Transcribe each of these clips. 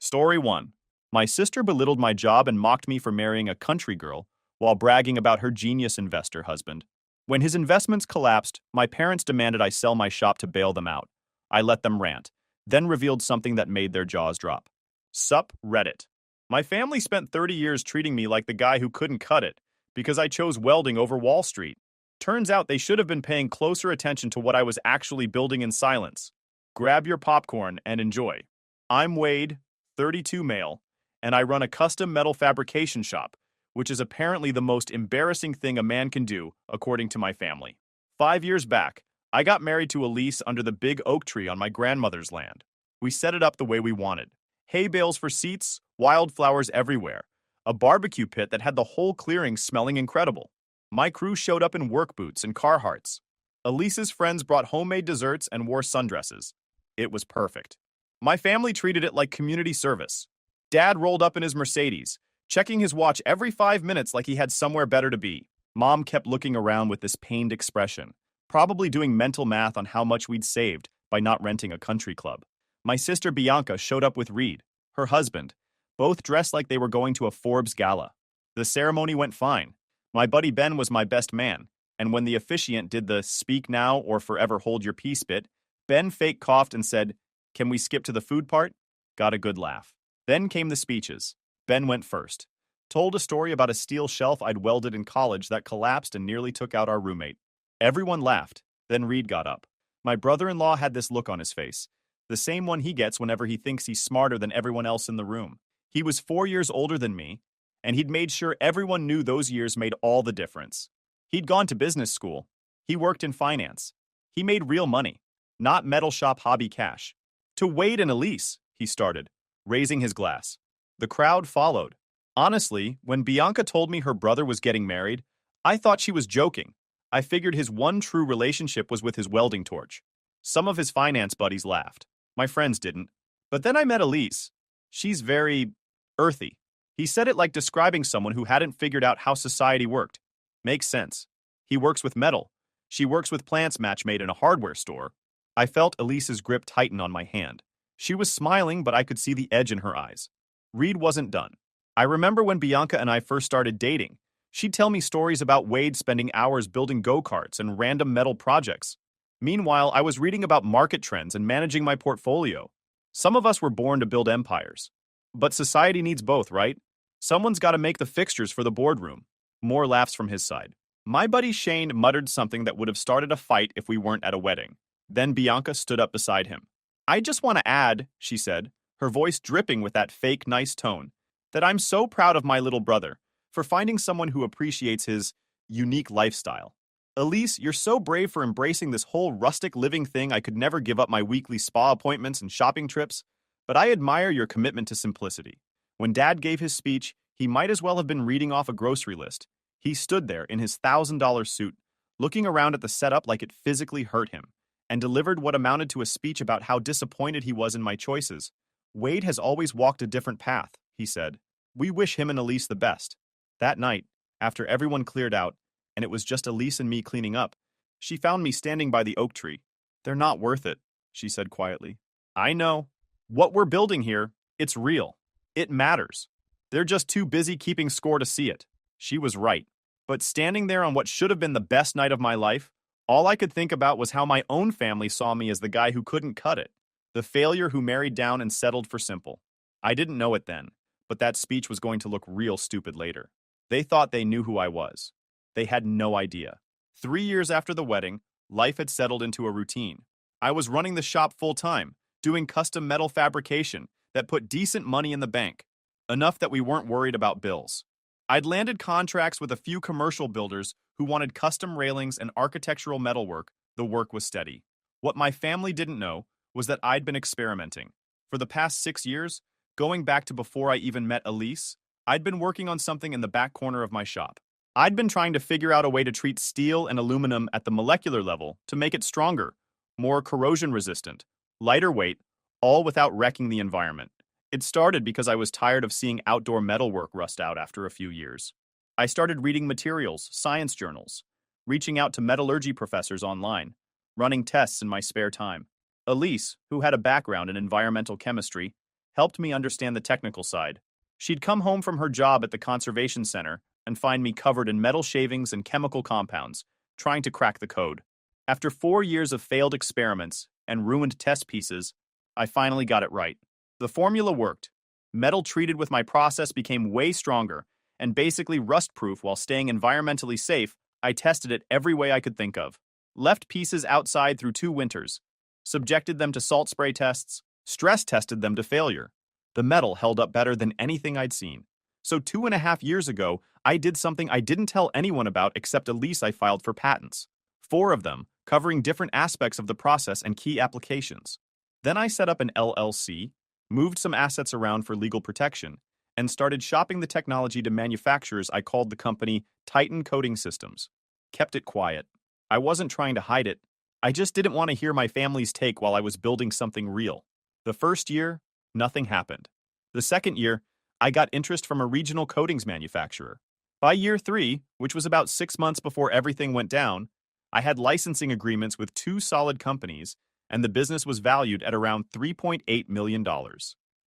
Story 1. My sister belittled my job and mocked me for marrying a country girl while bragging about her genius investor husband. When his investments collapsed, my parents demanded I sell my shop to bail them out. I let them rant, then revealed something that made their jaws drop. Sup, Reddit. My family spent 30 years treating me like the guy who couldn't cut it because I chose welding over Wall Street. Turns out they should have been paying closer attention to what I was actually building in silence. Grab your popcorn and enjoy. I'm Wade, 32 male, and I run a custom metal fabrication shop, which is apparently the most embarrassing thing a man can do, according to my family. 5 years back, I got married to Elise under the big oak tree on my grandmother's land. We set it up the way we wanted. Hay bales for seats, wildflowers everywhere, a barbecue pit that had the whole clearing smelling incredible. My crew showed up in work boots and Carhartts. Elise's friends brought homemade desserts and wore sundresses. It was perfect. My family treated it like community service. Dad rolled up in his Mercedes, checking his watch every 5 minutes like he had somewhere better to be. Mom kept looking around with this pained expression, probably doing mental math on how much we'd saved by not renting a country club. My sister Bianca showed up with Reed, her husband, both dressed like they were going to a Forbes gala. The ceremony went fine. My buddy Ben was my best man, and when the officiant did the speak now or forever hold your peace bit, Ben fake coughed and said, "Can we skip to the food part?" Got a good laugh. Then came the speeches. Ben went first. Told a story about a steel shelf I'd welded in college that collapsed and nearly took out our roommate. Everyone laughed. Then Reed got up. My brother-in-law had this look on his face, the same one he gets whenever he thinks he's smarter than everyone else in the room. He was 4 years older than me, and he'd made sure everyone knew those years made all the difference. He'd gone to business school. He worked in finance. He made real money, not metal shop hobby cash. "To Wade and Elise," he started, raising his glass. The crowd followed. Honestly, when Bianca told me her brother was getting married, I thought she was joking. I figured his one true relationship was with his welding torch. Some of his finance buddies laughed. My friends didn't. But then I met Elise. She's very earthy. He said it like describing someone who hadn't figured out how society worked. Makes sense. He works with metal. She works with plants match made in a hardware store. I felt Elise's grip tighten on my hand. She was smiling, but I could see the edge in her eyes. Reed wasn't done. I remember when Bianca and I first started dating. She'd tell me stories about Wade spending hours building go-karts and random metal projects. Meanwhile, I was reading about market trends and managing my portfolio. Some of us were born to build empires. But society needs both, right? Someone's got to make the fixtures for the boardroom. More laughs from his side. My buddy Shane muttered something that would have started a fight if we weren't at a wedding. Then Bianca stood up beside him. "I just want to add," she said, her voice dripping with that fake nice tone, "that I'm so proud of my little brother for finding someone who appreciates his unique lifestyle. Elise, you're so brave for embracing this whole rustic living thing. I could never give up my weekly spa appointments and shopping trips, but I admire your commitment to simplicity." When Dad gave his speech, he might as well have been reading off a grocery list. He stood there in his $1,000 suit, looking around at the setup like it physically hurt him, and delivered what amounted to a speech about how disappointed he was in my choices. "Wade has always walked a different path," he said. "We wish him and Elise the best." That night, after everyone cleared out, and it was just Elise and me cleaning up, she found me standing by the oak tree. "They're not worth it," she said quietly. "I know. What we're building here, it's real. It matters. They're just too busy keeping score to see it." She was right. But standing there on what should have been the best night of my life, all I could think about was how my own family saw me as the guy who couldn't cut it, the failure who married down and settled for simple. I didn't know it then, but that speech was going to look real stupid later. They thought they knew who I was. They had no idea. 3 years after the wedding, life had settled into a routine. I was running the shop full-time, doing custom metal fabrication that put decent money in the bank, enough that we weren't worried about bills. I'd landed contracts with a few commercial builders who wanted custom railings and architectural metalwork. The work was steady. What my family didn't know was that I'd been experimenting. For the past 6 years, going back to before I even met Elise, I'd been working on something in the back corner of my shop. I'd been trying to figure out a way to treat steel and aluminum at the molecular level to make it stronger, more corrosion-resistant, lighter weight, all without wrecking the environment. It started because I was tired of seeing outdoor metalwork rust out after a few years. I started reading materials, science journals, reaching out to metallurgy professors online, running tests in my spare time. Elise, who had a background in environmental chemistry, helped me understand the technical side. She'd come home from her job at the conservation center and find me covered in metal shavings and chemical compounds, trying to crack the code. After 4 years of failed experiments and ruined test pieces, I finally got it right. The formula worked. Metal treated with my process became way stronger and basically rust-proof while staying environmentally safe. I tested it every way I could think of. Left pieces outside through 2 winters. Subjected them to salt spray tests. Stress tested them to failure. The metal held up better than anything I'd seen. So 2.5 years ago, I did something I didn't tell anyone about except Elise. I filed for patents. 4 of them, covering different aspects of the process and key applications. Then I set up an LLC, moved some assets around for legal protection, and started shopping the technology to manufacturers. I called the company Titan Coating Systems. Kept it quiet. I wasn't trying to hide it. I just didn't want to hear my family's take while I was building something real. The first year, nothing happened. The second year, I got interest from a regional coatings manufacturer. By year 3, which was about 6 months before everything went down, I had licensing agreements with 2 solid companies, and the business was valued at around $3.8 million.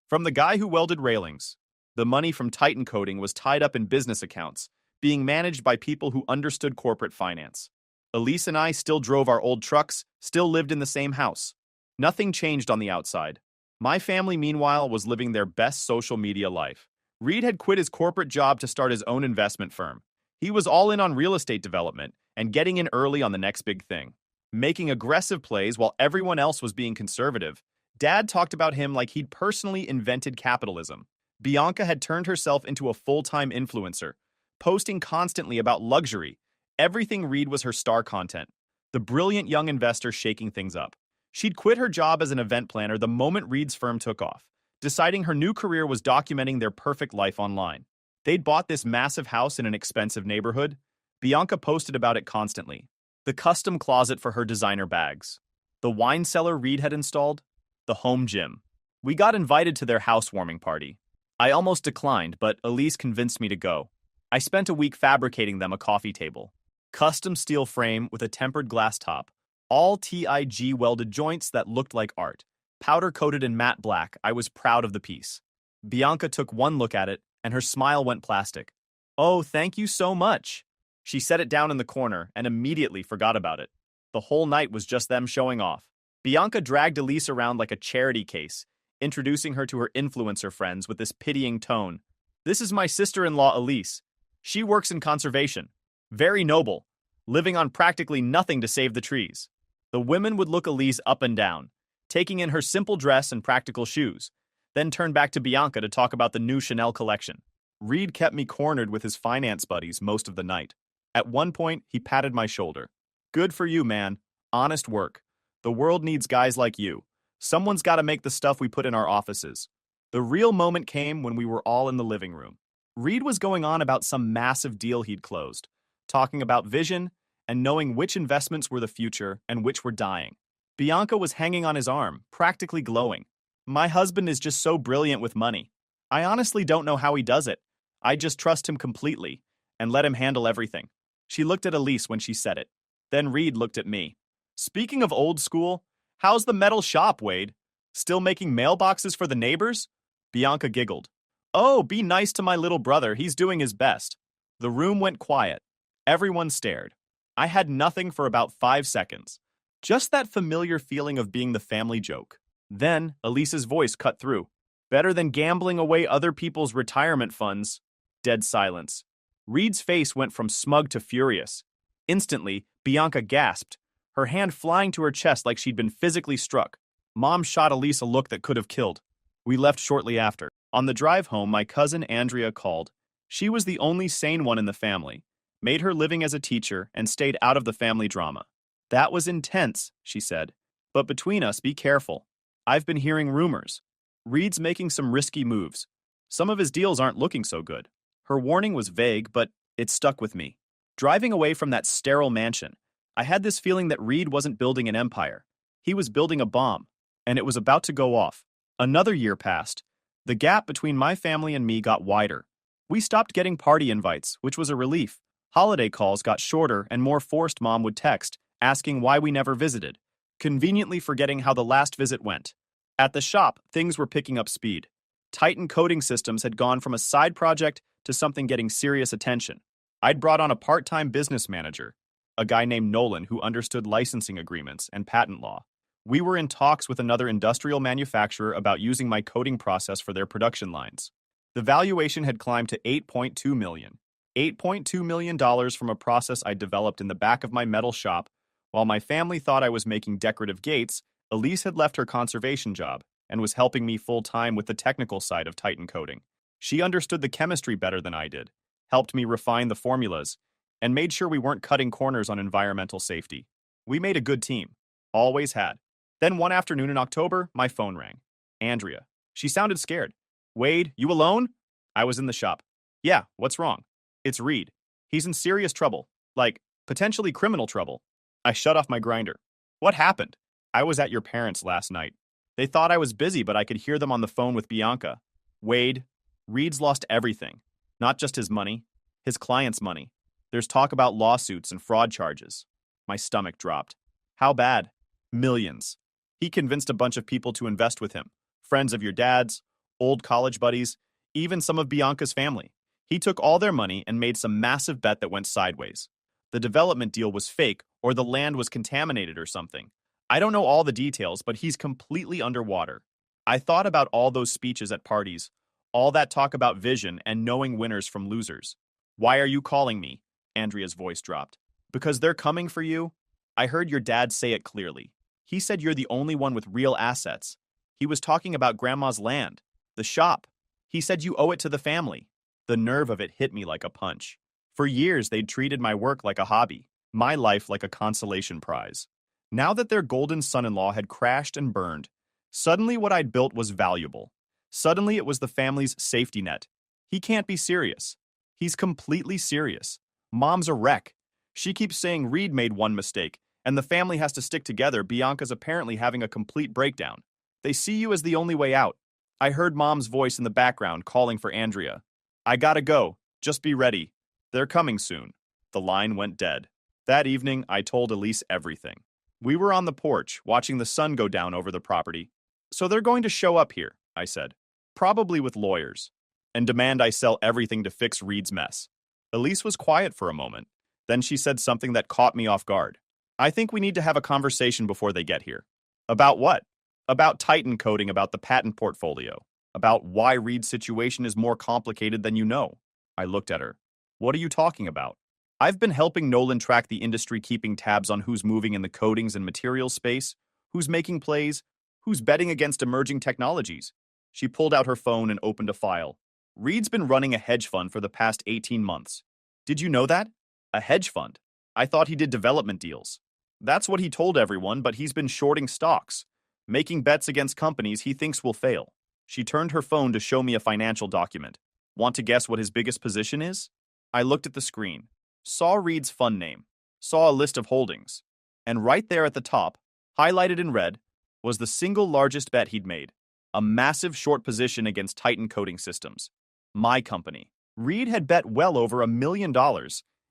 From the guy who welded railings, the money from Titan Coating was tied up in business accounts, being managed by people who understood corporate finance. Elise and I still drove our old trucks, still lived in the same house. Nothing changed on the outside. My family, meanwhile, was living their best social media life. Reed had quit his corporate job to start his own investment firm. He was all in on real estate development and getting in early on the next big thing. Making aggressive plays while everyone else was being conservative. Dad talked about him like he'd personally invented capitalism. Bianca had turned herself into a full-time influencer, posting constantly about luxury. Everything Reed was her star content. The brilliant young investor shaking things up. She'd quit her job as an event planner the moment Reed's firm took off, deciding her new career was documenting their perfect life online. They'd bought this massive house in an expensive neighborhood. Bianca posted about it constantly. The custom closet for her designer bags. The wine cellar Reed had installed. The home gym. We got invited to their housewarming party. I almost declined, but Elise convinced me to go. I spent a week fabricating them a coffee table. Custom steel frame with a tempered glass top. All TIG welded joints that looked like art. Powder-coated in matte black, I was proud of the piece. Bianca took one look at it, and her smile went plastic. "Oh, thank you so much." She set it down in the corner and immediately forgot about it. The whole night was just them showing off. Bianca dragged Elise around like a charity case, introducing her to her influencer friends with this pitying tone. "This is my sister-in-law, Elise. She works in conservation. Very noble, living on practically nothing to save the trees." The women would look Elise up and down, taking in her simple dress and practical shoes, then turn back to Bianca to talk about the new Chanel collection. Reed kept me cornered with his finance buddies most of the night. At one point, he patted my shoulder. "Good for you, man. Honest work. The world needs guys like you. Someone's got to make the stuff we put in our offices." The real moment came when we were all in the living room. Reed was going on about some massive deal he'd closed, talking about vision and knowing which investments were the future and which were dying. Bianca was hanging on his arm, practically glowing. "My husband is just so brilliant with money. I honestly don't know how he does it. I just trust him completely and let him handle everything." She looked at Elise when she said it. Then Reed looked at me. "Speaking of old school, how's the metal shop, Wade? Still making mailboxes for the neighbors?" Bianca giggled. "Oh, be nice to my little brother. He's doing his best." The room went quiet. Everyone stared. I had nothing for about 5 seconds. Just that familiar feeling of being the family joke. Then, Elise's voice cut through. "Better than gambling away other people's retirement funds." Dead silence. Reed's face went from smug to furious. Instantly, Bianca gasped, her hand flying to her chest like she'd been physically struck. Mom shot Elise a look that could have killed. We left shortly after. On the drive home, my cousin Andrea called. She was the only sane one in the family, made her living as a teacher, and stayed out of the family drama. "That was intense," she said. "But between us, be careful. I've been hearing rumors. Reed's making some risky moves. Some of his deals aren't looking so good." Her warning was vague, but it stuck with me. Driving away from that sterile mansion, I had this feeling that Reed wasn't building an empire. He was building a bomb, and it was about to go off. Another year passed. The gap between my family and me got wider. We stopped getting party invites, which was a relief. Holiday calls got shorter and more forced. Mom would text, asking why we never visited, conveniently forgetting how the last visit went. At the shop, things were picking up speed. Titan Coding Systems had gone from a side project to something getting serious attention. I'd brought on a part-time business manager, a guy named Nolan who understood licensing agreements and patent law. We were in talks with another industrial manufacturer about using my coding process for their production lines. The valuation had climbed to $8.2 million. $8.2 million from a process I developed in the back of my metal shop. While my family thought I was making decorative gates, Elise had left her conservation job and was helping me full-time with the technical side of Titan coding. She understood the chemistry better than I did, helped me refine the formulas, and made sure we weren't cutting corners on environmental safety. We made a good team. Always had. Then one afternoon in October, my phone rang. Andrea. She sounded scared. Wade, you alone? I was in the shop. Yeah, what's wrong? It's Reed. He's in serious trouble. Like, potentially criminal trouble. I shut off my grinder. What happened? I was at your parents' last night. They thought I was busy, but I could hear them on the phone with Bianca. Wade, Reed's lost everything. Not just his money, his clients' money. There's talk about lawsuits and fraud charges. My stomach dropped. How bad? Millions. He convinced a bunch of people to invest with him. Friends of your dad's, old college buddies, even some of Bianca's family. He took all their money and made some massive bet that went sideways. The development deal was fake, or the land was contaminated or something. I don't know all the details, but he's completely underwater. I thought about all those speeches at parties, all that talk about vision and knowing winners from losers. Why are you calling me? Andrea's voice dropped. Because they're coming for you? I heard your dad say it clearly. He said you're the only one with real assets. He was talking about Grandma's land, the shop. He said you owe it to the family. The nerve of it hit me like a punch. For years, they'd treated my work like a hobby, my life like a consolation prize. Now that their golden son-in-law had crashed and burned, suddenly what I'd built was valuable. Suddenly it was the family's safety net. He can't be serious. He's completely serious. Mom's a wreck. She keeps saying Reed made one mistake, and the family has to stick together. Bianca's apparently having a complete breakdown. They see you as the only way out. I heard Mom's voice in the background calling for Andrea. I gotta go. Just be ready. They're coming soon. The line went dead. That evening, I told Elise everything. We were on the porch, watching the sun go down over the property. So they're going to show up here, I said. Probably with lawyers. And demand I sell everything to fix Reed's mess. Elise was quiet for a moment. Then she said something that caught me off guard. I think we need to have a conversation before they get here. About what? About Titan coding, about the patent portfolio. About why Reed's situation is more complicated than you know. I looked at her. What are you talking about? I've been helping Nolan track the industry, keeping tabs on who's moving in the coatings and materials space, who's making plays, who's betting against emerging technologies. She pulled out her phone and opened a file. Reed's been running a hedge fund for the past 18 months. Did you know that? A hedge fund. I thought he did development deals. That's what he told everyone, but he's been shorting stocks, making bets against companies he thinks will fail. She turned her phone to show me a financial document. Want to guess what his biggest position is? I looked at the screen. Saw Reed's fund name, saw a list of holdings, and right there at the top, highlighted in red, was the single largest bet he'd made, a massive short position against Titan Coding Systems, my company. Reed had bet well over $1 million,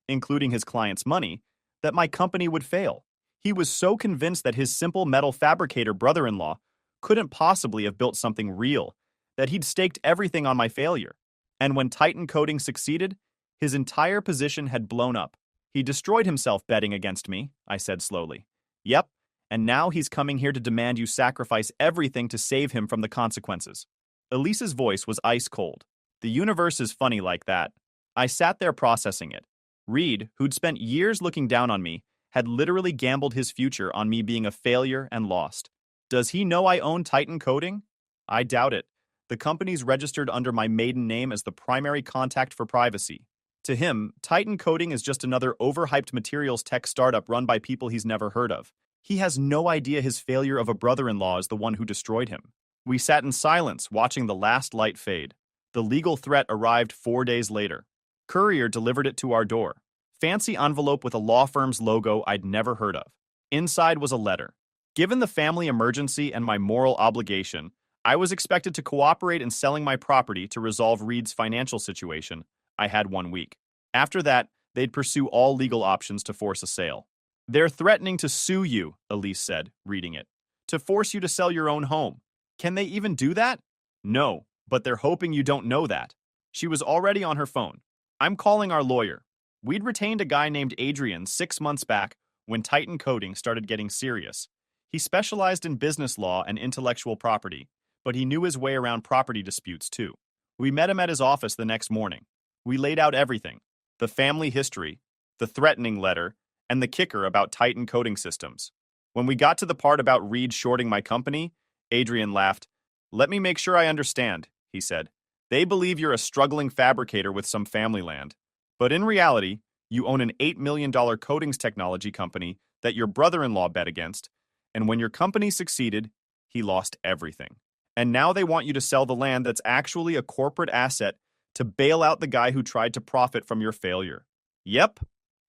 including his client's money, that my company would fail. He was so convinced that his simple metal fabricator brother-in-law couldn't possibly have built something real, that he'd staked everything on my failure. And when Titan Coding succeeded, his entire position had blown up. He destroyed himself betting against me, I said slowly. Yep, and now he's coming here to demand you sacrifice everything to save him from the consequences. Elise's voice was ice cold. The universe is funny like that. I sat there processing it. Reed, who'd spent years looking down on me, had literally gambled his future on me being a failure and lost. Does he know I own Titan Coding? I doubt it. The company's registered under my maiden name as the primary contact for privacy. To him, Titan Coding is just another overhyped materials tech startup run by people he's never heard of. He has no idea his failure of a brother-in-law is the one who destroyed him. We sat in silence, watching the last light fade. The legal threat arrived 4 days later. Courier delivered it to our door. Fancy envelope with a law firm's logo I'd never heard of. Inside was a letter. Given the family emergency and my moral obligation, I was expected to cooperate in selling my property to resolve Reed's financial situation. I had 1 week. After that, they'd pursue all legal options to force a sale. They're threatening to sue you, Elise said, reading it. To force you to sell your own home. Can they even do that? No, But they're hoping you don't know that. She was already on her phone. I'm calling our lawyer. We'd retained a guy named Adrian 6 months back when Titan Coding started getting serious. He specialized in business law and intellectual property, but he knew his way around property disputes too. We met him at his office the next morning. We laid out everything: the family history, the threatening letter, and the kicker about Titan Coding Systems. When we got to the part about Reed shorting my company, Adrian laughed. "Let me make sure I understand," he said. "They believe you're a struggling fabricator with some family land. But in reality, you own an $8 million coatings technology company that your brother-in-law bet against, and when your company succeeded, he lost everything. And now they want you to sell the land that's actually a corporate asset to bail out the guy who tried to profit from your failure." "Yep."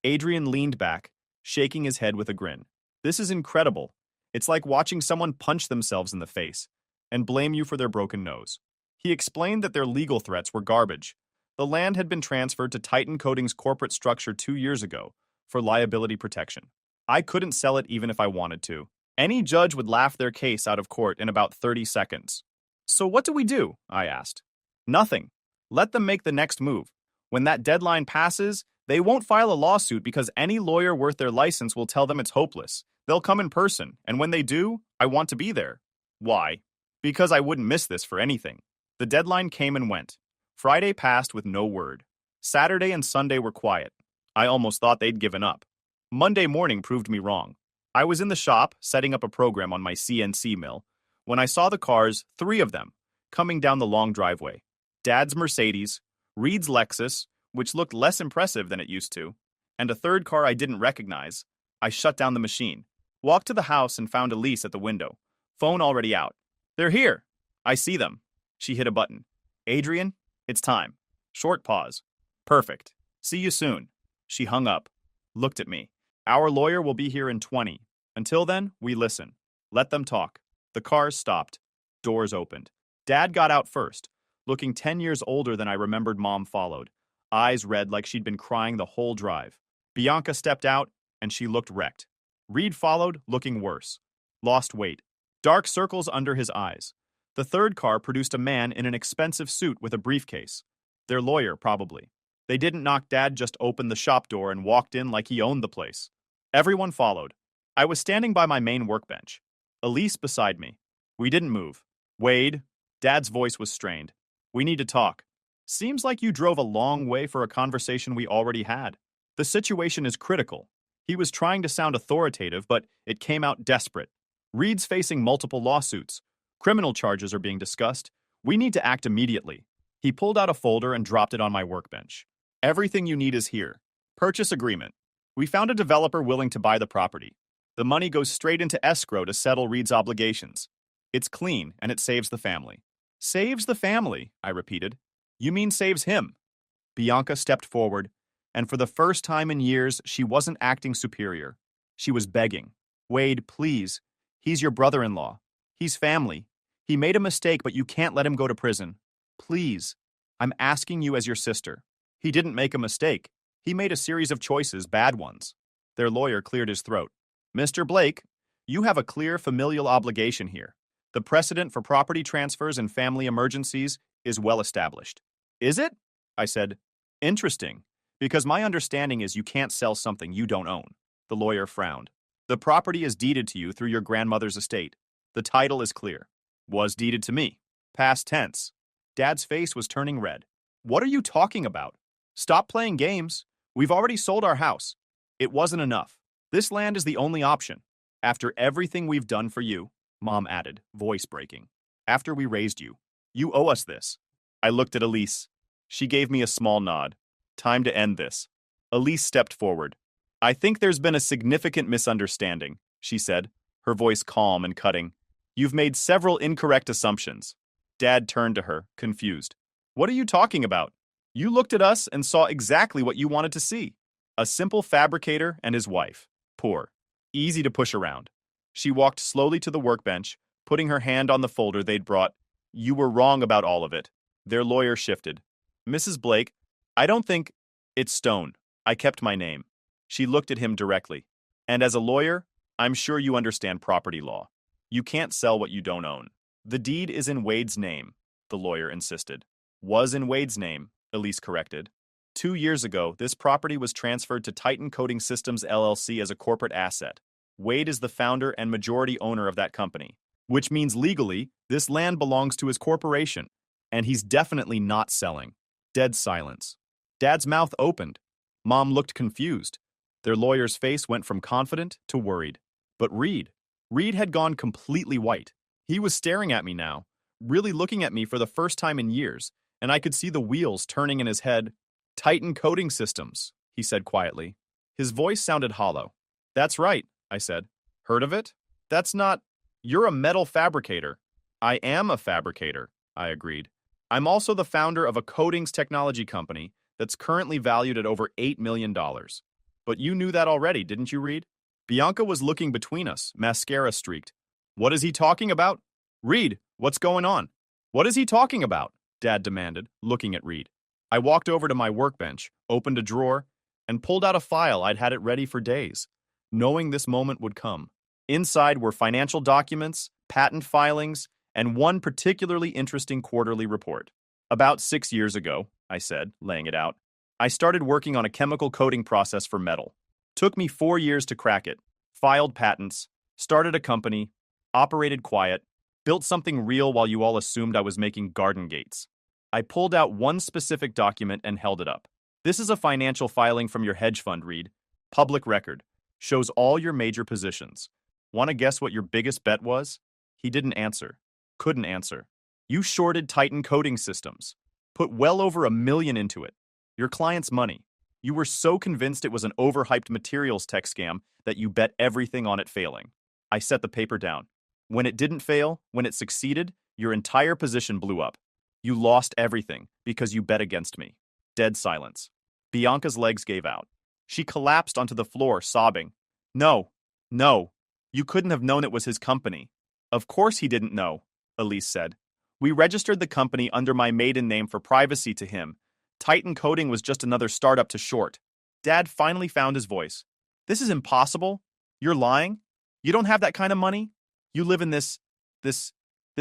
Adrian leaned back, shaking his head with a grin. "This is incredible. It's like watching someone punch themselves in the face and blame you for their broken nose." He explained that their legal threats were garbage. The land had been transferred to Titan Coatings' corporate structure 2 years ago for liability protection. I couldn't sell it even if I wanted to. Any judge would laugh their case out of court in about 30 seconds. "So what do we do?" I asked. "Nothing. Let them make the next move. When that deadline passes, they won't file a lawsuit because any lawyer worth their license will tell them it's hopeless. They'll come in person, and when they do, I want to be there." "Why?" "Because I wouldn't miss this for anything." The deadline came and went. Friday passed with no word. Saturday and Sunday were quiet. I almost thought they'd given up. Monday morning proved me wrong. I was in the shop, setting up a program on my CNC mill, when I saw the cars, 3 of them, coming down the long driveway. Dad's Mercedes, Reed's Lexus, which looked less impressive than it used to, and a third car I didn't recognize. I shut down the machine, walked to the house and found Elise at the window, phone already out. "They're here. I see them." She hit a button. "Adrian, it's time." Short pause. "Perfect. See you soon." She hung up, looked at me. "Our lawyer will be here in 20. Until then, we listen. Let them talk." The cars stopped. Doors opened. Dad got out first, looking 10 years older than I remembered Mom followed, eyes red like she'd been crying the whole drive. Bianca stepped out, and she looked wrecked. Reed followed, looking worse. Lost weight. Dark circles under his eyes. The third car produced a man in an expensive suit with a briefcase. Their lawyer, probably. They didn't knock. Dad just opened the shop door and walked in like he owned the place. Everyone followed. I was standing by my main workbench. Elise beside me. We didn't move. "Wade," Dad's voice was strained. "We need to talk. Seems like you drove a long way for a conversation we already had. The situation is critical." He was trying to sound authoritative, but it came out desperate. "Reed's facing multiple lawsuits. Criminal charges are being discussed. We need to act immediately." He pulled out a folder and dropped it on my workbench. "Everything you need is here. Purchase agreement. We found a developer willing to buy the property. The money goes straight into escrow to settle Reed's obligations. It's clean, and it saves the family." "Saves the family," I repeated. "You mean saves him?" Bianca stepped forward, and for the first time in years, she wasn't acting superior. She was begging. "Wade, please. He's your brother-in-law. He's family. He made a mistake, but you can't let him go to prison. Please. I'm asking you as your sister." "He didn't make a mistake. He made a series of choices, bad ones." Their lawyer cleared his throat. "Mr. Blake, you have a clear familial obligation here. The precedent for property transfers and family emergencies is well established." "Is it?" I said. "Interesting, because my understanding is you can't sell something you don't own." The lawyer frowned. "The property is deeded to you through your grandmother's estate. The title is clear. Was deeded to me. Past tense." Dad's face was turning red. "What are you talking about? Stop playing games. We've already sold our house. It wasn't enough. This land is the only option. After everything we've done for you," Mom added, voice breaking. "After we raised you. You owe us this." I looked at Elise. She gave me a small nod. "Time to end this." Elise stepped forward. "I think there's been a significant misunderstanding," she said, her voice calm and cutting. "You've made several incorrect assumptions." Dad turned to her, confused. "What are you talking about? You looked at us and saw exactly what you wanted to see. A simple fabricator and his wife. Poor. Easy to push around." She walked slowly to the workbench, putting her hand on the folder they'd brought. "You were wrong about all of it." Their lawyer shifted. "Mrs. Blake, I don't think it's Stone. I kept my name." She looked at him directly. "And as a lawyer, I'm sure you understand property law. You can't sell what you don't own. The deed is in Wade's name. the lawyer insisted. Was in Wade's name, Elise corrected. 2 years ago, this property was transferred to Titan Coating Systems LLC as a corporate asset. Wade is the founder and majority owner of that company, which means legally, this land belongs to his corporation, and he's definitely not selling. Dead silence. Dad's mouth opened. Mom looked confused. Their lawyer's face went from confident to worried. But Reed had gone completely white. He was staring at me now, really looking at me for the first time in years, and I could see the wheels turning in his head. Titan Coating Systems, he said quietly. His voice sounded hollow. That's right, I said. Heard of it? That's not... You're a metal fabricator. I am a fabricator, I agreed. I'm also the founder of a coatings technology company that's currently valued at over $8 million. But you knew that already, didn't you, Reed? Bianca was looking between us, mascara streaked. What is he talking about? Reed, what's going on? What is he talking about? Dad demanded, looking at Reed. I walked over to my workbench, opened a drawer, and pulled out a file I'd had it ready for days, knowing this moment would come. Inside were financial documents, patent filings, and one particularly interesting quarterly report. About 6 years ago, I said, laying it out, I started working on a chemical coating process for metal. Took me 4 years to crack it, filed patents, started a company, operated quiet, built something real while you all assumed I was making garden gates. I pulled out one specific document and held it up. This is a financial filing from your hedge fund, Reed. Public record. Shows all your major positions. Want to guess what your biggest bet was? He didn't answer. Couldn't answer. You shorted Titan Coating Systems. Put well over $1 million into it. Your client's money. You were so convinced it was an overhyped materials tech scam that you bet everything on it failing. I set the paper down. When it didn't fail, when it succeeded, your entire position blew up. You lost everything because you bet against me. Dead silence. Bianca's legs gave out. She collapsed onto the floor, sobbing. No. You couldn't have known it was his company. Of course he didn't know, Elise said. We registered the company under my maiden name for privacy to him. Titan Coating was just another startup to short. Dad finally found his voice. This is impossible. You're lying? You don't have that kind of money? You live in this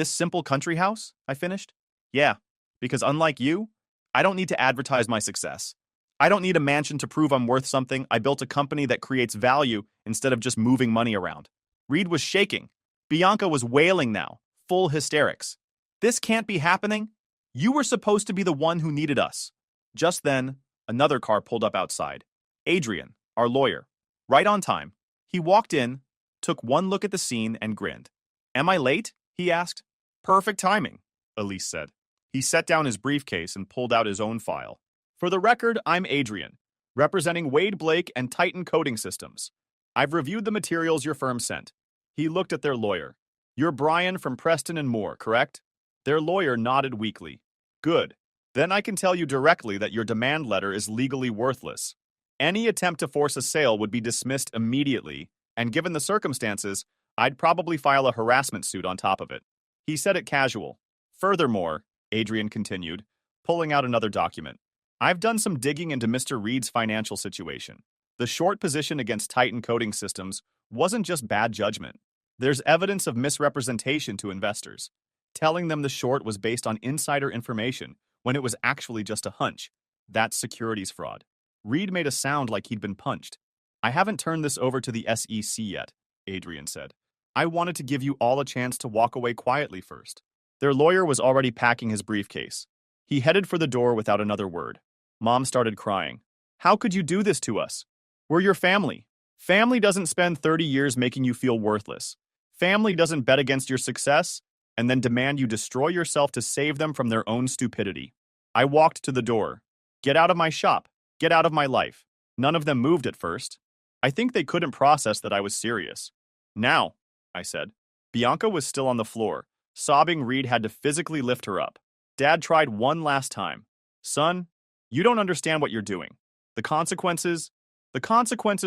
simple country house? I finished. Yeah, because unlike you, I don't need to advertise my success. I don't need a mansion to prove I'm worth something. I built a company that creates value instead of just moving money around. Reed was shaking. Bianca was wailing now, full hysterics. This can't be happening. You were supposed to be the one who needed us. Just then, another car pulled up outside. Adrian, our lawyer. Right on time. He walked in, took one look at the scene, and grinned. Am I late? He asked. Perfect timing, Elise said. He set down his briefcase and pulled out his own file. For the record, I'm Adrian, representing Wade Blake and Titan Coating Systems. I've reviewed the materials your firm sent. He looked at their lawyer. You're Brian from Preston and Moore, correct? Their lawyer nodded weakly. Good. Then I can tell you directly that your demand letter is legally worthless. Any attempt to force a sale would be dismissed immediately, and given the circumstances, I'd probably file a harassment suit on top of it. He said it casual. Furthermore, Adrian continued, pulling out another document. I've done some digging into Mr. Reed's financial situation. The short position against Titan Coating Systems wasn't just bad judgment. There's evidence of misrepresentation to investors, telling them the short was based on insider information when it was actually just a hunch. That's securities fraud. Reed made a sound like he'd been punched. I haven't turned this over to the SEC yet, Adrian said. I wanted to give you all a chance to walk away quietly first. Their lawyer was already packing his briefcase. He headed for the door without another word. Mom started crying. How could you do this to us? We're your family. Family doesn't spend 30 years making you feel worthless. Family doesn't bet against your success and then demand you destroy yourself to save them from their own stupidity. I walked to the door. Get out of my shop. Get out of my life. None of them moved at first. I think they couldn't process that I was serious. Now, I said. Bianca was still on the floor. Sobbing, Reed had to physically lift her up. Dad tried one last time. Son, you don't understand what you're doing. The consequences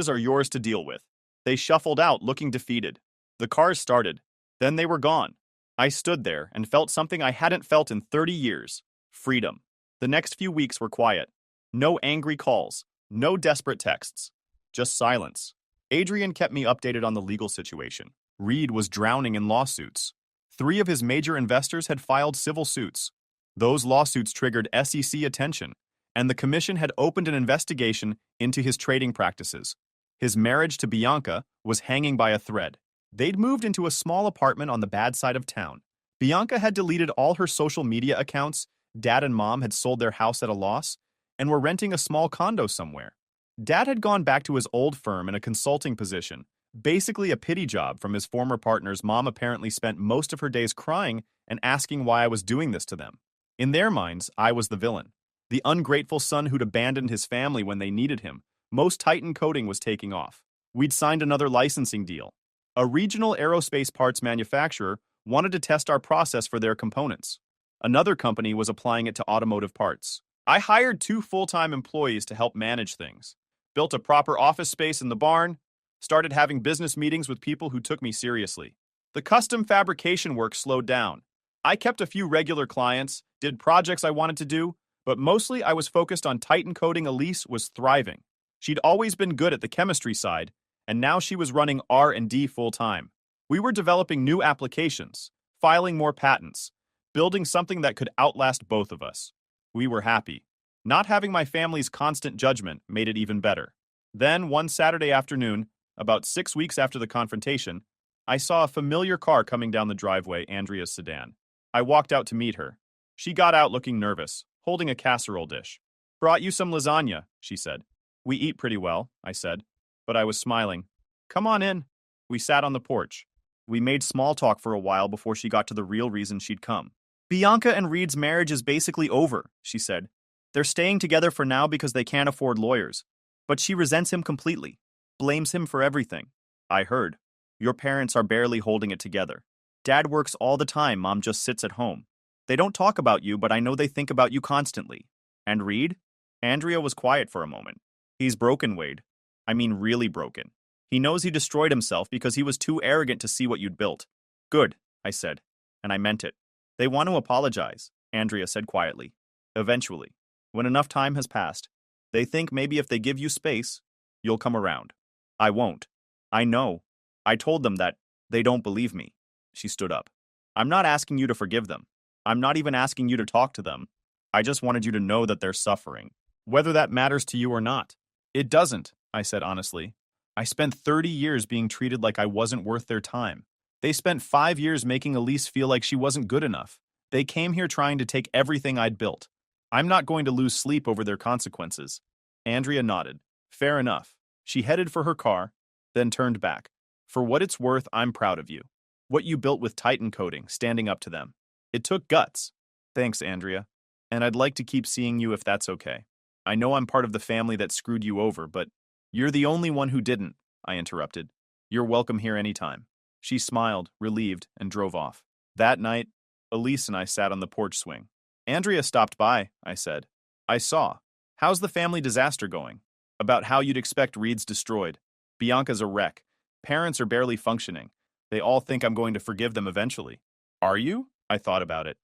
are yours to deal with. They shuffled out, looking defeated. The cars started. Then they were gone. I stood there and felt something I hadn't felt in 30 years. Freedom. The next few weeks were quiet. No angry calls. No desperate texts. Just silence. Adrian kept me updated on the legal situation. Reed was drowning in lawsuits. 3 of his major investors had filed civil suits. Those lawsuits triggered SEC attention, and the commission had opened an investigation into his trading practices. His marriage to Bianca was hanging by a thread. They'd moved into a small apartment on the bad side of town. Bianca had deleted all her social media accounts, Dad and Mom had sold their house at a loss, and were renting a small condo somewhere. Dad had gone back to his old firm in a consulting position, basically a pity job from his former partners. Mom apparently spent most of her days crying and asking why I was doing this to them. In their minds, I was the villain, the ungrateful son who'd abandoned his family when they needed him. Most Titan coding was taking off. We'd signed another licensing deal. A regional aerospace parts manufacturer wanted to test our process for their components. Another company was applying it to automotive parts. I hired 2 full-time employees to help manage things, built a proper office space in the barn, started having business meetings with people who took me seriously. The custom fabrication work slowed down. I kept a few regular clients, did projects I wanted to do, but mostly I was focused on Titan coding. Elise was thriving. She'd always been good at the chemistry side, and now she was running R&D full-time. We were developing new applications, filing more patents, building something that could outlast both of us. We were happy. Not having my family's constant judgment made it even better. Then, one Saturday afternoon, about 6 weeks after the confrontation, I saw a familiar car coming down the driveway, Andrea's sedan. I walked out to meet her. She got out looking nervous, holding a casserole dish. "Brought you some lasagna," she said. "We eat pretty well," I said, but I was smiling. "Come on in." We sat on the porch. We made small talk for a while before she got to the real reason she'd come. "Bianca and Reed's marriage is basically over," she said. "They're staying together for now because they can't afford lawyers. But she resents him completely, blames him for everything." I heard. "Your parents are barely holding it together. Dad works all the time, Mom just sits at home. They don't talk about you, but I know they think about you constantly. And Reed?" Andrea was quiet for a moment. "He's broken, Wade. I mean really broken. He knows he destroyed himself because he was too arrogant to see what you'd built." "Good," I said, and I meant it. "They want to apologize," Andrea said quietly. "Eventually, when enough time has passed. They think maybe if they give you space, you'll come around." "I won't. I know. I told them that. They don't believe me." She stood up. "I'm not asking you to forgive them. I'm not even asking you to talk to them. I just wanted you to know that they're suffering, whether that matters to you or not." "It doesn't," I said honestly. "I spent 30 years being treated like I wasn't worth their time. They spent 5 years making Elise feel like she wasn't good enough. They came here trying to take everything I'd built. I'm not going to lose sleep over their consequences." Andrea nodded. "Fair enough." She headed for her car, then turned back. "For what it's worth, I'm proud of you. What you built with Titan coding, standing up to them. It took guts." "Thanks, Andrea. And I'd like to keep seeing you if that's okay. I know I'm part of the family that screwed you over, but..." "You're the only one who didn't," I interrupted. "You're welcome here anytime." She smiled, relieved, and drove off. That night, Elise and I sat on the porch swing. "Andrea stopped by," I said. "I saw. How's the family disaster going?" "About how you'd expect. Reed's destroyed. Bianca's a wreck. Parents are barely functioning. They all think I'm going to forgive them eventually." "Are you?" I thought about it.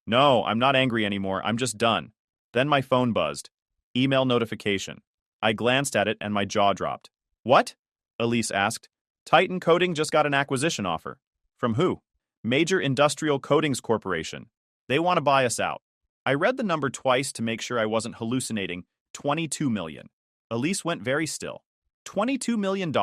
No, I'm not angry anymore. I'm just done." Then my phone buzzed. Email notification. I glanced at it and my jaw dropped. "What?" Elise asked. "Titan Coding just got an acquisition offer." "From who?" "Major Industrial Coatings Corporation. They want to buy us out." I read the number twice to make sure I wasn't hallucinating. 22 million. Elise went very still. $22 million?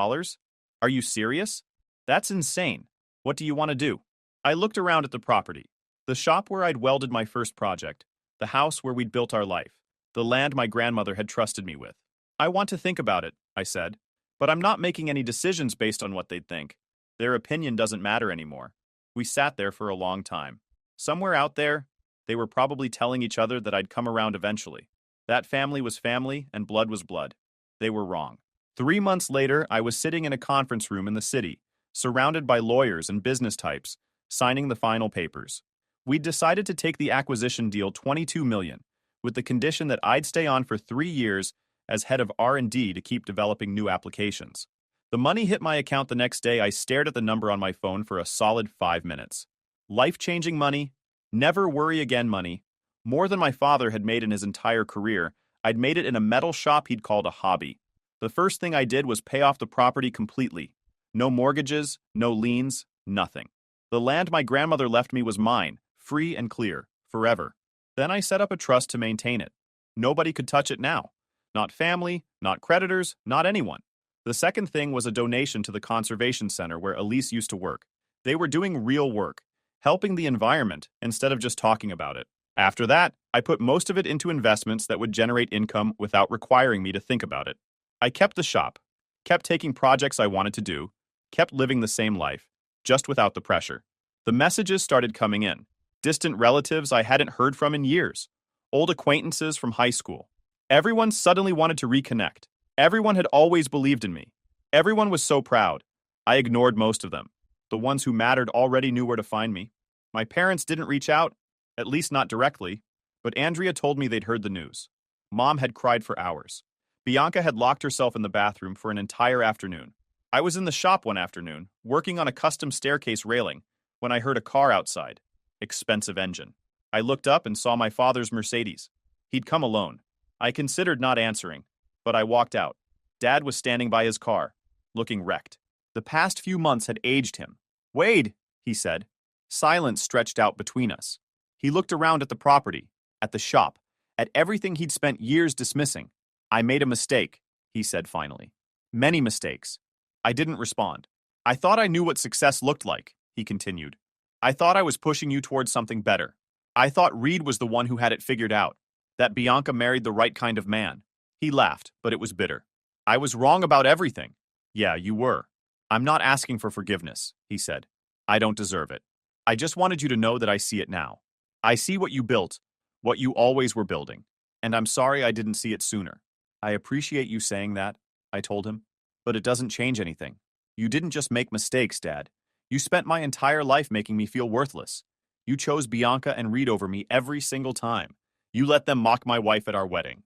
Are you serious? That's insane. What do you want to do? I looked around at the property. The shop where I'd welded my first project. The house where we'd built our life. The land my grandmother had trusted me with. "I want to think about it," I said. "But I'm not making any decisions based on what they'd think. Their opinion doesn't matter anymore." We sat there for a long time. Somewhere out there, they were probably telling each other that I'd come around eventually. That family was family and blood was blood. They were wrong. 3 months later, I was sitting in a conference room in the city, surrounded by lawyers and business types, signing the final papers. We'd decided to take the acquisition deal, 22 million, with the condition that I'd stay on for 3 years as head of R&D to keep developing new applications. The money hit my account the next day. I stared at the number on my phone for a solid 5 minutes. Life-changing money, never worry again money, more than my father had made in his entire career. I'd made it in a metal shop he'd called a hobby. The first thing I did was pay off the property completely. No mortgages, no liens, nothing. The land my grandmother left me was mine, free and clear, forever. Then I set up a trust to maintain it. Nobody could touch it now. Not family, not creditors, not anyone. The second thing was a donation to the conservation center where Elise used to work. They were doing real work, helping the environment instead of just talking about it. After that, I put most of it into investments that would generate income without requiring me to think about it. I kept the shop, kept taking projects I wanted to do, kept living the same life, just without the pressure. The messages started coming in. Distant relatives I hadn't heard from in years. Old acquaintances from high school. Everyone suddenly wanted to reconnect. Everyone had always believed in me. Everyone was so proud. I ignored most of them. The ones who mattered already knew where to find me. My parents didn't reach out, at least not directly, but Andrea told me they'd heard the news. Mom had cried for hours. Bianca had locked herself in the bathroom for an entire afternoon. I was in the shop one afternoon, working on a custom staircase railing, when I heard a car outside. Expensive engine. I looked up and saw my father's Mercedes. He'd come alone. I considered not answering, but I walked out. Dad was standing by his car, looking wrecked. The past few months had aged him. "Wade," he said. Silence stretched out between us. He looked around at the property, at the shop, at everything he'd spent years dismissing. "I made a mistake," he said finally. "Many mistakes." I didn't respond. "I thought I knew what success looked like," he continued. "I thought I was pushing you towards something better. I thought Reed was the one who had it figured out, that Bianca married the right kind of man." He laughed, but it was bitter. "I was wrong about everything." "Yeah, you were." "I'm not asking for forgiveness," he said. "I don't deserve it. I just wanted you to know that I see it now. I see what you built, what you always were building, and I'm sorry I didn't see it sooner." "I appreciate you saying that," I told him, "but it doesn't change anything. You didn't just make mistakes, Dad. You spent my entire life making me feel worthless. You chose Bianca and Reed over me every single time. You let them mock my wife at our wedding.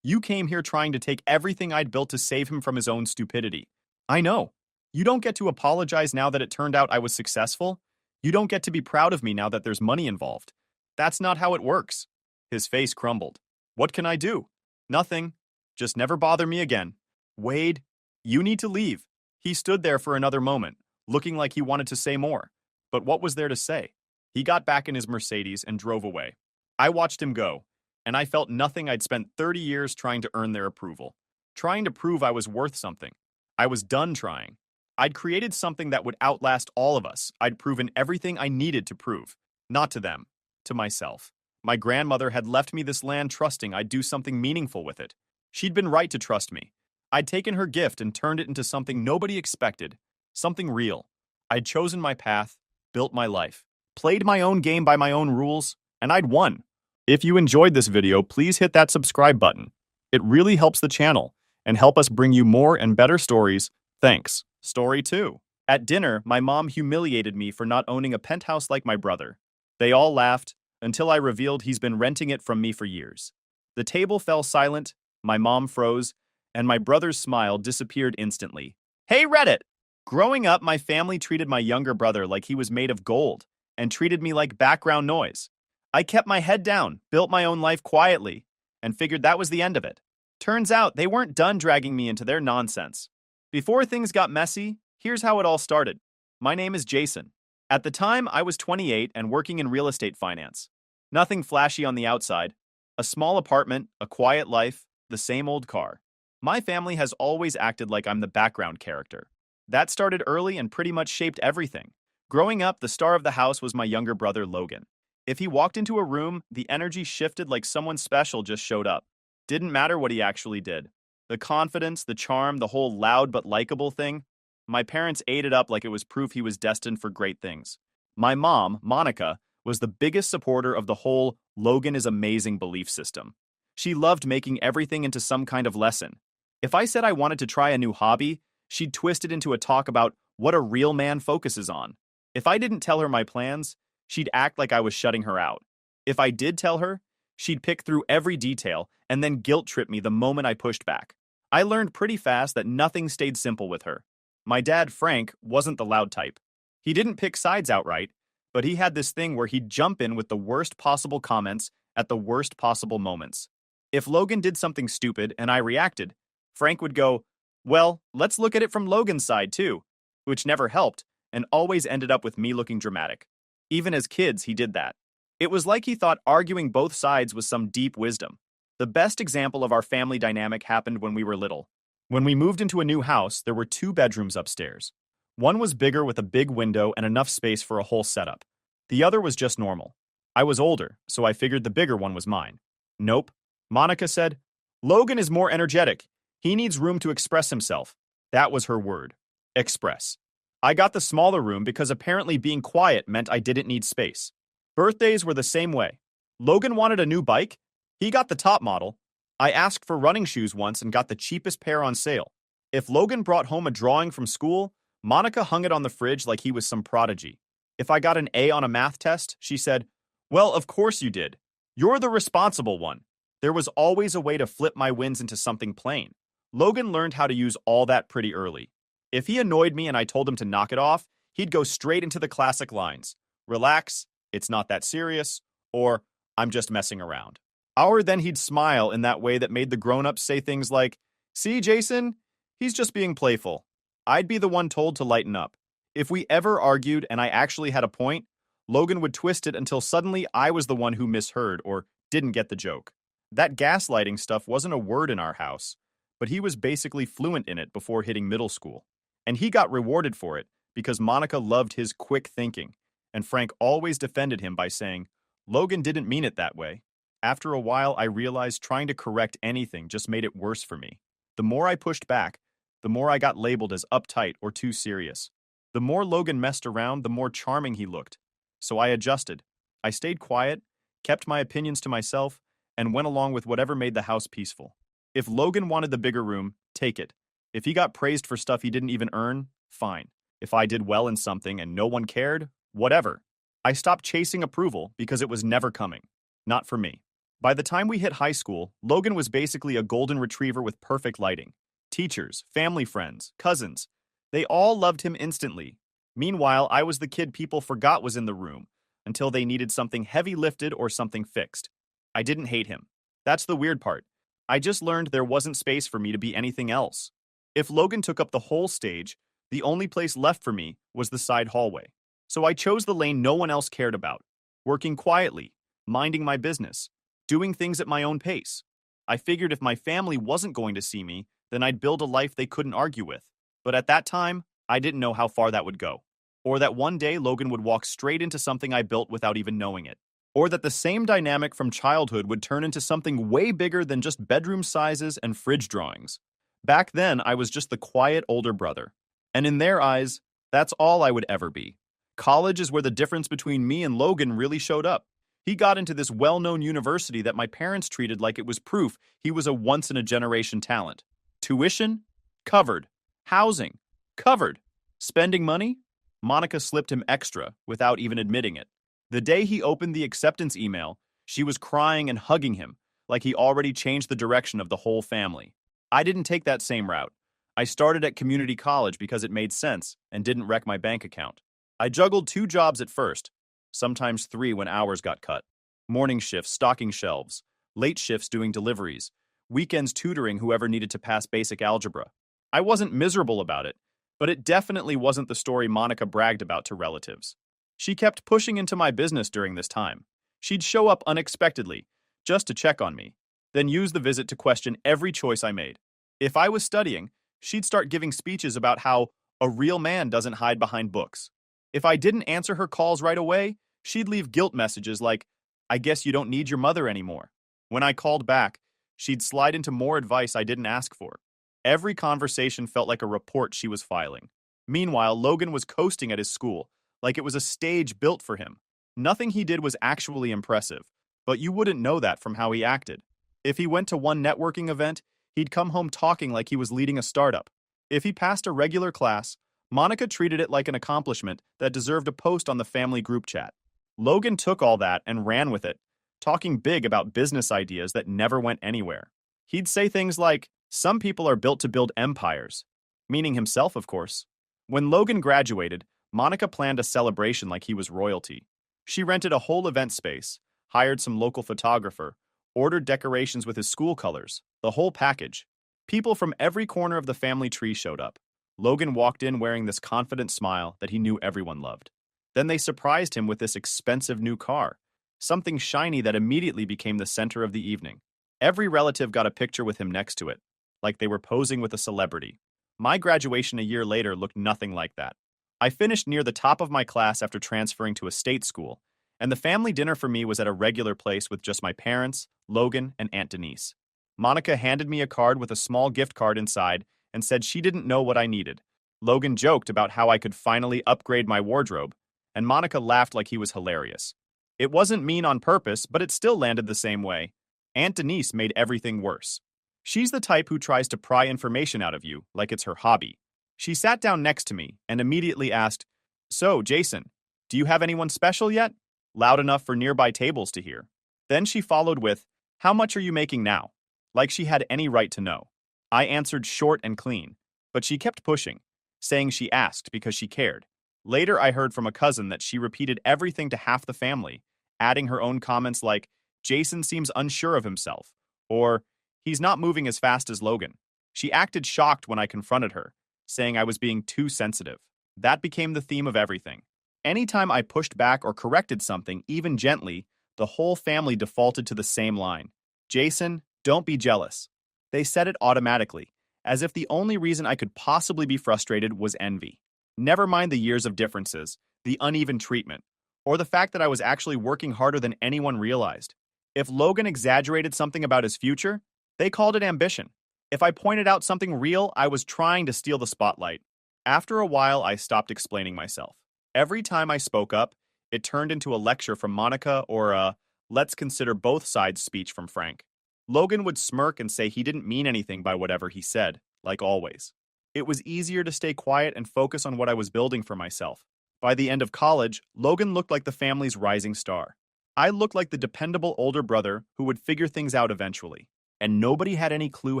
You came here trying to take everything I'd built to save him from his own stupidity. I know. You don't get to apologize now that it turned out I was successful. You don't get to be proud of me now that there's money involved. That's not how it works." His face crumbled. "What can I do?" "Nothing. Just never bother me again." "Wade, you need to leave." He stood there for another moment, looking like he wanted to say more. But what was there to say? He got back in his Mercedes and drove away. I watched him go, and I felt nothing I'd spent 30 years trying to earn their approval. Trying to prove I was worth something. I was done trying. I'd created something that would outlast all of us. I'd proven everything I needed to prove. Not to them, to myself. My grandmother had left me this land trusting I'd do something meaningful with it. She'd been right to trust me. I'd taken her gift and turned it into something nobody expected. Something real. I'd chosen my path, built my life, played my own game by my own rules, and I'd won. If you enjoyed this video, please hit that subscribe button. It really helps the channel and help us bring you more and better stories. Thanks. Story 2. At dinner, my mom humiliated me for not owning a penthouse like my brother. They all laughed until I revealed he's been renting it from me for years. The table fell silent, my mom froze, and my brother's smile disappeared instantly. Hey Reddit! Growing up, my family treated my younger brother like he was made of gold and treated me like background noise. I kept my head down, built my own life quietly, and figured that was the end of it. Turns out they weren't done dragging me into their nonsense. Before things got messy, here's how it all started. My name is Jason. At the time, I was 28 and working in real estate finance. Nothing flashy on the outside. A small apartment, a quiet life, the same old car. My family has always acted like I'm the background character. That started early and pretty much shaped everything. Growing up, the star of the house was my younger brother, Logan. If he walked into a room, the energy shifted like someone special just showed up. Didn't matter what he actually did. The confidence, the charm, the whole loud but likable thing. My parents ate it up like it was proof he was destined for great things. My mom, Monica, was the biggest supporter of the whole Logan is amazing belief system. She loved making everything into some kind of lesson. If I said I wanted to try a new hobby, she'd twist it into a talk about what a real man focuses on. If I didn't tell her my plans, she'd act like I was shutting her out. If I did tell her, she'd pick through every detail and then guilt-trip me the moment I pushed back. I learned pretty fast that nothing stayed simple with her. My dad, Frank, wasn't the loud type. He didn't pick sides outright, but he had this thing where he'd jump in with the worst possible comments at the worst possible moments. If Logan did something stupid and I reacted, Frank would go, "Well, let's look at it from Logan's side too," which never helped and always ended up with me looking dramatic. Even as kids, he did that. It was like he thought arguing both sides was some deep wisdom. The best example of our family dynamic happened when we were little. When we moved into a new house, there were two bedrooms upstairs. One was bigger with a big window and enough space for a whole setup. The other was just normal. I was older, so I figured the bigger one was mine. Nope. Monica said, Logan is more energetic. He needs room to express himself. That was her word. Express. I got the smaller room because apparently being quiet meant I didn't need space. Birthdays were the same way. Logan wanted a new bike. He got the top model. I asked for running shoes once and got the cheapest pair on sale. If Logan brought home a drawing from school, Monica hung it on the fridge like he was some prodigy. If I got an A on a math test, she said, Well, of course you did. You're the responsible one. There was always a way to flip my wins into something plain. Logan learned how to use all that pretty early. If he annoyed me and I told him to knock it off, he'd go straight into the classic lines. Relax, it's not that serious, or I'm just messing around. Or then he'd smile in that way that made the grown-ups say things like, See, Jason? He's just being playful. I'd be the one told to lighten up. If we ever argued and I actually had a point, Logan would twist it until suddenly I was the one who misheard or didn't get the joke. That gaslighting stuff wasn't a word in our house, but he was basically fluent in it before hitting middle school. And he got rewarded for it because Monica loved his quick thinking, and Frank always defended him by saying, Logan didn't mean it that way. After a while, I realized trying to correct anything just made it worse for me. The more I pushed back, the more I got labeled as uptight or too serious. The more Logan messed around, the more charming he looked. So I adjusted. I stayed quiet, kept my opinions to myself, and went along with whatever made the house peaceful. If Logan wanted the bigger room, take it. If he got praised for stuff he didn't even earn, fine. If I did well in something and no one cared, whatever. I stopped chasing approval because it was never coming. Not for me. By the time we hit high school, Logan was basically a golden retriever with perfect lighting. Teachers, family friends, cousins, they all loved him instantly. Meanwhile, I was the kid people forgot was in the room until they needed something heavy lifted or something fixed. I didn't hate him. That's the weird part. I just learned there wasn't space for me to be anything else. If Logan took up the whole stage, the only place left for me was the side hallway. So I chose the lane no one else cared about, working quietly, minding my business, doing things at my own pace. I figured if my family wasn't going to see me, then I'd build a life they couldn't argue with. But at that time, I didn't know how far that would go. Or that one day Logan would walk straight into something I built without even knowing it. Or that the same dynamic from childhood would turn into something way bigger than just bedroom sizes and fridge drawings. Back then, I was just the quiet older brother. And in their eyes, that's all I would ever be. College is where the difference between me and Logan really showed up. He got into this well-known university that my parents treated like it was proof he was a once-in-a-generation talent. Tuition? Covered. Housing? Covered. Spending money? Monica slipped him extra without even admitting it. The day he opened the acceptance email, she was crying and hugging him like he already changed the direction of the whole family. I didn't take that same route. I started at community college because it made sense and didn't wreck my bank account. I juggled 2 jobs at first, sometimes 3 when hours got cut. Morning shifts stocking shelves, late shifts doing deliveries, weekends tutoring whoever needed to pass basic algebra. I wasn't miserable about it, but it definitely wasn't the story Monica bragged about to relatives. She kept pushing into my business during this time. She'd show up unexpectedly, just to check on me, then use the visit to question every choice I made. If I was studying, she'd start giving speeches about how a real man doesn't hide behind books. If I didn't answer her calls right away, she'd leave guilt messages like, I guess you don't need your mother anymore. When I called back, she'd slide into more advice I didn't ask for. Every conversation felt like a report she was filing. Meanwhile, Logan was coasting at his school, like it was a stage built for him. Nothing he did was actually impressive, but you wouldn't know that from how he acted. If he went to one networking event, he'd come home talking like he was leading a startup. If he passed a regular class, Monica treated it like an accomplishment that deserved a post on the family group chat. Logan took all that and ran with it, talking big about business ideas that never went anywhere. He'd say things like, some people are built to build empires, meaning himself, of course. When Logan graduated, Monica planned a celebration like he was royalty. She rented a whole event space, hired some local photographer, ordered decorations with his school colors, the whole package. People from every corner of the family tree showed up. Logan walked in wearing this confident smile that he knew everyone loved. Then they surprised him with this expensive new car. something shiny that immediately became the center of the evening. Every relative got a picture with him next to it, like they were posing with a celebrity. My graduation a year later looked nothing like that. I finished near the top of my class after transferring to a state school, and the family dinner for me was at a regular place with just my parents, Logan, and Aunt Denise. Monica handed me a card with a small gift card inside and said she didn't know what I needed. Logan joked about how I could finally upgrade my wardrobe, and Monica laughed like he was hilarious. It wasn't mean on purpose, but it still landed the same way. Aunt Denise made everything worse. She's the type who tries to pry information out of you like it's her hobby. She sat down next to me and immediately asked, "So, Jason, do you have anyone special yet?" Loud enough for nearby tables to hear. Then she followed with, "How much are you making now?" Like she had any right to know. I answered short and clean, but she kept pushing, saying she asked because she cared. Later, I heard from a cousin that she repeated everything to half the family, adding her own comments like, "Jason seems unsure of himself," or, "He's not moving as fast as Logan." She acted shocked when I confronted her, saying I was being too sensitive. That became the theme of everything. Anytime I pushed back or corrected something, even gently, the whole family defaulted to the same line. "Jason, don't be jealous." They said it automatically, as if the only reason I could possibly be frustrated was envy. Never mind the years of differences, the uneven treatment, or the fact that I was actually working harder than anyone realized. If Logan exaggerated something about his future, they called it ambition. If I pointed out something real, I was trying to steal the spotlight. After a while, I stopped explaining myself. Every time I spoke up, it turned into a lecture from Monica or a "let's consider both sides" speech from Frank. Logan would smirk and say he didn't mean anything by whatever he said, like always. It was easier to stay quiet and focus on what I was building for myself. By the end of college, Logan looked like the family's rising star. I looked like the dependable older brother who would figure things out eventually. And nobody had any clue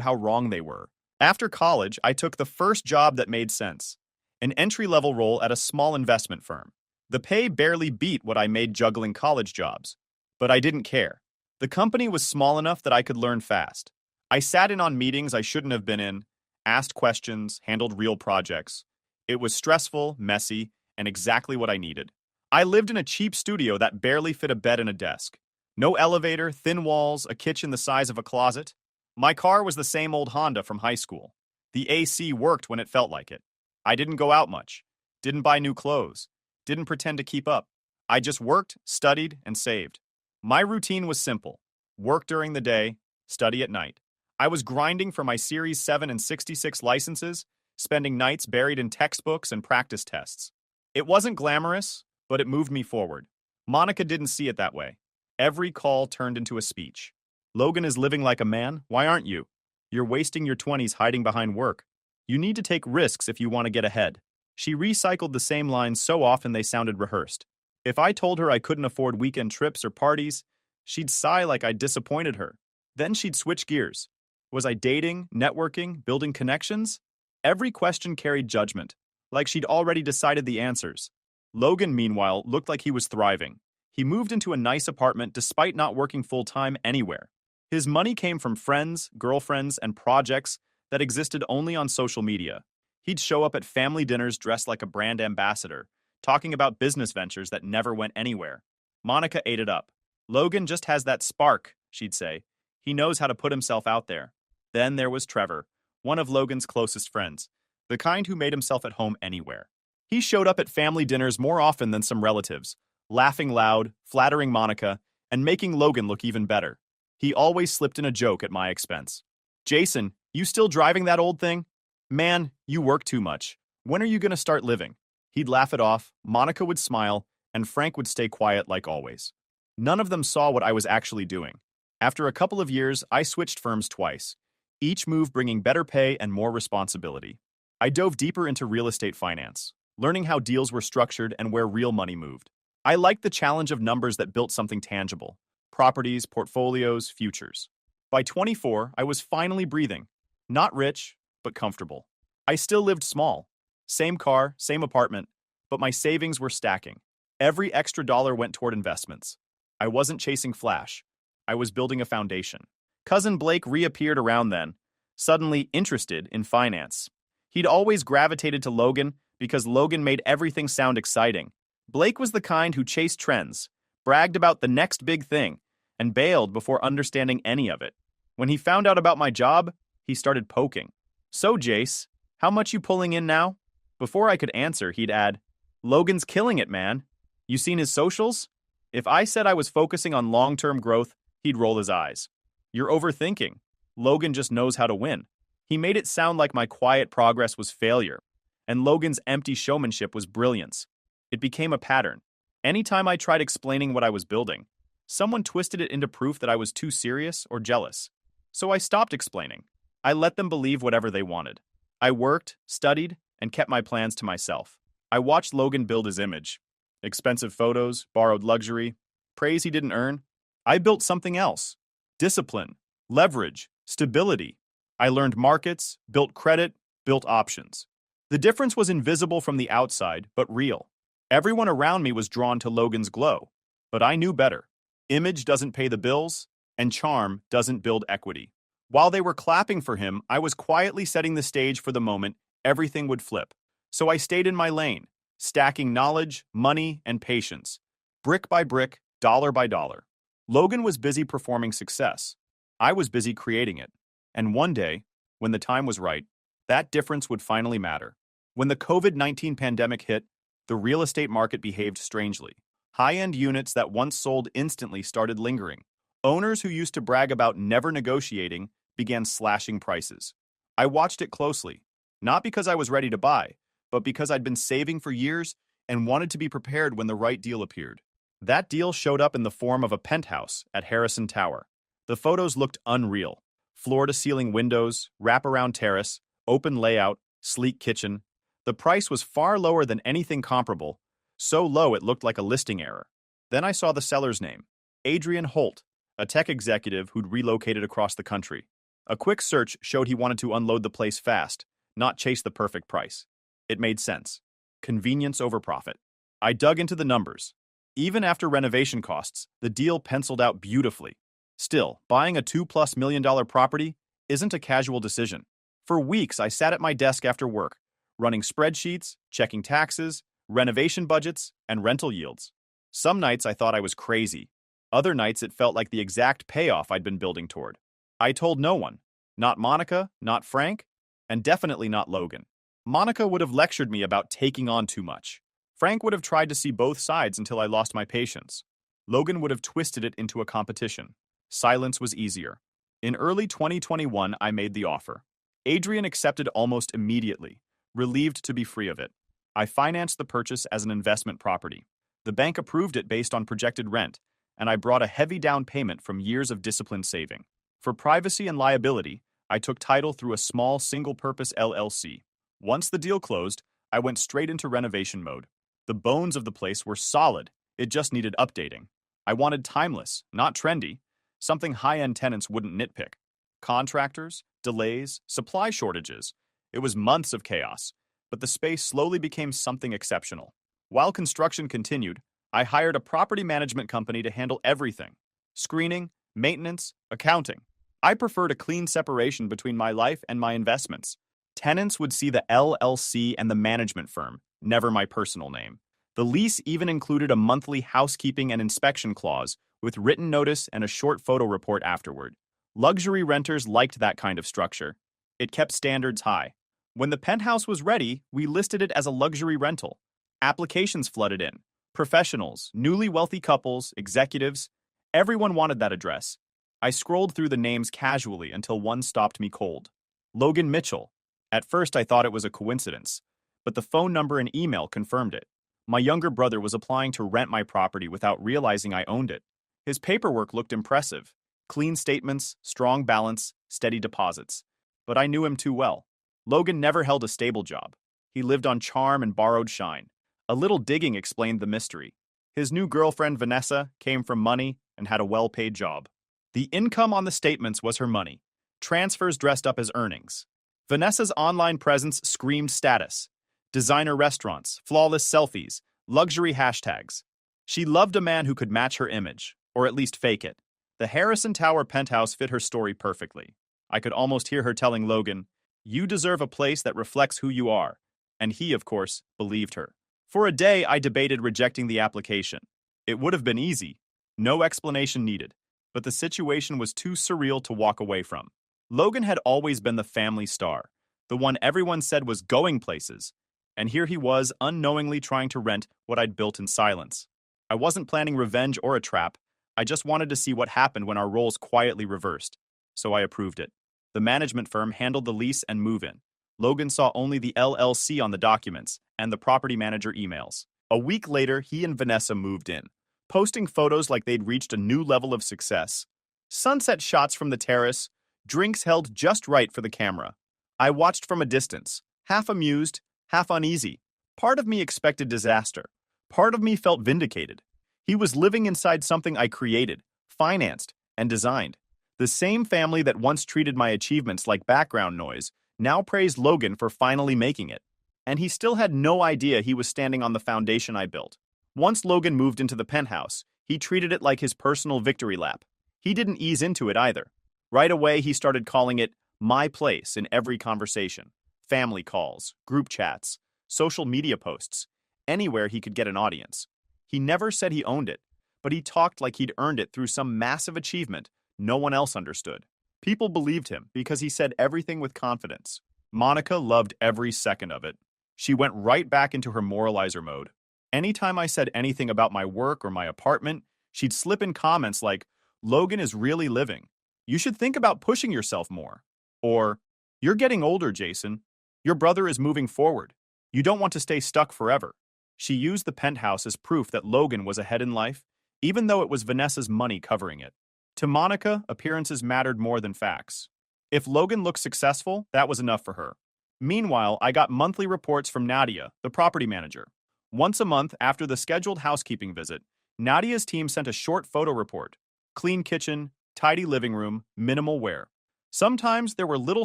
how wrong they were. After college, I took the first job that made sense, an entry-level role at a small investment firm. The pay barely beat what I made juggling college jobs, but I didn't care. The company was small enough that I could learn fast. I sat in on meetings I shouldn't have been in, asked questions, handled real projects. It was stressful, messy, and exactly what I needed. I lived in a cheap studio that barely fit a bed and a desk. No elevator, thin walls, a kitchen the size of a closet. My car was the same old Honda from high school. The AC worked when it felt like it. I didn't go out much, didn't buy new clothes, didn't pretend to keep up. I just worked, studied, and saved. My routine was simple: work during the day, study at night. I was grinding for my Series 7 and 66 licenses, spending nights buried in textbooks and practice tests. It wasn't glamorous, but it moved me forward. Monica didn't see it that way. Every call turned into a speech. "Logan is living like a man. Why aren't you? You're wasting your 20s hiding behind work. You need to take risks if you want to get ahead." She recycled the same lines so often they sounded rehearsed. If I told her I couldn't afford weekend trips or parties, she'd sigh like I'd disappointed her. Then she'd switch gears. Was I dating, networking, building connections? Every question carried judgment, like she'd already decided the answers. Logan, meanwhile, looked like he was thriving. He moved into a nice apartment despite not working full-time anywhere. His money came from friends, girlfriends, and projects that existed only on social media. He'd show up at family dinners dressed like a brand ambassador, talking about business ventures that never went anywhere. Monica ate it up. "Logan just has that spark," she'd say. "He knows how to put himself out there." Then there was Trevor, one of Logan's closest friends, the kind who made himself at home anywhere. He showed up at family dinners more often than some relatives, laughing loud, flattering Monica, and making Logan look even better. He always slipped in a joke at my expense. "Jason, you still driving that old thing? Man, you work too much. When are you going to start living?" He'd laugh it off, Monica would smile, and Frank would stay quiet like always. None of them saw what I was actually doing. After a couple of years, I switched firms twice, each move bringing better pay and more responsibility. I dove deeper into real estate finance, learning how deals were structured and where real money moved. I liked the challenge of numbers that built something tangible: properties, portfolios, futures. By 24, I was finally breathing. Not rich, but comfortable. I still lived small. Same car, same apartment, but my savings were stacking. Every extra dollar went toward investments. I wasn't chasing flash. I was building a foundation. Cousin Blake reappeared around then, suddenly interested in finance. He'd always gravitated to Logan because Logan made everything sound exciting. Blake was the kind who chased trends, bragged about the next big thing, and bailed before understanding any of it. When he found out about my job, he started poking. "So, Jace, how much you pulling in now?" Before I could answer, he'd add, "Logan's killing it, man. You seen his socials?" If I said I was focusing on long-term growth, he'd roll his eyes. "You're overthinking. Logan just knows how to win." He made it sound like my quiet progress was failure, and Logan's empty showmanship was brilliance. It became a pattern. Anytime I tried explaining what I was building, someone twisted it into proof that I was too serious or jealous. So I stopped explaining. I let them believe whatever they wanted. I worked, studied, and kept my plans to myself. I watched Logan build his image. Expensive photos, borrowed luxury, praise he didn't earn. I built something else. Discipline, leverage, stability. I learned markets, built credit, built options. The difference was invisible from the outside, but real. Everyone around me was drawn to Logan's glow. But I knew better. Image doesn't pay the bills, and charm doesn't build equity. While they were clapping for him, I was quietly setting the stage for the moment everything would flip. So I stayed in my lane, stacking knowledge, money, and patience, brick by brick, dollar by dollar. Logan was busy performing success. I was busy creating it. And one day, when the time was right, that difference would finally matter. When the COVID-19 pandemic hit, the real estate market behaved strangely. High-end units that once sold instantly started lingering. Owners who used to brag about never negotiating began slashing prices. I watched it closely, not because I was ready to buy, but because I'd been saving for years and wanted to be prepared when the right deal appeared. That deal showed up in the form of a penthouse at Harrison Tower. The photos looked unreal. Floor-to-ceiling windows, wraparound terrace, open layout, sleek kitchen. The price was far lower than anything comparable, so low it looked like a listing error. Then I saw the seller's name, Adrian Holt, a tech executive who'd relocated across the country. A quick search showed he wanted to unload the place fast, not chase the perfect price. It made sense. Convenience over profit. I dug into the numbers. Even after renovation costs, the deal penciled out beautifully. Still, buying a $2+ million property isn't a casual decision. For weeks, I sat at my desk after work, running spreadsheets, checking taxes, renovation budgets, and rental yields. Some nights I thought I was crazy. Other nights it felt like the exact payoff I'd been building toward. I told no one. Not Monica, not Frank, and definitely not Logan. Monica would have lectured me about taking on too much. Frank would have tried to see both sides until I lost my patience. Logan would have twisted it into a competition. Silence was easier. In early 2021, I made the offer. Adrian accepted almost immediately, relieved to be free of it. I financed the purchase as an investment property. The bank approved it based on projected rent, and I brought a heavy down payment from years of disciplined saving. For privacy and liability, I took title through a small single-purpose LLC. Once the deal closed, I went straight into renovation mode. The bones of the place were solid, it just needed updating. I wanted timeless, not trendy, something high-end tenants wouldn't nitpick. Contractors, delays, supply shortages. It was months of chaos, but the space slowly became something exceptional. While construction continued, I hired a property management company to handle everything: screening, maintenance, accounting. I preferred a clean separation between my life and my investments. Tenants would see the LLC and the management firm, never my personal name. The lease even included a monthly housekeeping and inspection clause with written notice and a short photo report afterward. Luxury renters liked that kind of structure. It kept standards high. When the penthouse was ready, we listed it as a luxury rental. Applications flooded in. Professionals, newly wealthy couples, executives, everyone wanted that address. I scrolled through the names casually until one stopped me cold. Logan Mitchell. At first I thought it was a coincidence, but the phone number and email confirmed it. My younger brother was applying to rent my property without realizing I owned it. His paperwork looked impressive. Clean statements, strong balance, steady deposits. But I knew him too well. Logan never held a stable job. He lived on charm and borrowed shine. A little digging explained the mystery. His new girlfriend, Vanessa, came from money and had a well-paid job. The income on the statements was her money. Transfers dressed up as earnings. Vanessa's online presence screamed status. Designer restaurants, flawless selfies, luxury hashtags. She loved a man who could match her image, or at least fake it. The Harrison Tower penthouse fit her story perfectly. I could almost hear her telling Logan, "You deserve a place that reflects who you are." And he, of course, believed her. For a day, I debated rejecting the application. It would have been easy. No explanation needed. But the situation was too surreal to walk away from. Logan had always been the family star, the one everyone said was going places. And here he was, unknowingly trying to rent what I'd built in silence. I wasn't planning revenge or a trap. I just wanted to see what happened when our roles quietly reversed. So I approved it. The management firm handled the lease and move-in. Logan saw only the LLC on the documents and the property manager emails. A week later, he and Vanessa moved in, posting photos like they'd reached a new level of success. Sunset shots from the terrace, drinks held just right for the camera. I watched from a distance, half amused, half uneasy. Part of me expected disaster. Part of me felt vindicated. He was living inside something I created, financed, and designed. The same family that once treated my achievements like background noise now praised Logan for finally making it. And he still had no idea he was standing on the foundation I built. Once Logan moved into the penthouse, he treated it like his personal victory lap. He didn't ease into it either. Right away, he started calling it my place in every conversation. Family calls, group chats, social media posts, anywhere he could get an audience. He never said he owned it, but he talked like he'd earned it through some massive achievement no one else understood. People believed him because he said everything with confidence. Monica loved every second of it. She went right back into her moralizer mode. Anytime I said anything about my work or my apartment, she'd slip in comments like, "Logan is really living. You should think about pushing yourself more." Or, "You're getting older, Jason. Your brother is moving forward. You don't want to stay stuck forever." She used the penthouse as proof that Logan was ahead in life, even though it was Vanessa's money covering it. To Monica, appearances mattered more than facts. If Logan looked successful, that was enough for her. Meanwhile, I got monthly reports from Nadia, the property manager. Once a month, after the scheduled housekeeping visit, Nadia's team sent a short photo report. Clean kitchen, tidy living room, minimal wear. Sometimes there were little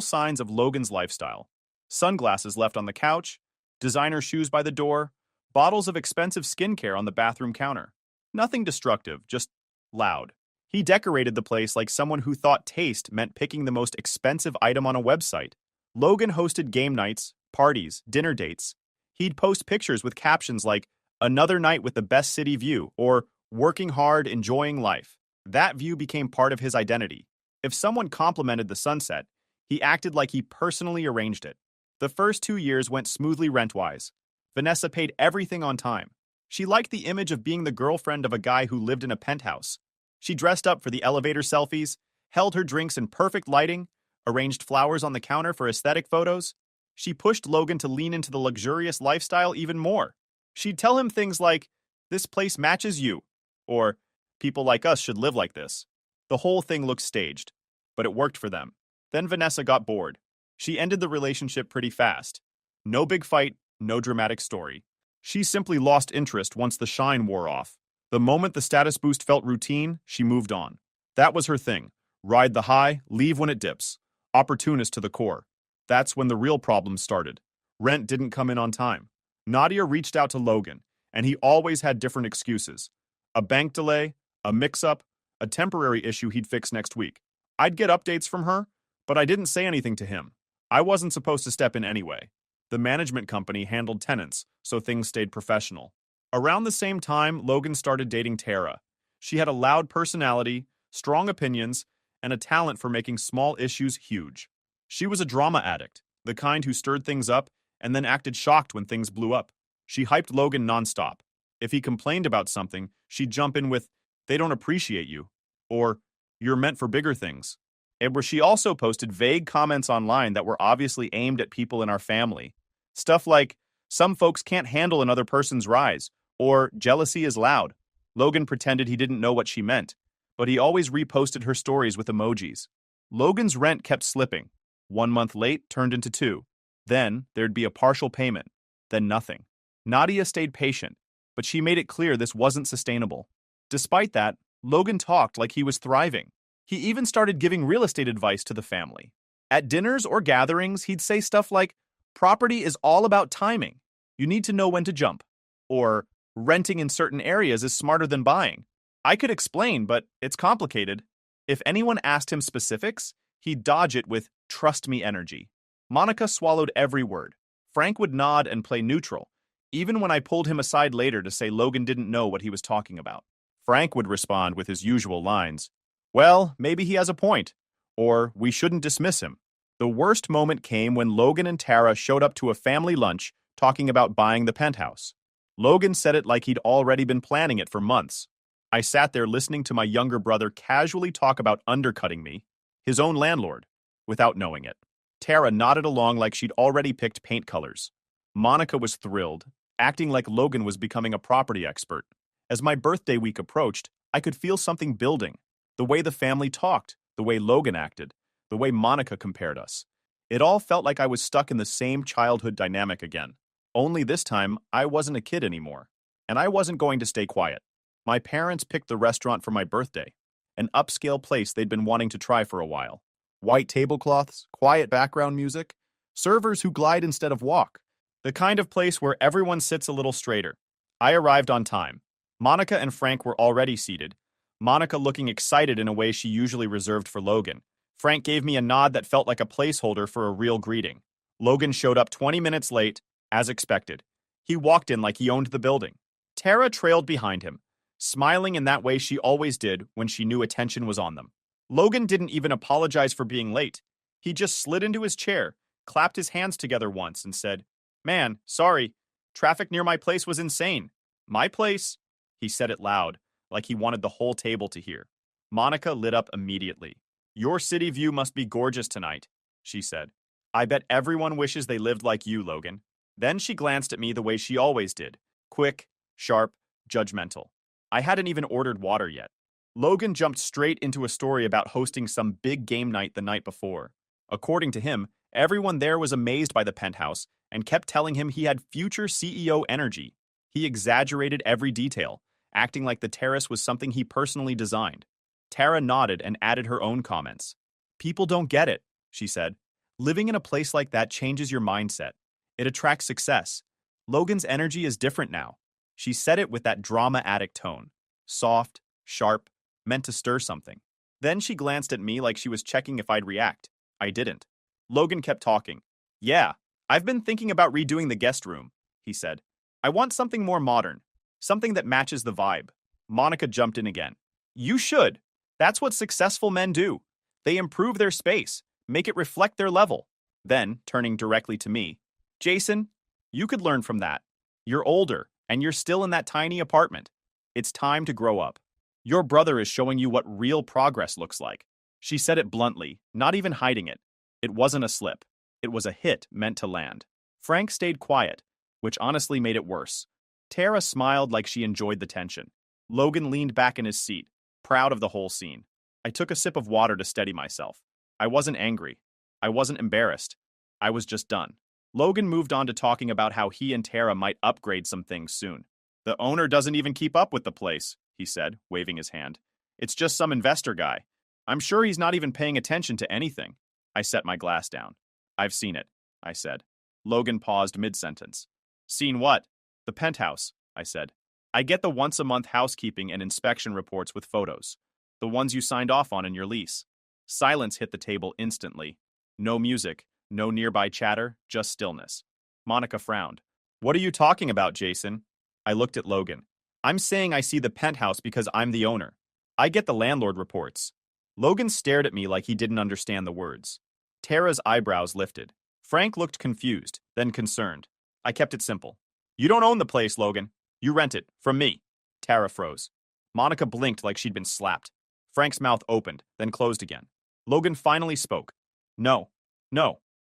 signs of Logan's lifestyle. Sunglasses left on the couch, designer shoes by the door, bottles of expensive skincare on the bathroom counter. Nothing destructive, just loud. He decorated the place like someone who thought taste meant picking the most expensive item on a website. Logan hosted game nights, parties, dinner dates. He'd post pictures with captions like, "Another night with the best city view," or "Working hard, enjoying life." That view became part of his identity. If someone complimented the sunset, he acted like he personally arranged it. The first 2 years went smoothly rent-wise. Vanessa paid everything on time. She liked the image of being the girlfriend of a guy who lived in a penthouse. She dressed up for the elevator selfies, held her drinks in perfect lighting, arranged flowers on the counter for aesthetic photos. She pushed Logan to lean into the luxurious lifestyle even more. She'd tell him things like, "This place matches you," or "People like us should live like this." The whole thing looked staged, but it worked for them. Then Vanessa got bored. She ended the relationship pretty fast. No big fight, no dramatic story. She simply lost interest once the shine wore off. The moment the status boost felt routine, she moved on. That was her thing. Ride the high, leave when it dips. Opportunist to the core. That's when the real problems started. Rent didn't come in on time. Nadia reached out to Logan, and he always had different excuses. A bank delay, a mix-up, a temporary issue he'd fix next week. I'd get updates from her, but I didn't say anything to him. I wasn't supposed to step in anyway. The management company handled tenants, so things stayed professional. Around the same time, Logan started dating Tara. She had a loud personality, strong opinions, and a talent for making small issues huge. She was a drama addict, the kind who stirred things up and then acted shocked when things blew up. She hyped Logan nonstop. If he complained about something, she'd jump in with, "They don't appreciate you," or "You're meant for bigger things." And where she also posted vague comments online that were obviously aimed at people in our family. Stuff like, "Some folks can't handle another person's rise," or "Jealousy is loud." Logan pretended he didn't know what she meant, but he always reposted her stories with emojis. Logan's rent kept slipping. 1 month late turned into 2. Then there'd be a partial payment. Then nothing. Nadia stayed patient, but she made it clear this wasn't sustainable. Despite that, Logan talked like he was thriving. He even started giving real estate advice to the family. At dinners or gatherings, he'd say stuff like, "Property is all about timing. You need to know when to jump." Or, "Renting in certain areas is smarter than buying." I could explain, but it's complicated. If anyone asked him specifics, he'd dodge it with "trust me" energy. Monica swallowed every word. Frank would nod and play neutral, even when I pulled him aside later to say Logan didn't know what he was talking about. Frank would respond with his usual lines. Well, maybe he has a point. Or, we shouldn't dismiss him. The worst moment came when Logan and Tara showed up to a family lunch talking about buying the penthouse. Logan said it like he'd already been planning it for months. I sat there listening to my younger brother casually talk about undercutting me, his own landlord, without knowing it. Tara nodded along like she'd already picked paint colors. Monica was thrilled, acting like Logan was becoming a property expert. As my birthday week approached, I could feel something building. The way the family talked, the way Logan acted, the way Monica compared us. It all felt like I was stuck in the same childhood dynamic again. Only this time, I wasn't a kid anymore. And I wasn't going to stay quiet. My parents picked the restaurant for my birthday, an upscale place they'd been wanting to try for a while. White tablecloths, quiet background music, servers who glide instead of walk. The kind of place where everyone sits a little straighter. I arrived on time. Monica and Frank were already seated, Monica looking excited in a way she usually reserved for Logan. Frank gave me a nod that felt like a placeholder for a real greeting. Logan showed up 20 minutes late, as expected. He walked in like he owned the building. Tara trailed behind him, smiling in that way she always did when she knew attention was on them. Logan didn't even apologize for being late. He just slid into his chair, clapped his hands together once, and said, "Man, sorry. Traffic near my place was insane." "My place?" He said it loud, like he wanted the whole table to hear. Monica lit up immediately. "Your city view must be gorgeous tonight," she said. "I bet everyone wishes they lived like you, Logan." Then she glanced at me the way she always did. Quick, sharp, judgmental. I hadn't even ordered water yet. Logan jumped straight into a story about hosting some big game night the night before. According to him, everyone there was amazed by the penthouse and kept telling him he had future CEO energy. He exaggerated every detail, acting like the terrace was something he personally designed. Tara nodded and added her own comments. "People don't get it," she said. "Living in a place like that changes your mindset. It attracts success. Logan's energy is different now." She said it with that drama addict tone. Soft, sharp, meant to stir something. Then she glanced at me like she was checking if I'd react. I didn't. Logan kept talking. "Yeah, I've been thinking about redoing the guest room," he said. "I want something more modern. Something that matches the vibe." Monica jumped in again. "You should. That's what successful men do. They improve their space, make it reflect their level." Then, turning directly to me, "Jason, you could learn from that. You're older, and you're still in that tiny apartment. It's time to grow up. Your brother is showing you what real progress looks like." She said it bluntly, not even hiding it. It wasn't a slip. It was a hit meant to land. Frank stayed quiet, which honestly made it worse. Tara smiled like she enjoyed the tension. Logan leaned back in his seat, proud of the whole scene. I took a sip of water to steady myself. I wasn't angry. I wasn't embarrassed. I was just done. Logan moved on to talking about how he and Tara might upgrade some things soon. "The owner doesn't even keep up with the place," he said, waving his hand. "It's just some investor guy. I'm sure he's not even paying attention to anything." I set my glass down. "I've seen it," I said. Logan paused mid-sentence. "Seen what?" "The penthouse," I said. "I get the once-a-month housekeeping and inspection reports with photos. The ones you signed off on in your lease." Silence hit the table instantly. No music, no nearby chatter, just stillness. Monica frowned. "What are you talking about, Jason?" I looked at Logan. "I'm saying I see the penthouse because I'm the owner. I get the landlord reports." Logan stared at me like he didn't understand the words. Tara's eyebrows lifted. Frank looked confused, then concerned. I kept it simple. "You don't own the place, Logan. You rent it, from me." Tara froze. Monica blinked like she'd been slapped. Frank's mouth opened, then closed again. Logan finally spoke. No,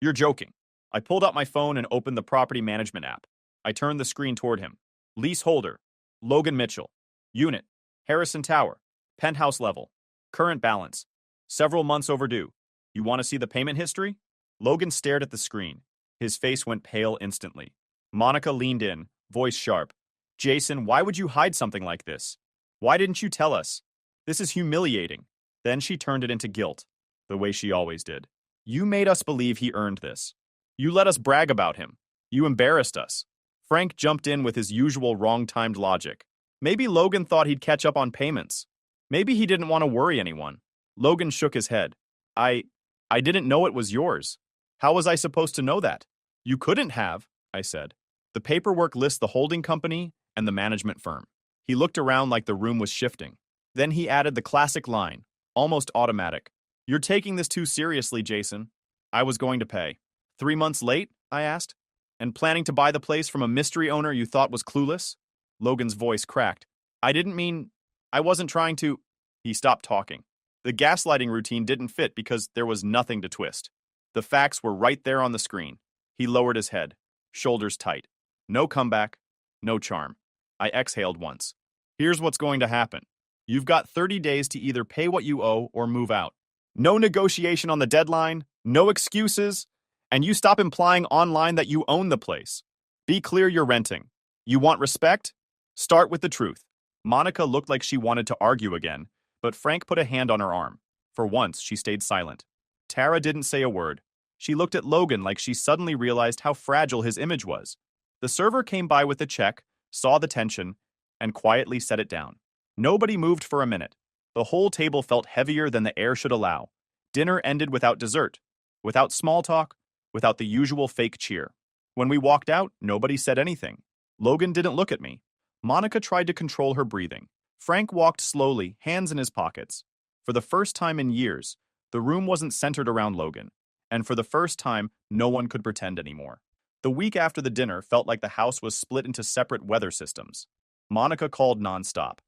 you're joking." I pulled out my phone and opened the property management app. I turned the screen toward him. "Leaseholder, Logan Mitchell. Unit, Harrison Tower. Penthouse level. Current balance. Several months overdue. You want to see the payment history?" Logan stared at the screen. His face went pale instantly. Monica leaned in, voice sharp. "Jason, why would you hide something like this? Why didn't you tell us? This is humiliating." Then she turned it into guilt, the way she always did. "You made us believe he earned this. You let us brag about him. You embarrassed us." Frank jumped in with his usual wrong-timed logic. "Maybe Logan thought he'd catch up on payments. Maybe he didn't want to worry anyone." Logan shook his head. I didn't know it was yours. How was I supposed to know that?" "You couldn't have," I said. "The paperwork lists the holding company and the management firm." He looked around like the room was shifting. Then he added the classic line, almost automatic. You're taking this too seriously, Jason. I was going to pay. 3 months late? I asked. And planning to buy the place from a mystery owner you thought was clueless? Logan's voice cracked. I didn't mean... I wasn't trying to... He stopped talking. The gaslighting routine didn't fit because there was nothing to twist. The facts were right there on the screen. He lowered his head, shoulders tight. No comeback, no charm. I exhaled once. Here's what's going to happen. You've got 30 days to either pay what you owe or move out. No negotiation on the deadline, no excuses, and you stop implying online that you own the place. Be clear you're renting. You want respect? Start with the truth. Monica looked like she wanted to argue again, but Frank put a hand on her arm. For once, she stayed silent. Tara didn't say a word. She looked at Logan like she suddenly realized how fragile his image was. The server came by with the check, saw the tension, and quietly set it down. Nobody moved for a minute. The whole table felt heavier than the air should allow. Dinner ended without dessert, without small talk, without the usual fake cheer. When we walked out, nobody said anything. Logan didn't look at me. Monica tried to control her breathing. Frank walked slowly, hands in his pockets. For the first time in years, the room wasn't centered around Logan. And for the first time, no one could pretend anymore. The week after the dinner felt like the house was split into separate weather systems. Monica called nonstop.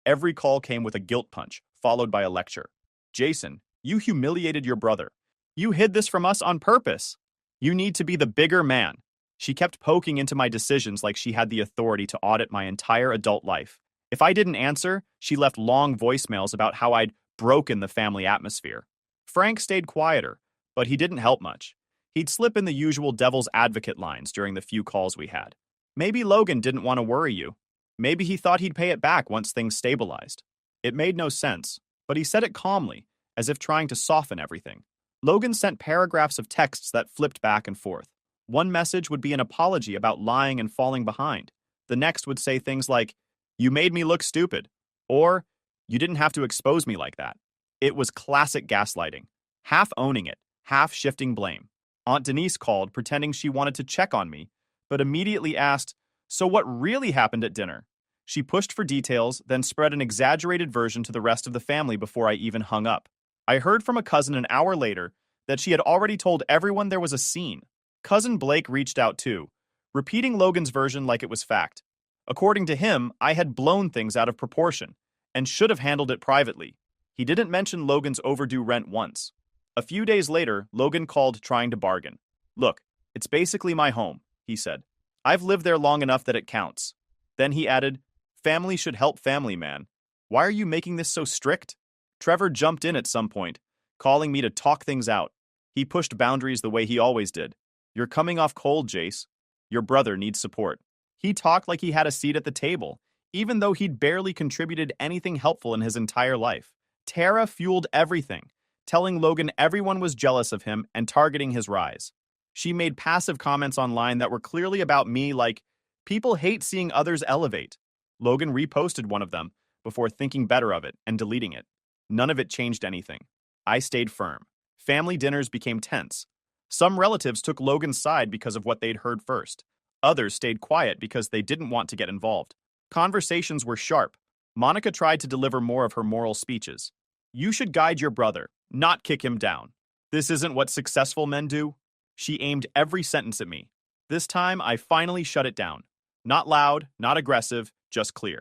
Every call came with a guilt punch, followed by a lecture. Jason, you humiliated your brother. You hid this from us on purpose. You need to be the bigger man. She kept poking into my decisions like she had the authority to audit my entire adult life. If I didn't answer, she left long voicemails about how I'd broken the family atmosphere. Frank stayed quieter, but he didn't help much. He'd slip in the usual devil's advocate lines during the few calls we had. Maybe Logan didn't want to worry you. Maybe he thought he'd pay it back once things stabilized. It made no sense, but he said it calmly, as if trying to soften everything. Logan sent paragraphs of texts that flipped back and forth. One message would be an apology about lying and falling behind. The next would say things like, "You made me look stupid," or "You didn't have to expose me like that." It was classic gaslighting, half owning it, half shifting blame. Aunt Denise called, pretending she wanted to check on me, but immediately asked, "So what really happened at dinner?" She pushed for details, then spread an exaggerated version to the rest of the family before I even hung up. I heard from a cousin an hour later that she had already told everyone there was a scene. Cousin Blake reached out too, repeating Logan's version like it was fact. According to him, I had blown things out of proportion and should have handled it privately. He didn't mention Logan's overdue rent once. A few days later, Logan called trying to bargain. "Look, it's basically my home," he said. "I've lived there long enough that it counts." Then he added, "Family should help family, man. Why are you making this so strict?" Trevor jumped in at some point, calling me to talk things out. He pushed boundaries the way he always did. "You're coming off cold, Jace. Your brother needs support." He talked like he had a seat at the table, even though he'd barely contributed anything helpful in his entire life. Tara fueled everything, telling Logan everyone was jealous of him and targeting his rise. She made passive comments online that were clearly about me, like, "People hate seeing others elevate." Logan reposted one of them before thinking better of it and deleting it. None of it changed anything. I stayed firm. Family dinners became tense. Some relatives took Logan's side because of what they'd heard first. Others stayed quiet because they didn't want to get involved. Conversations were sharp. Monica tried to deliver more of her moral speeches. "You should guide your brother, not kick him down. This isn't what successful men do." She aimed every sentence at me. This time, I finally shut it down. Not loud, not aggressive, just clear.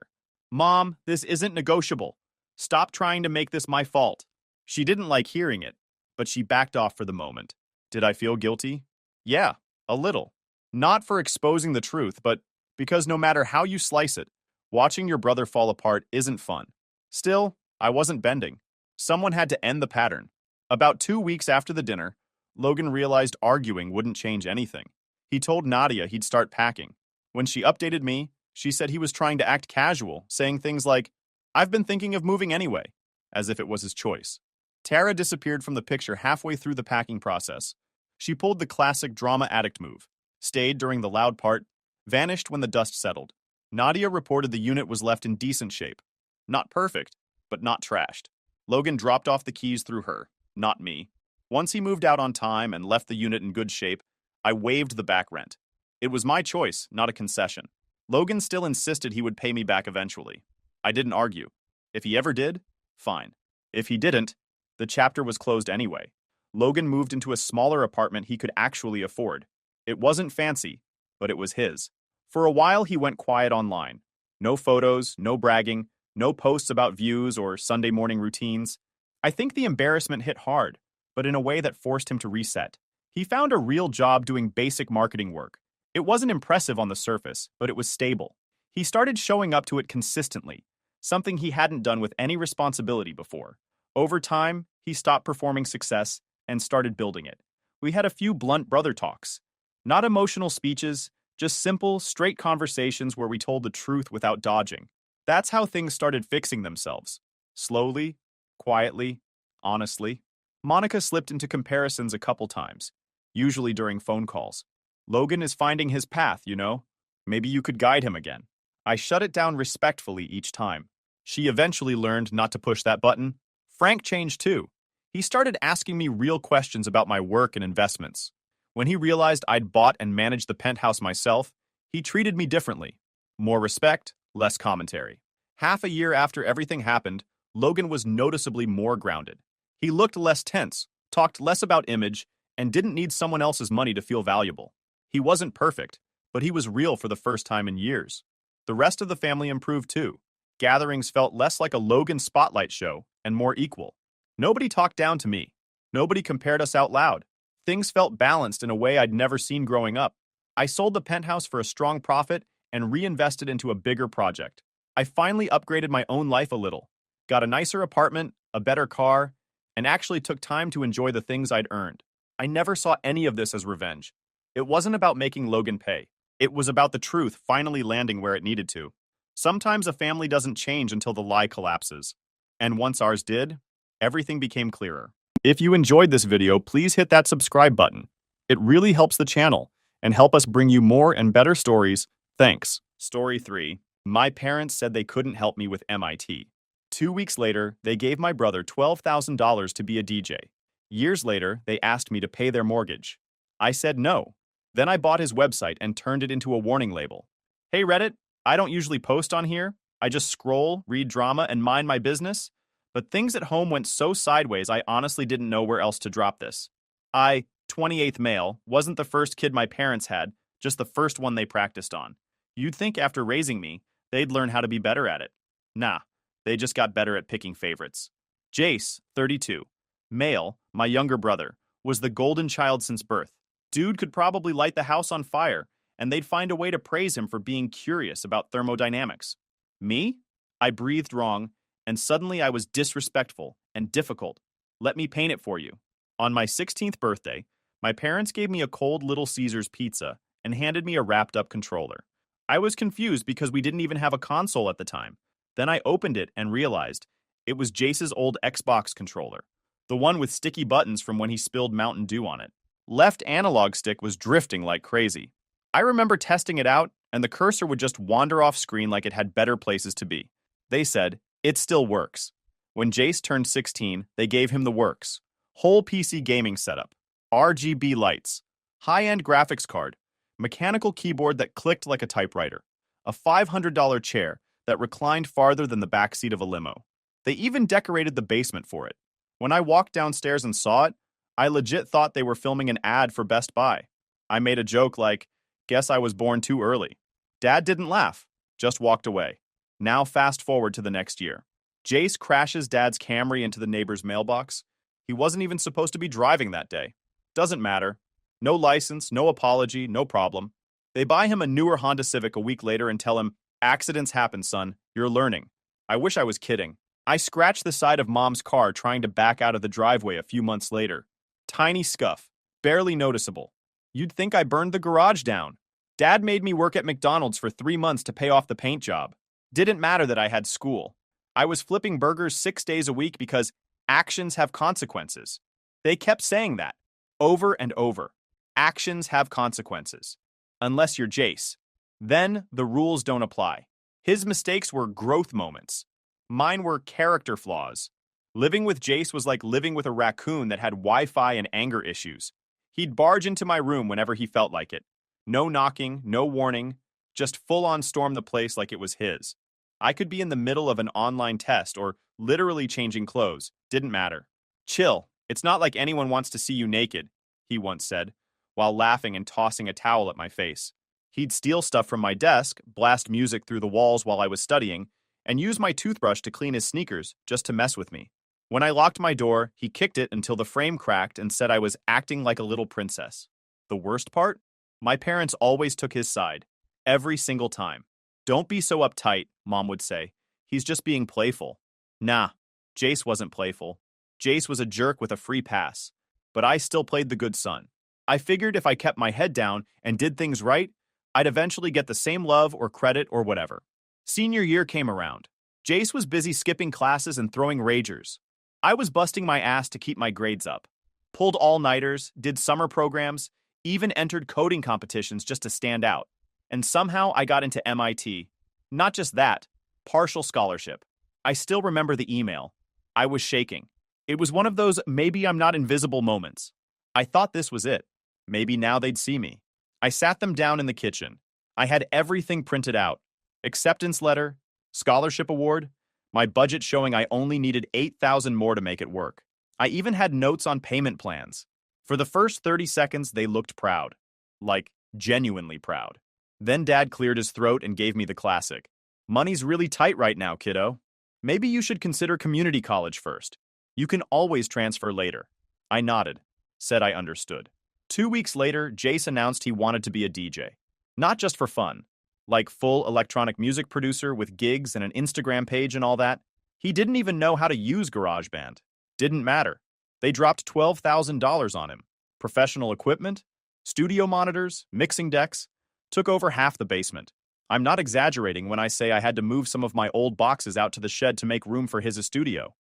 "Mom, this isn't negotiable. Stop trying to make this my fault." She didn't like hearing it, but she backed off for the moment. Did I feel guilty? Yeah, a little. Not for exposing the truth, but because no matter how you slice it, watching your brother fall apart isn't fun. Still, I wasn't bending. Someone had to end the pattern. About 2 weeks after the dinner, Logan realized arguing wouldn't change anything. He told Nadia he'd start packing. When she updated me, she said he was trying to act casual, saying things like, "I've been thinking of moving anyway," as if it was his choice. Tara disappeared from the picture halfway through the packing process. She pulled the classic drama addict move, stayed during the loud part, vanished when the dust settled. Nadia reported the unit was left in decent shape. Not perfect, but not trashed. Logan dropped off the keys through her, not me. Once he moved out on time and left the unit in good shape, I waived the back rent. It was my choice, not a concession. Logan still insisted he would pay me back eventually. I didn't argue. If he ever did, fine. If he didn't, the chapter was closed anyway. Logan moved into a smaller apartment he could actually afford. It wasn't fancy, but it was his. For a while, he went quiet online. No photos, no bragging, no posts about views or Sunday morning routines. I think the embarrassment hit hard, but in a way that forced him to reset. He found a real job doing basic marketing work. It wasn't impressive on the surface, but it was stable. He started showing up to it consistently, something he hadn't done with any responsibility before. Over time, he stopped performing success and started building it. We had a few blunt brother talks. Not emotional speeches, just simple, straight conversations where we told the truth without dodging. That's how things started fixing themselves. Slowly, quietly, honestly. Monica slipped into comparisons a couple times, usually during phone calls. Logan is finding his path, you know? Maybe you could guide him again. I shut it down respectfully each time. She eventually learned not to push that button. Frank changed too. He started asking me real questions about my work and investments. When he realized I'd bought and managed the penthouse myself, he treated me differently. More respect, less commentary. Half a year after everything happened, Logan was noticeably more grounded. He looked less tense, talked less about image, and didn't need someone else's money to feel valuable. He wasn't perfect, but he was real for the first time in years. The rest of the family improved too. Gatherings felt less like a Logan spotlight show and more equal. Nobody talked down to me. Nobody compared us out loud. Things felt balanced in a way I'd never seen growing up. I sold the penthouse for a strong profit and reinvested into a bigger project. I finally upgraded my own life a little, got a nicer apartment, a better car, and actually took time to enjoy the things I'd earned. I never saw any of this as revenge. It wasn't about making Logan pay. It was about the truth finally landing where it needed to. Sometimes a family doesn't change until the lie collapses. And once ours did, everything became clearer. If you enjoyed this video, please hit that subscribe button. It really helps the channel and help us bring you more and better stories. Thanks. Story 3. My parents said they couldn't help me with MIT. 2 weeks later, they gave my brother $12,000 to be a DJ. Years later, they asked me to pay their mortgage. I said no. Then I bought his website and turned it into a warning label. Hey Reddit, I don't usually post on here. I just scroll, read drama, and mind my business. But things at home went so sideways I honestly didn't know where else to drop this. I, 28th male, wasn't the first kid my parents had, just the first one they practiced on. You'd think after raising me, they'd learn how to be better at it. Nah, they just got better at picking favorites. Jace, 32, male, my younger brother, was the golden child since birth. Dude could probably light the house on fire, and they'd find a way to praise him for being curious about thermodynamics. Me? I breathed wrong, and suddenly I was disrespectful and difficult. Let me paint it for you. On my 16th birthday, my parents gave me a cold Little Caesars pizza and handed me a wrapped-up controller. I was confused because we didn't even have a console at the time. Then I opened it and realized it was Jace's old Xbox controller, the one with sticky buttons from when he spilled Mountain Dew on it. Left analog stick was drifting like crazy. I remember testing it out, and the cursor would just wander off screen like it had better places to be. They said, it still works. When Jace turned 16, they gave him the works. Whole PC gaming setup, RGB lights, high-end graphics card, mechanical keyboard that clicked like a typewriter, a $500 chair that reclined farther than the backseat of a limo. They even decorated the basement for it. When I walked downstairs and saw it, I legit thought they were filming an ad for Best Buy. I made a joke like, guess I was born too early. Dad didn't laugh, just walked away. Now fast forward to the next year. Jace crashes Dad's Camry into the neighbor's mailbox. He wasn't even supposed to be driving that day. Doesn't matter. No license, no apology, no problem. They buy him a newer Honda Civic a week later and tell him, accidents happen, son. You're learning. I wish I was kidding. I scratched the side of Mom's car trying to back out of the driveway a few months later. Tiny scuff, barely noticeable. You'd think I burned the garage down. Dad made me work at McDonald's for 3 months to pay off the paint job. Didn't matter that I had school. I was flipping burgers 6 days a week because actions have consequences. They kept saying that, over and over. Actions have consequences. Unless you're Jace. Then the rules don't apply. His mistakes were growth moments. Mine were character flaws. Living with Jace was like living with a raccoon that had Wi-Fi and anger issues. He'd barge into my room whenever he felt like it. No knocking, no warning, just full-on storm the place like it was his. I could be in the middle of an online test or literally changing clothes. Didn't matter. Chill. It's not like anyone wants to see you naked, he once said, while laughing and tossing a towel at my face. He'd steal stuff from my desk, blast music through the walls while I was studying, and use my toothbrush to clean his sneakers just to mess with me. When I locked my door, he kicked it until the frame cracked and said I was acting like a little princess. The worst part? My parents always took his side. Every single time. Don't be so uptight, Mom would say. He's just being playful. Nah, Jace wasn't playful. Jace was a jerk with a free pass. But I still played the good son. I figured if I kept my head down and did things right, I'd eventually get the same love or credit or whatever. Senior year came around. Jace was busy skipping classes and throwing ragers. I was busting my ass to keep my grades up. Pulled all-nighters, did summer programs, even entered coding competitions just to stand out. And somehow I got into MIT. Not just that, partial scholarship. I still remember the email. I was shaking. It was one of those maybe I'm not invisible moments. I thought this was it. Maybe now they'd see me. I sat them down in the kitchen. I had everything printed out. Acceptance letter, scholarship award, my budget showing I only needed $8,000 more to make it work. I even had notes on payment plans. For the first 30 seconds, they looked proud. Like, genuinely proud. Then Dad cleared his throat and gave me the classic. Money's really tight right now, kiddo. Maybe you should consider community college first. You can always transfer later. I nodded, said I understood. 2 weeks later, Jace announced he wanted to be a DJ. Not just for fun. Like full electronic music producer with gigs and an Instagram page and all that. He didn't even know how to use GarageBand. Didn't matter. They dropped $12,000 on him. Professional equipment, studio monitors, mixing decks, took over half the basement. I'm not exaggerating when I say I had to move some of my old boxes out to the shed to make room for his studio.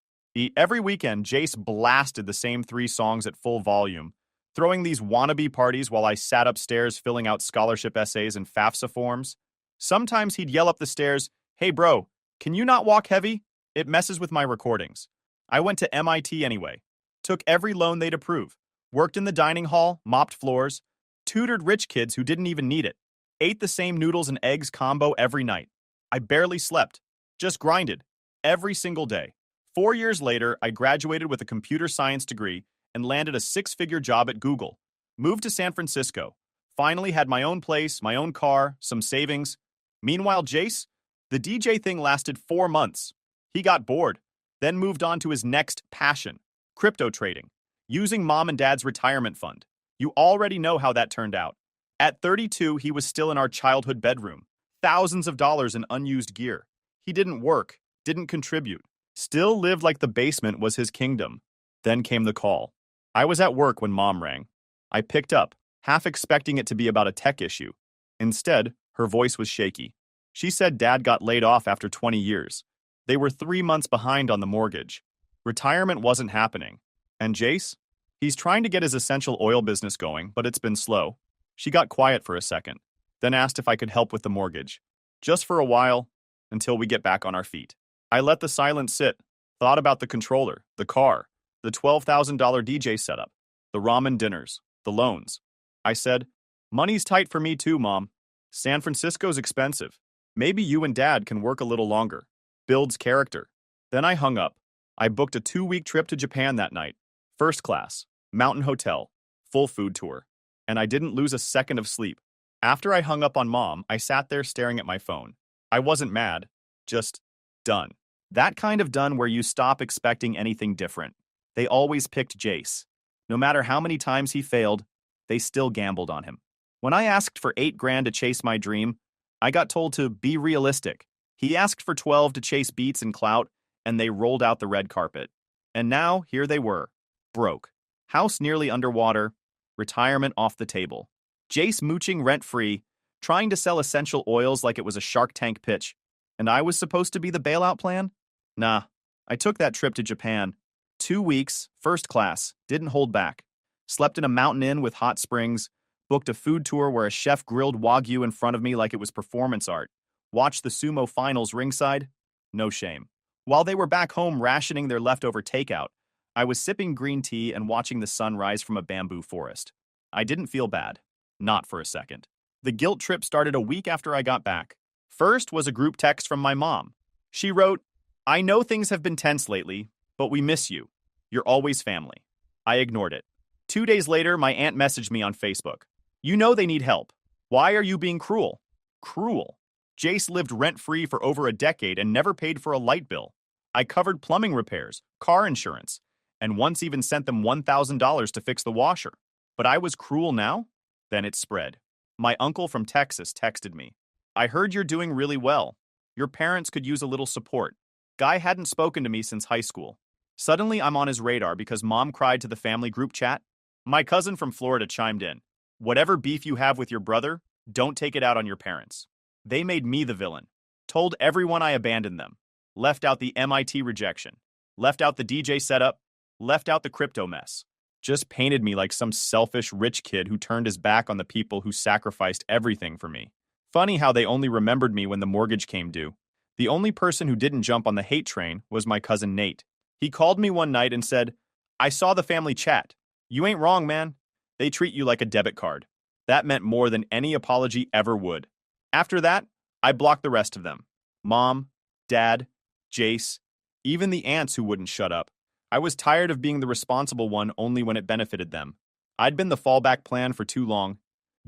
Every weekend, Jace blasted the same 3 songs at full volume, throwing these wannabe parties while I sat upstairs filling out scholarship essays and FAFSA forms. Sometimes he'd yell up the stairs, "Hey bro, can you not walk heavy? It messes with my recordings." I went to MIT anyway. Took every loan they'd approve. Worked in the dining hall, mopped floors, tutored rich kids who didn't even need it. Ate the same noodles and eggs combo every night. I barely slept. Just grinded. Every single day. 4 years later, I graduated with a computer science degree and landed a 6-figure job at Google. Moved to San Francisco. Finally had my own place, my own car, some savings. Meanwhile, Jace, the DJ thing lasted 4 months. He got bored, then moved on to his next passion, crypto trading, using Mom and Dad's retirement fund. You already know how that turned out. At 32, he was still in our childhood bedroom, thousands of dollars in unused gear. He didn't work, didn't contribute, still lived like the basement was his kingdom. Then came the call. I was at work when Mom rang. I picked up, half expecting it to be about a tech issue. Instead, her voice was shaky. She said Dad got laid off after 20 years. They were 3 months behind on the mortgage. Retirement wasn't happening. And Jace? He's trying to get his essential oil business going, but it's been slow. She got quiet for a second, then asked if I could help with the mortgage. Just for a while, until we get back on our feet. I let the silence sit, thought about the controller, the car, the $12,000 DJ setup, the ramen dinners, the loans. I said, "Money's tight for me too, Mom. San Francisco's expensive. Maybe you and Dad can work a little longer. Builds character." Then I hung up. I booked a 2-week trip to Japan that night. First class, mountain hotel, full food tour. And I didn't lose a second of sleep. After I hung up on Mom, I sat there staring at my phone. I wasn't mad, just done. That kind of done where you stop expecting anything different. They always picked Jace. No matter how many times he failed, they still gambled on him. When I asked for $8,000 to chase my dream, I got told to be realistic. He asked for 12 to chase beats and clout, and they rolled out the red carpet. And now, here they were. Broke. House nearly underwater. Retirement off the table. Jace mooching rent-free, trying to sell essential oils like it was a Shark Tank pitch. And I was supposed to be the bailout plan? Nah. I took that trip to Japan. 2 weeks, first class, didn't hold back. Slept in a mountain inn with hot springs, booked a food tour where a chef grilled Wagyu in front of me like it was performance art. Watched the sumo finals ringside? No shame. While they were back home rationing their leftover takeout, I was sipping green tea and watching the sun rise from a bamboo forest. I didn't feel bad. Not for a second. The guilt trip started a week after I got back. First was a group text from my mom. She wrote, I know things have been tense lately, but we miss you. You're always family. I ignored it. 2 days later, my aunt messaged me on Facebook. You know they need help. Why are you being cruel? Cruel. Jace lived rent-free for over a decade and never paid for a light bill. I covered plumbing repairs, car insurance, and once even sent them $1,000 to fix the washer. But I was cruel now? Then it spread. My uncle from Texas texted me. I heard you're doing really well. Your parents could use a little support. Guy hadn't spoken to me since high school. Suddenly, I'm on his radar because mom cried to the family group chat. My cousin from Florida chimed in. Whatever beef you have with your brother, don't take it out on your parents. They made me the villain. Told everyone I abandoned them. Left out the MIT rejection. Left out the DJ setup. Left out the crypto mess. Just painted me like some selfish rich kid who turned his back on the people who sacrificed everything for me. Funny how they only remembered me when the mortgage came due. The only person who didn't jump on the hate train was my cousin Nate. He called me one night and said, I saw the family chat. You ain't wrong, man. They treat you like a debit card. That meant more than any apology ever would. After that, I blocked the rest of them. Mom, Dad, Jace, even the aunts who wouldn't shut up. I was tired of being the responsible one only when it benefited them. I'd been the fallback plan for too long.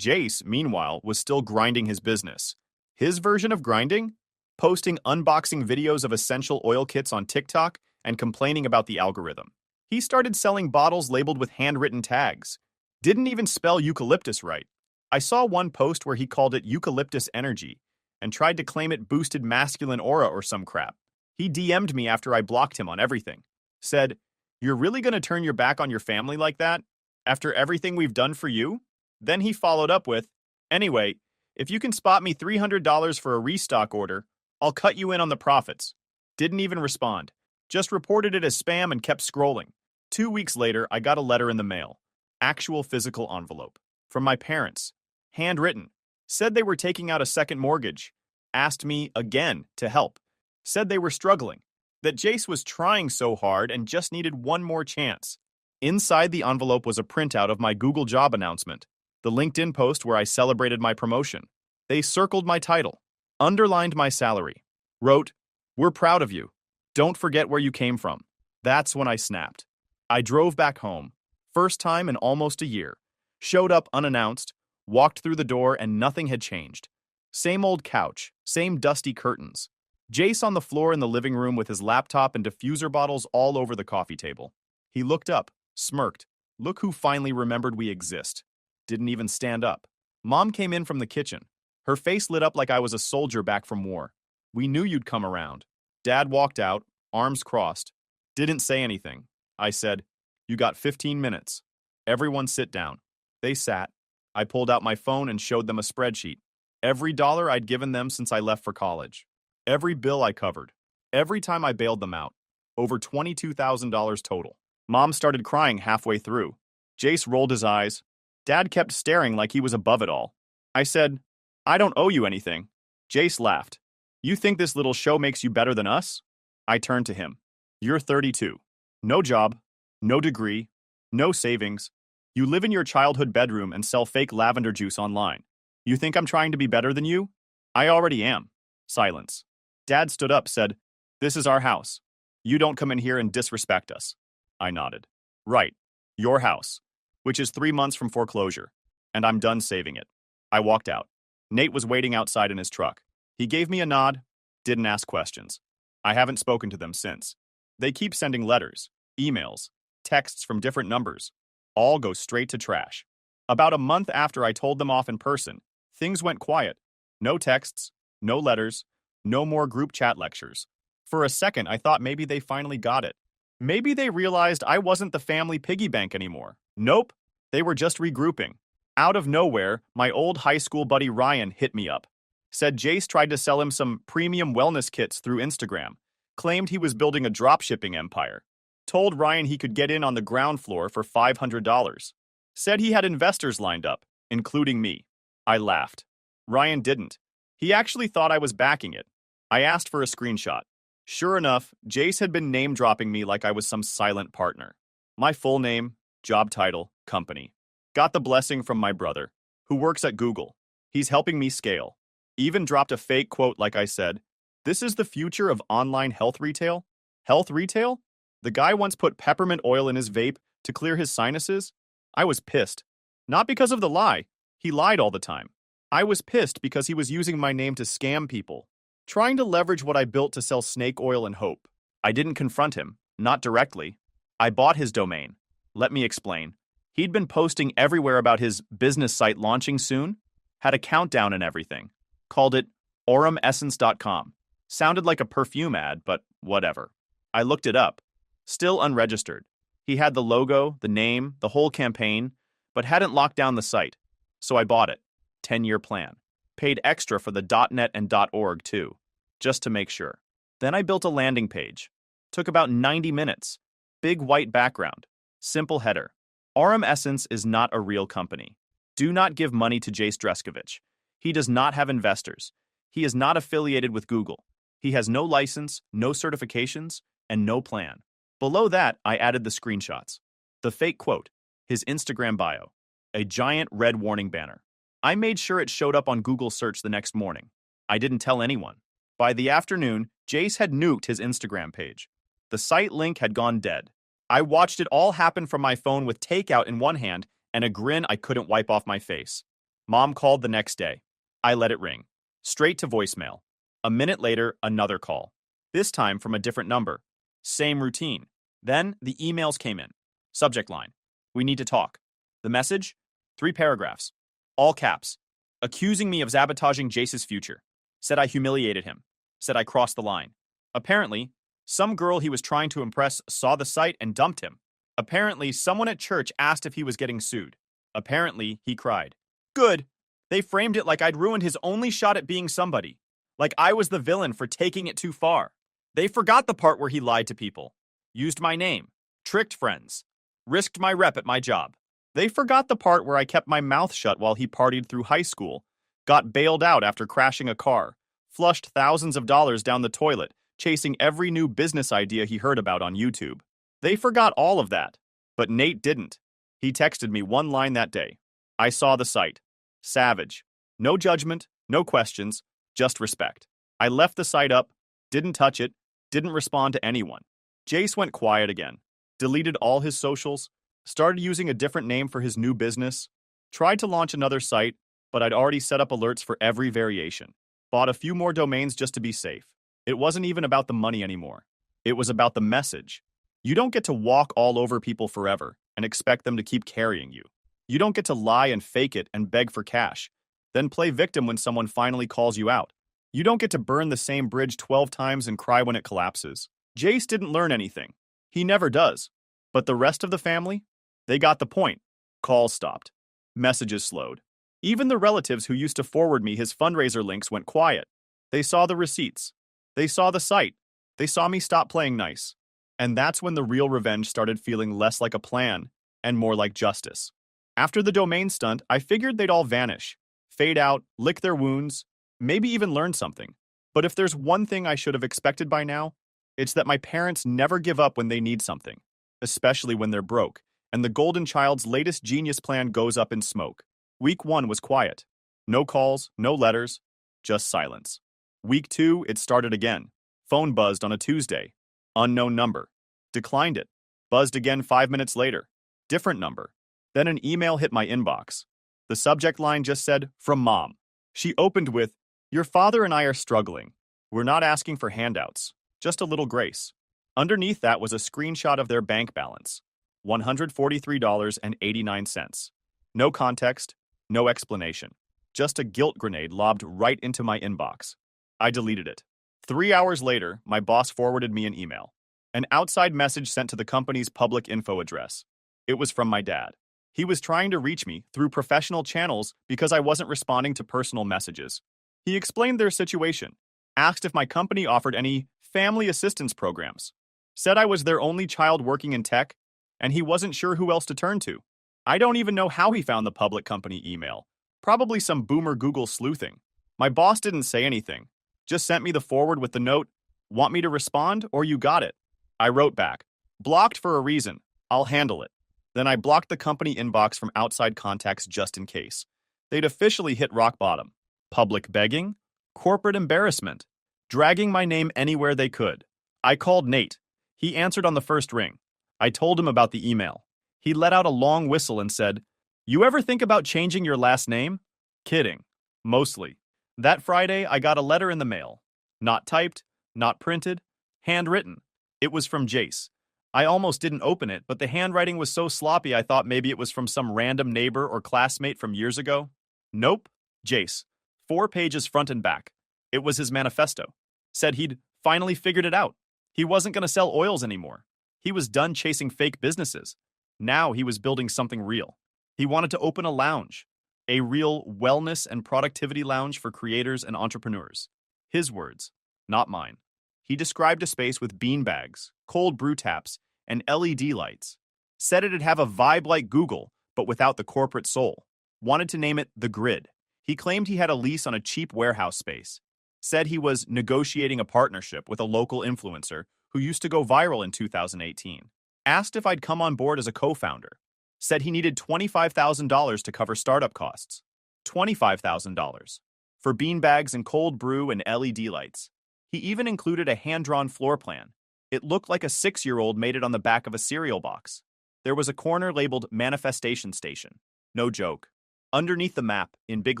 Jace, meanwhile, was still grinding his business. His version of grinding? Posting unboxing videos of essential oil kits on TikTok and complaining about the algorithm. He started selling bottles labeled with handwritten tags. Didn't even spell eucalyptus right. I saw one post where he called it eucalyptus energy and tried to claim it boosted masculine aura or some crap. He DM'd me after I blocked him on everything. Said, you're really going to turn your back on your family like that? After everything we've done for you? Then he followed up with, anyway, if you can spot me $300 for a restock order, I'll cut you in on the profits. Didn't even respond. Just reported it as spam and kept scrolling. 2 weeks later, I got a letter in the mail. Actual physical envelope. From my parents. Handwritten. Said they were taking out a second mortgage. Asked me, again, to help. Said they were struggling. That Jace was trying so hard and just needed one more chance. Inside the envelope was a printout of my Google job announcement. The LinkedIn post where I celebrated my promotion. They circled my title. Underlined my salary. Wrote, we're proud of you. Don't forget where you came from. That's when I snapped. I drove back home. First time in almost a year. Showed up unannounced, walked through the door, and nothing had changed. Same old couch, same dusty curtains. Jace on the floor in the living room with his laptop and diffuser bottles all over the coffee table. He looked up, smirked. Look who finally remembered we exist. Didn't even stand up. Mom came in from the kitchen. Her face lit up like I was a soldier back from war. We knew you'd come around. Dad walked out, arms crossed. Didn't say anything. I said, you got 15 minutes. Everyone sit down. They sat. I pulled out my phone and showed them a spreadsheet. Every dollar I'd given them since I left for college. Every bill I covered. Every time I bailed them out. Over $22,000 total. Mom started crying halfway through. Jace rolled his eyes. Dad kept staring like he was above it all. I said, I don't owe you anything. Jace laughed. You think this little show makes you better than us? I turned to him. You're 32. No job. No degree. No savings. You live in your childhood bedroom and sell fake lavender juice online. You think I'm trying to be better than you? I already am. Silence. Dad stood up, said, this is our house. You don't come in here and disrespect us. I nodded. Right. Your house. Which is 3 months from foreclosure. And I'm done saving it. I walked out. Nate was waiting outside in his truck. He gave me a nod, didn't ask questions. I haven't spoken to them since. They keep sending letters, emails, texts from different numbers. All go straight to trash. About a month after I told them off in person, things went quiet. No texts, no letters, no more group chat lectures. For a second, I thought maybe they finally got it. Maybe they realized I wasn't the family piggy bank anymore. Nope, they were just regrouping. Out of nowhere, my old high school buddy Ryan hit me up. Said Jace tried to sell him some premium wellness kits through Instagram. Claimed he was building a dropshipping empire. Told Ryan he could get in on the ground floor for $500. Said he had investors lined up, including me. I laughed. Ryan didn't. He actually thought I was backing it. I asked for a screenshot. Sure enough, Jace had been name-dropping me like I was some silent partner. My full name, job title, company. Got the blessing from my brother, who works at Google. He's helping me scale. Even dropped a fake quote like I said, This is the future of online health retail? Health retail? The guy once put peppermint oil in his vape to clear his sinuses? I was pissed. Not because of the lie. He lied all the time. I was pissed because he was using my name to scam people, trying to leverage what I built to sell snake oil and hope. I didn't confront him, not directly. I bought his domain. Let me explain. He'd been posting everywhere about his business site launching soon, had a countdown and everything. Called it orumessence.com. Sounded like a perfume ad, but whatever. I looked it up. Still unregistered. He had the logo, the name, the whole campaign, but hadn't locked down the site. So I bought it. 10-year plan. Paid extra for the .net and .org too, just to make sure. Then I built a landing page. Took about 90 minutes. Big white background. Simple header. Aurum Essence is not a real company. Do not give money to Jace Dreskovich. He does not have investors. He is not affiliated with Google. He has no license, no certifications, and no plan. Below that, I added the screenshots. The fake quote, his Instagram bio, a giant red warning banner. I made sure it showed up on Google search the next morning. I didn't tell anyone. By the afternoon, Jace had nuked his Instagram page. The site link had gone dead. I watched it all happen from my phone with takeout in one hand and a grin I couldn't wipe off my face. Mom called the next day. I let it ring. Straight to voicemail. A minute later, another call. This time from a different number. Same routine. Then the emails came in. Subject line. We need to talk. The message? 3 paragraphs. All caps. Accusing me of sabotaging Jace's future. Said I humiliated him. Said I crossed the line. Apparently, some girl he was trying to impress saw the site and dumped him. Apparently, someone at church asked if he was getting sued. Apparently, he cried. Good. They framed it like I'd ruined his only shot at being somebody. Like I was the villain for taking it too far. They forgot the part where he lied to people. Used my name. Tricked friends. Risked my rep at my job. They forgot the part where I kept my mouth shut while he partied through high school. Got bailed out after crashing a car. Flushed thousands of dollars down the toilet, chasing every new business idea he heard about on YouTube. They forgot all of that. But Nate didn't. He texted me one line that day. I saw the site. Savage. No judgment, no questions, just respect. I left the site up, didn't touch it, didn't respond to anyone. Jace went quiet again. Deleted all his socials, started using a different name for his new business, tried to launch another site, but I'd already set up alerts for every variation. Bought a few more domains just to be safe. It wasn't even about the money anymore. It was about the message. You don't get to walk all over people forever and expect them to keep carrying you. You don't get to lie and fake it and beg for cash, then play victim when someone finally calls you out. You don't get to burn the same bridge 12 times and cry when it collapses. Jace didn't learn anything. He never does. But the rest of the family? They got the point. Calls stopped. Messages slowed. Even the relatives who used to forward me his fundraiser links went quiet. They saw the receipts. They saw the site. They saw me stop playing nice. And that's when the real revenge started feeling less like a plan and more like justice. After the domain stunt, I figured they'd all vanish, fade out, lick their wounds, maybe even learn something. But if there's one thing I should have expected by now, it's that my parents never give up when they need something, especially when they're broke, and the golden child's latest genius plan goes up in smoke. Week 1 was quiet. No calls, no letters, just silence. Week 2, it started again. Phone buzzed on a Tuesday. Unknown number. Declined it. Buzzed again 5 minutes later. Different number. Then an email hit my inbox. The subject line just said, "From Mom." She opened with, "Your father and I are struggling. We're not asking for handouts, just a little grace." Underneath that was a screenshot of their bank balance. $143.89. No context, no explanation. Just a guilt grenade lobbed right into my inbox. I deleted it. 3 hours later, my boss forwarded me an email. An outside message sent to the company's public info address. It was from my dad. He was trying to reach me through professional channels because I wasn't responding to personal messages. He explained their situation, asked if my company offered any family assistance programs, said I was their only child working in tech, and he wasn't sure who else to turn to. I don't even know how he found the public company email. Probably some boomer Google sleuthing. My boss didn't say anything, just sent me the forward with the note, "Want me to respond or you got it?" I wrote back, "Blocked for a reason. I'll handle it." Then I blocked the company inbox from outside contacts just in case. They'd officially hit rock bottom. Public begging? Corporate embarrassment? dragging my name anywhere they could. I called Nate. He answered on the first ring. I told him about the email. He let out a long whistle and said, "You ever think about changing your last name?" Kidding. Mostly. That Friday, I got a letter in the mail. Not typed, not printed, handwritten. It was from Jace. I almost didn't open it, but the handwriting was so sloppy I thought maybe it was from some random neighbor or classmate from years ago. Nope. Jace. 4 pages front and back. It was his manifesto. Said he'd finally figured it out. He wasn't going to sell oils anymore. He was done chasing fake businesses. Now he was building something real. He wanted to open a lounge. A real wellness and productivity lounge for creators and entrepreneurs. His words, not mine. He described a space with beanbags, cold brew taps, and LED lights. Said it'd have a vibe like Google, but without the corporate soul. Wanted to name it The Grid. He claimed he had a lease on a cheap warehouse space. Said he was negotiating a partnership with a local influencer who used to go viral in 2018. Asked if I'd come on board as a co-founder. Said he needed $25,000 to cover startup costs. $25,000. For beanbags and cold brew and LED lights. He even included a hand-drawn floor plan. It looked like a 6-year-old made it on the back of a cereal box. There was a corner labeled Manifestation Station. No joke. Underneath the map, in big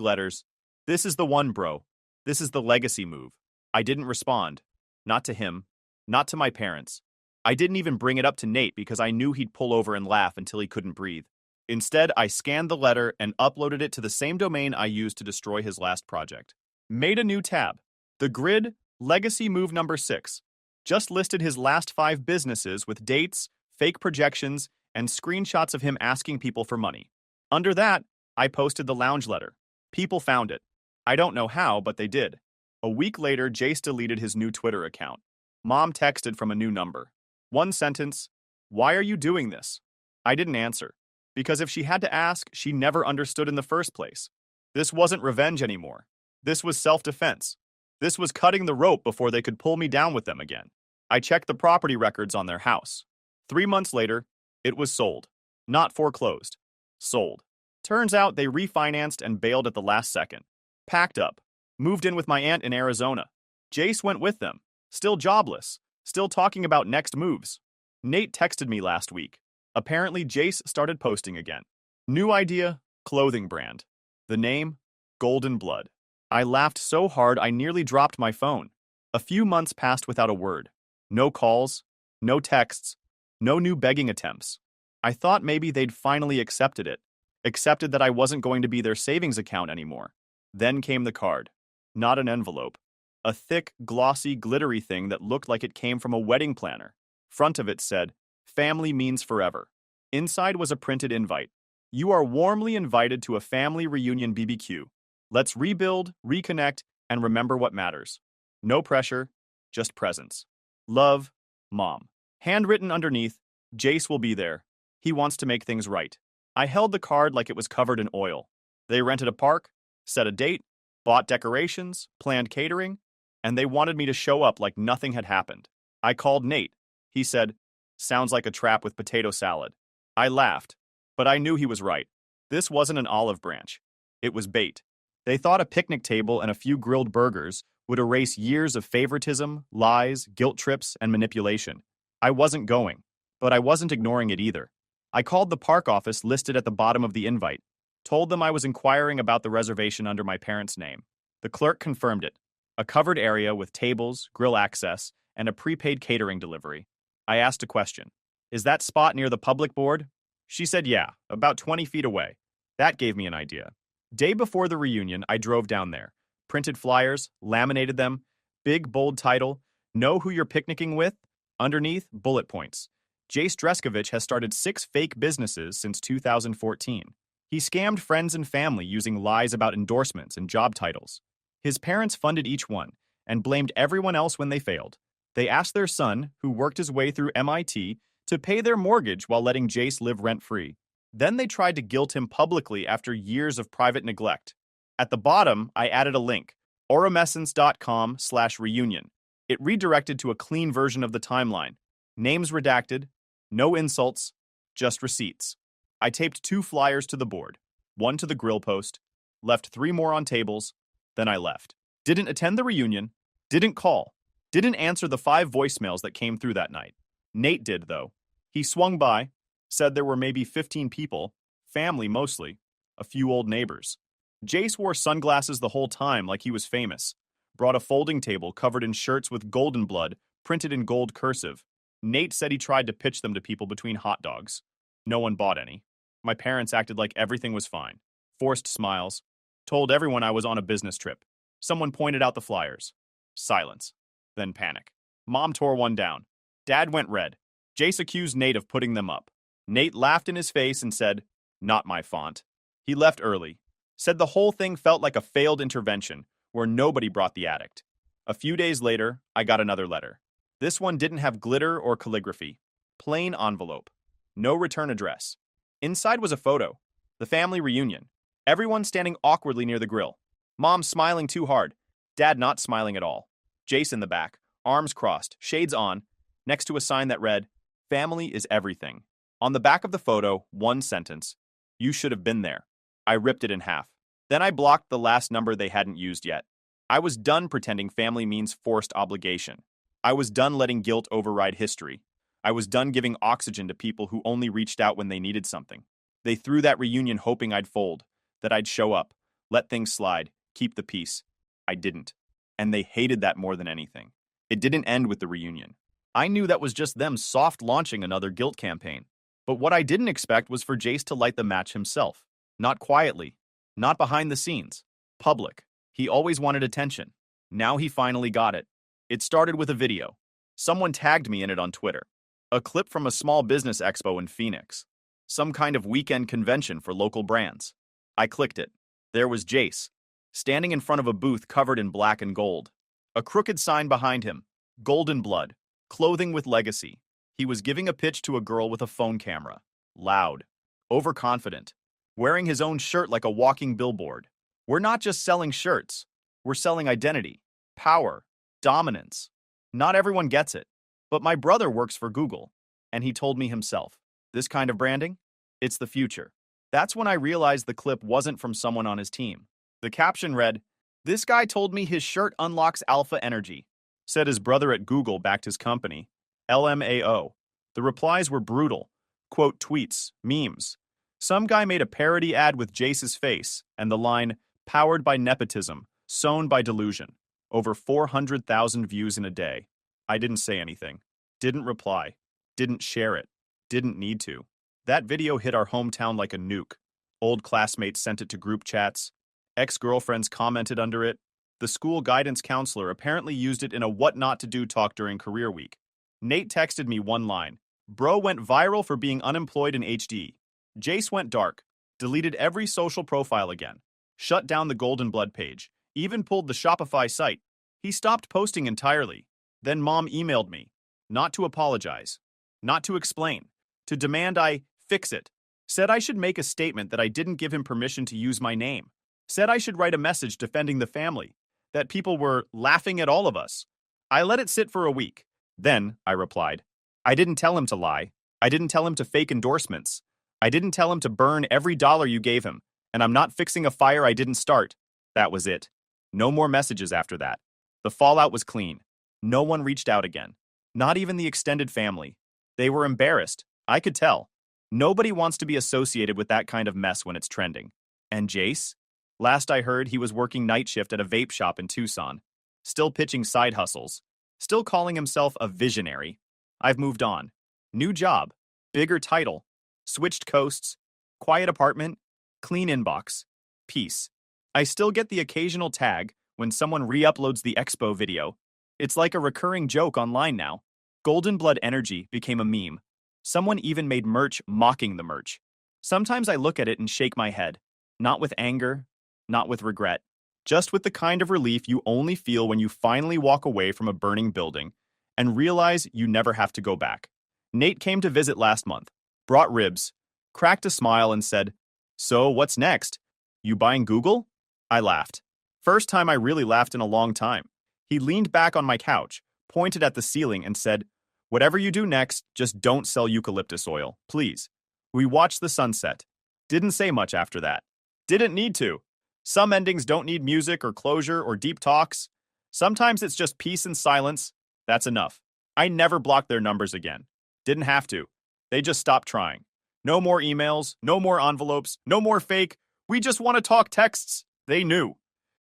letters, "This is the one, bro. This is the legacy move." I didn't respond. Not to him. Not to my parents. I didn't even bring it up to Nate because I knew he'd pull over and laugh until he couldn't breathe. Instead, I scanned the letter and uploaded it to the same domain I used to destroy his last project. Made a new tab. The Grid Legacy Move number 6. Just listed his last 5 businesses with dates, fake projections, and screenshots of him asking people for money. Under that, I posted the lounge letter. People found it. I don't know how, but they did. A week later, Jace deleted his new Twitter account. Mom texted from a new number. One sentence, "Why are you doing this?" I didn't answer. Because if she had to ask, she never understood in the first place. This wasn't revenge anymore. This was self-defense. This was cutting the rope before they could pull me down with them again. I checked the property records on their house. 3 months later, it was sold. Not foreclosed. Sold. Turns out they refinanced and bailed at the last second. Packed up. Moved in with my aunt in Arizona. Jace went with them. Still jobless. Still talking about next moves. Nate texted me last week. Apparently, Jace started posting again. New idea, clothing brand. The name, Golden Blood. I laughed so hard I nearly dropped my phone. A few months passed without a word. No calls, no texts, no new begging attempts. I thought maybe they'd finally accepted it. Accepted that I wasn't going to be their savings account anymore. Then came the card. Not an envelope. A thick, glossy, glittery thing that looked like it came from a wedding planner. Front of it said, "Family means forever." Inside was a printed invite. "You are warmly invited to a family reunion BBQ. Let's rebuild, reconnect, and remember what matters. No pressure, just presence. Love, Mom." Handwritten underneath, "Jace will be there. He wants to make things right." I held the card like it was covered in oil. They rented a park, set a date, bought decorations, planned catering, and they wanted me to show up like nothing had happened. I called Nate. He said, "Sounds like a trap with potato salad." I laughed, but I knew he was right. This wasn't an olive branch. It was bait. They thought a picnic table and a few grilled burgers would erase years of favoritism, lies, guilt trips, and manipulation. I wasn't going, but I wasn't ignoring it either. I called the park office listed at the bottom of the invite, told them I was inquiring about the reservation under my parents' name. The clerk confirmed it. A covered area with tables, grill access, and a prepaid catering delivery. I asked a question. "Is that spot near the public board?" She said yeah, about 20 feet away. That gave me an idea. Day before the reunion, I drove down there, printed flyers, laminated them, big bold title, "Know who you're picnicking with?" Underneath, bullet points. Jace Dreskovich has started 6 fake businesses since 2014. He scammed friends and family using lies about endorsements and job titles. His parents funded each one and blamed everyone else when they failed. They asked their son, who worked his way through MIT, to pay their mortgage while letting Jace live rent-free. Then they tried to guilt him publicly after years of private neglect. At the bottom, I added a link, auromessence.com/reunion. It redirected to a clean version of the timeline. Names redacted, no insults, just receipts. I taped 2 flyers to the board, 1 to the grill post, left 3 more on tables, then I left. Didn't attend the reunion, Didn't call. Didn't answer the 5 voicemails that came through that night. Nate did, though. He swung by, said there were maybe 15 people, family mostly, a few old neighbors. Jace wore sunglasses the whole time like he was famous. Brought a folding table covered in shirts with golden blood printed in gold cursive. Nate said he tried to pitch them to people between hot dogs. No one bought any. My parents acted like everything was fine. Forced smiles. Told everyone I was on a business trip. Someone pointed out the flyers. Silence. Then panic. Mom tore one down. Dad went red. Jace accused Nate of putting them up. Nate laughed in his face and said, "Not my font." He left early. Said the whole thing felt like a failed intervention where nobody brought the addict. A few days later, I got another letter. This one didn't have glitter or calligraphy. Plain envelope. No return address. Inside was a photo. The family reunion. Everyone standing awkwardly near the grill. Mom smiling too hard. Dad not smiling at all. Jace in the back, arms crossed, shades on, next to a sign that read, "Family is everything." On the back of the photo, one sentence, "You should have been there." I ripped it in half. Then I blocked the last number they hadn't used yet. I was done pretending family means forced obligation. I was done letting guilt override history. I was done giving oxygen to people who only reached out when they needed something. They threw that reunion hoping I'd fold, that I'd show up, let things slide, keep the peace. I didn't. And they hated that more than anything. It didn't end with the reunion. I knew that was just them soft launching another guilt campaign. But what I didn't expect was for Jace to light the match himself. Not quietly. Not behind the scenes. Public. He always wanted attention. Now he finally got it. It started with a video. Someone tagged me in it on Twitter. A clip from a small business expo in Phoenix. Some kind of weekend convention for local brands. I clicked it. There was Jace, standing in front of a booth covered in black and gold. A crooked sign behind him. Golden blood. Clothing with legacy. He was giving a pitch to a girl with a phone camera. Loud. Overconfident. Wearing his own shirt like a walking billboard. We're not just selling shirts. We're selling identity. Power. Dominance. Not everyone gets it. But my brother works for Google. And he told me himself. This kind of branding? It's the future. That's when I realized the clip wasn't from someone on his team. The caption read, "This guy told me his shirt unlocks alpha energy." Said his brother at Google backed his company. LMAO. The replies were brutal. Quote tweets, memes. Some guy made a parody ad with Jace's face and the line, "Powered by nepotism, sown by delusion." Over 400,000 views in a day. I didn't say anything. Didn't reply. Didn't share it. Didn't need to. That video hit our hometown like a nuke. Old classmates sent it to group chats. Ex-girlfriends commented under it. The school guidance counselor apparently used it in a what not to do talk during career week. Nate texted me one line. Bro went viral for being unemployed in HD. Jace went dark. Deleted every social profile again. Shut down the Golden Blood page. Even pulled the Shopify site. He stopped posting entirely. Then Mom emailed me. Not to apologize. Not to explain. To demand I fix it. Said I should make a statement that I didn't give him permission to use my name. Said I should write a message defending the family. That people were laughing at all of us. I let it sit for a week. Then, I replied, I didn't tell him to lie. I didn't tell him to fake endorsements. I didn't tell him to burn every dollar you gave him. And I'm not fixing a fire I didn't start. That was it. No more messages after that. The fallout was clean. No one reached out again. Not even the extended family. They were embarrassed. I could tell. Nobody wants to be associated with that kind of mess when it's trending. And Jace? Last I heard, he was working night shift at a vape shop in Tucson. Still pitching side hustles. Still calling himself a visionary. I've moved on. New job. Bigger title. Switched coasts. Quiet apartment. Clean inbox. Peace. I still get the occasional tag when someone re-uploads the expo video. It's like a recurring joke online now. Golden Blood Energy became a meme. Someone even made merch mocking the merch. Sometimes I look at it and shake my head. Not with anger, not with regret. Just with the kind of relief you only feel when you finally walk away from a burning building and realize you never have to go back. Nate came to visit last month, brought ribs, cracked a smile and said, "So what's next? You buying Google?" I laughed. First time I really laughed in a long time. He leaned back on my couch, pointed at the ceiling and said, "Whatever you do next, just don't sell eucalyptus oil, please." We watched the sunset. Didn't say much after that. Didn't need to. Some endings don't need music or closure or deep talks. Sometimes it's just peace and silence. That's enough. I never blocked their numbers again. Didn't have to. They just stopped trying. No more emails, no more envelopes, no more fake. We just want to talk texts. They knew.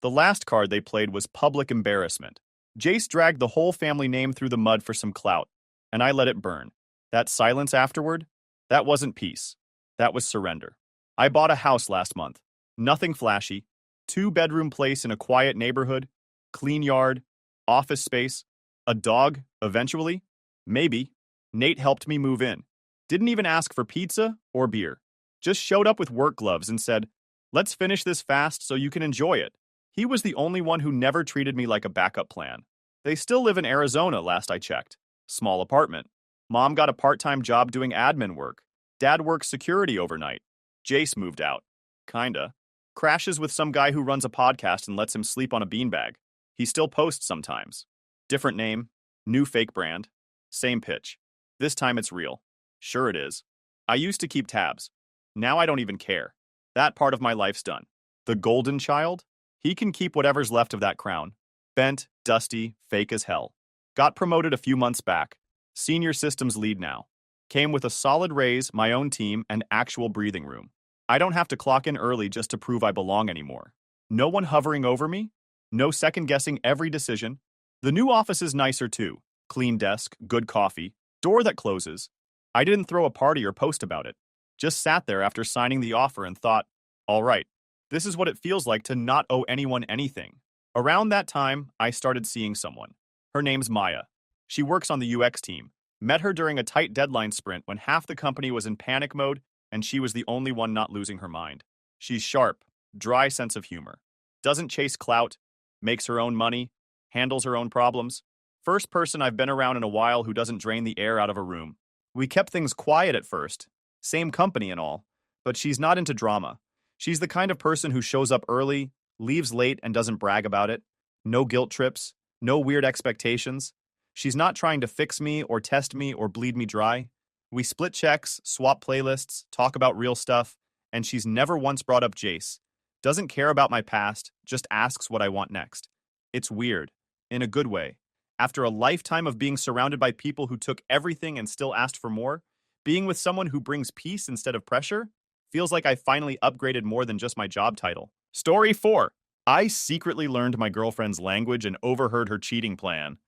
The last card they played was public embarrassment. Jace dragged the whole family name through the mud for some clout, and I let it burn. That silence afterward? That wasn't peace. That was surrender. I bought a house last month. Nothing flashy. 2-bedroom place in a quiet neighborhood. Clean yard. Office space. A dog, eventually. Maybe. Nate helped me move in. Didn't even ask for pizza or beer. Just showed up with work gloves and said, "Let's finish this fast so you can enjoy it." He was the only one who never treated me like a backup plan. They still live in Arizona, last I checked. Small apartment. Mom got a part-time job doing admin work. Dad works security overnight. Jace moved out. Kinda. Crashes with some guy who runs a podcast and lets him sleep on a beanbag. He still posts sometimes. Different name. New fake brand. Same pitch. This time it's real. Sure it is. I used to keep tabs. Now I don't even care. That part of my life's done. The golden child? He can keep whatever's left of that crown. Bent, dusty, fake as hell. Got promoted a few months back. Senior systems lead now. Came with a solid raise, my own team, and actual breathing room. I don't have to clock in early just to prove I belong anymore. No one hovering over me. No second-guessing every decision. The new office is nicer too. Clean desk, good coffee, door that closes. I didn't throw a party or post about it. Just sat there after signing the offer and thought, all right, this is what it feels like to not owe anyone anything. Around that time, I started seeing someone. Her name's Maya. She works on the UX team. Met her during a tight deadline sprint when half the company was in panic mode and she was the only one not losing her mind. She's sharp, dry sense of humor. Doesn't chase clout, makes her own money, handles her own problems. First person I've been around in a while who doesn't drain the air out of a room. We kept things quiet at first, same company and all, but she's not into drama. She's the kind of person who shows up early, leaves late and doesn't brag about it. No guilt trips, no weird expectations. She's not trying to fix me or test me or bleed me dry. We split checks, swap playlists, talk about real stuff, and she's never once brought up Jace. Doesn't care about my past, just asks what I want next. It's weird, in a good way. After a lifetime of being surrounded by people who took everything and still asked for more, being with someone who brings peace instead of pressure feels like I finally upgraded more than just my job title. Story 4. I secretly learned my girlfriend's language and overheard her cheating plan.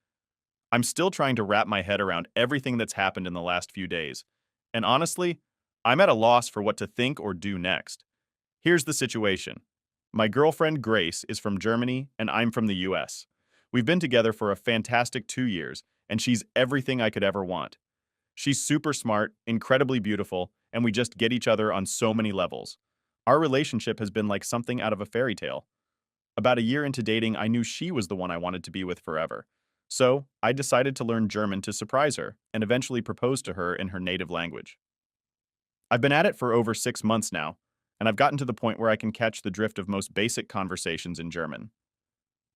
I'm still trying to wrap my head around everything that's happened in the last few days. And honestly, I'm at a loss for what to think or do next. Here's the situation. My girlfriend Grace is from Germany and I'm from the US. We've been together for a fantastic 2 years, and she's everything I could ever want. She's super smart, incredibly beautiful, and we just get each other on so many levels. Our relationship has been like something out of a fairy tale. About a year into dating, I knew she was the one I wanted to be with forever. So, I decided to learn German to surprise her and eventually propose to her in her native language. I've been at it for over 6 months now, and I've gotten to the point where I can catch the drift of most basic conversations in German.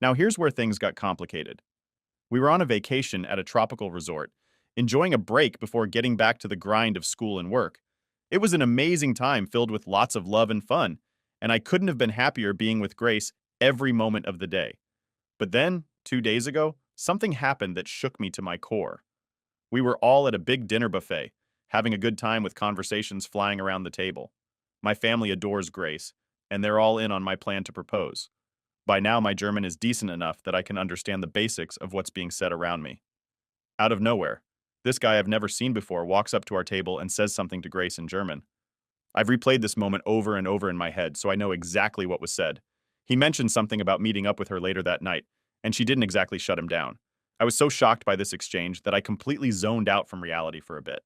Now here's where things got complicated. We were on a vacation at a tropical resort, enjoying a break before getting back to the grind of school and work. It was an amazing time filled with lots of love and fun, and I couldn't have been happier being with Grace every moment of the day. But then, 2 days ago, something happened that shook me to my core. We were all at a big dinner buffet, having a good time with conversations flying around the table. My family adores Grace, and they're all in on my plan to propose. By now, my German is decent enough that I can understand the basics of what's being said around me. Out of nowhere, this guy I've never seen before walks up to our table and says something to Grace in German. I've replayed this moment over and over in my head, so I know exactly what was said. He mentioned something about meeting up with her later that night, and she didn't exactly shut him down. I was so shocked by this exchange that I completely zoned out from reality for a bit.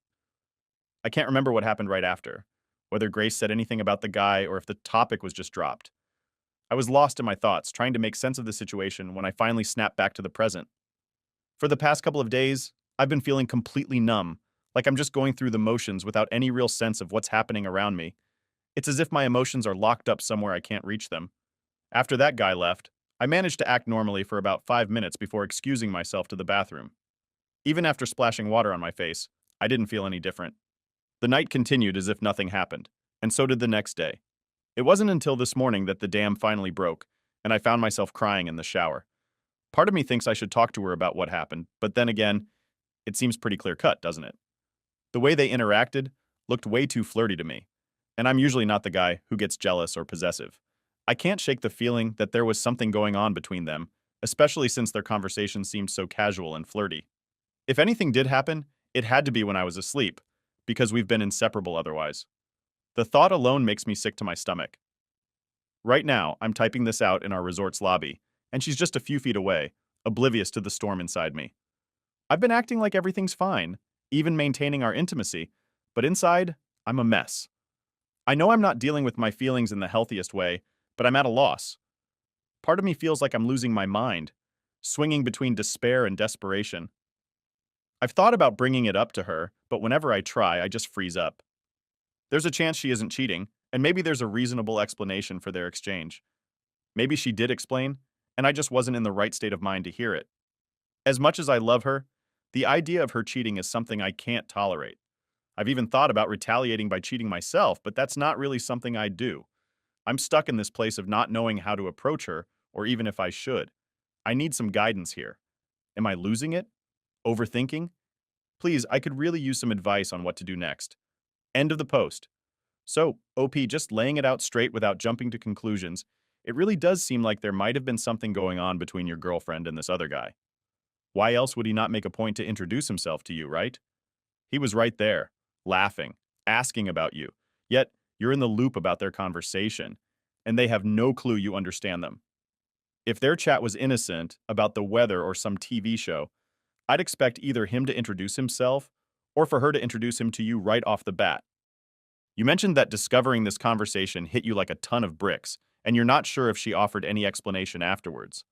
I can't remember what happened right after, whether Grace said anything about the guy or if the topic was just dropped. I was lost in my thoughts, trying to make sense of the situation when I finally snapped back to the present. For the past couple of days, I've been feeling completely numb, like I'm just going through the motions without any real sense of what's happening around me. It's as if my emotions are locked up somewhere I can't reach them. After that guy left, I managed to act normally for about 5 minutes before excusing myself to the bathroom. Even after splashing water on my face, I didn't feel any different. The night continued as if nothing happened, and so did the next day. It wasn't until this morning that the dam finally broke, and I found myself crying in the shower. Part of me thinks I should talk to her about what happened, but then again, it seems pretty clear cut, doesn't it? The way they interacted looked way too flirty to me, and I'm usually not the guy who gets jealous or possessive. I can't shake the feeling that there was something going on between them, especially since their conversation seemed so casual and flirty. If anything did happen, it had to be when I was asleep, because we've been inseparable otherwise. The thought alone makes me sick to my stomach. Right now, I'm typing this out in our resort's lobby, and she's just a few feet away, oblivious to the storm inside me. I've been acting like everything's fine, even maintaining our intimacy, but inside, I'm a mess. I know I'm not dealing with my feelings in the healthiest way, but I'm at a loss. Part of me feels like I'm losing my mind, swinging between despair and desperation. I've thought about bringing it up to her, but whenever I try, I just freeze up. There's a chance she isn't cheating, and maybe there's a reasonable explanation for their exchange. Maybe she did explain, and I just wasn't in the right state of mind to hear it. As much as I love her, the idea of her cheating is something I can't tolerate. I've even thought about retaliating by cheating myself, but that's not really something I do. I'm stuck in this place of not knowing how to approach her, or even if I should. I need some guidance here. Am I losing it? Overthinking? Please, I could really use some advice on what to do next. End of the post. So, OP, just laying it out straight without jumping to conclusions, it really does seem like there might have been something going on between your girlfriend and this other guy. Why else would he not make a point to introduce himself to you, right? He was right there, laughing, asking about you. Yet, you're in the loop about their conversation, and they have no clue you understand them. If their chat was innocent, about the weather or some TV show, I'd expect either him to introduce himself or for her to introduce him to you right off the bat. You mentioned that discovering this conversation hit you like a ton of bricks, and you're not sure if she offered any explanation afterwards.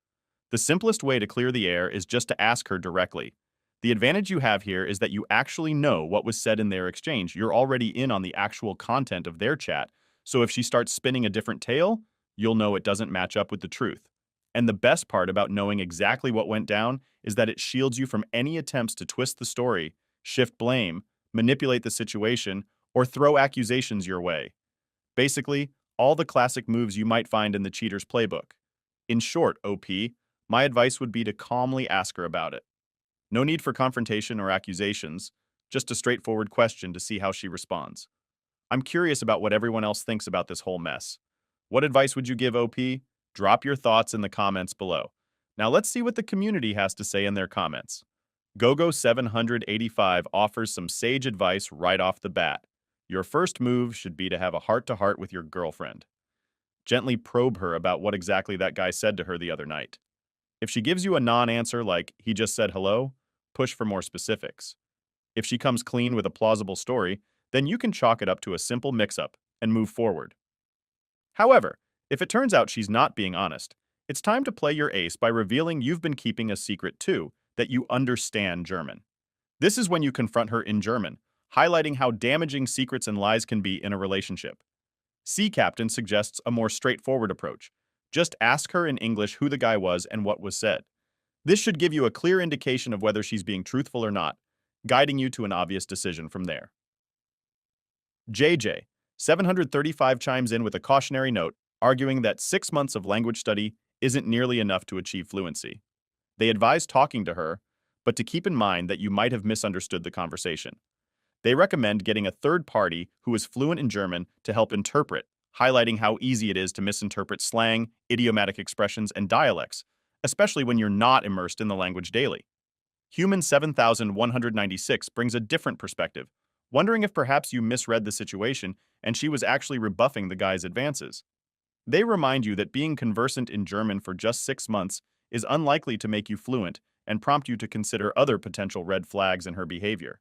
The simplest way to clear the air is just to ask her directly. The advantage you have here is that you actually know what was said in their exchange. You're already in on the actual content of their chat, so if she starts spinning a different tale, you'll know it doesn't match up with the truth. And the best part about knowing exactly what went down is that it shields you from any attempts to twist the story, shift blame, manipulate the situation, or throw accusations your way. Basically, all the classic moves you might find in the cheater's playbook. In short, OP, my advice would be to calmly ask her about it. No need for confrontation or accusations, just a straightforward question to see how she responds. I'm curious about what everyone else thinks about this whole mess. What advice would you give, OP? Drop your thoughts in the comments below. Now let's see what the community has to say in their comments. GoGo785 offers some sage advice right off the bat. Your first move should be to have a heart-to-heart with your girlfriend. Gently probe her about what exactly that guy said to her the other night. If she gives you a non-answer like, he just said hello, push for more specifics. If she comes clean with a plausible story, then you can chalk it up to a simple mix-up and move forward. However, if it turns out she's not being honest, it's time to play your ace by revealing you've been keeping a secret too, that you understand German. This is when you confront her in German, highlighting how damaging secrets and lies can be in a relationship. Sea Captain suggests a more straightforward approach. Just ask her in English who the guy was and what was said. This should give you a clear indication of whether she's being truthful or not, guiding you to an obvious decision from there. JJ, 735 chimes in with a cautionary note, arguing that 6 months of language study isn't nearly enough to achieve fluency. They advise talking to her, but to keep in mind that you might have misunderstood the conversation. They recommend getting a third party who is fluent in German to help interpret, highlighting how easy it is to misinterpret slang, idiomatic expressions, and dialects, especially when you're not immersed in the language daily. Human 7196 brings a different perspective, wondering if perhaps you misread the situation and she was actually rebuffing the guy's advances. They remind you that being conversant in German for just 6 months is unlikely to make you fluent and prompt you to consider other potential red flags in her behavior.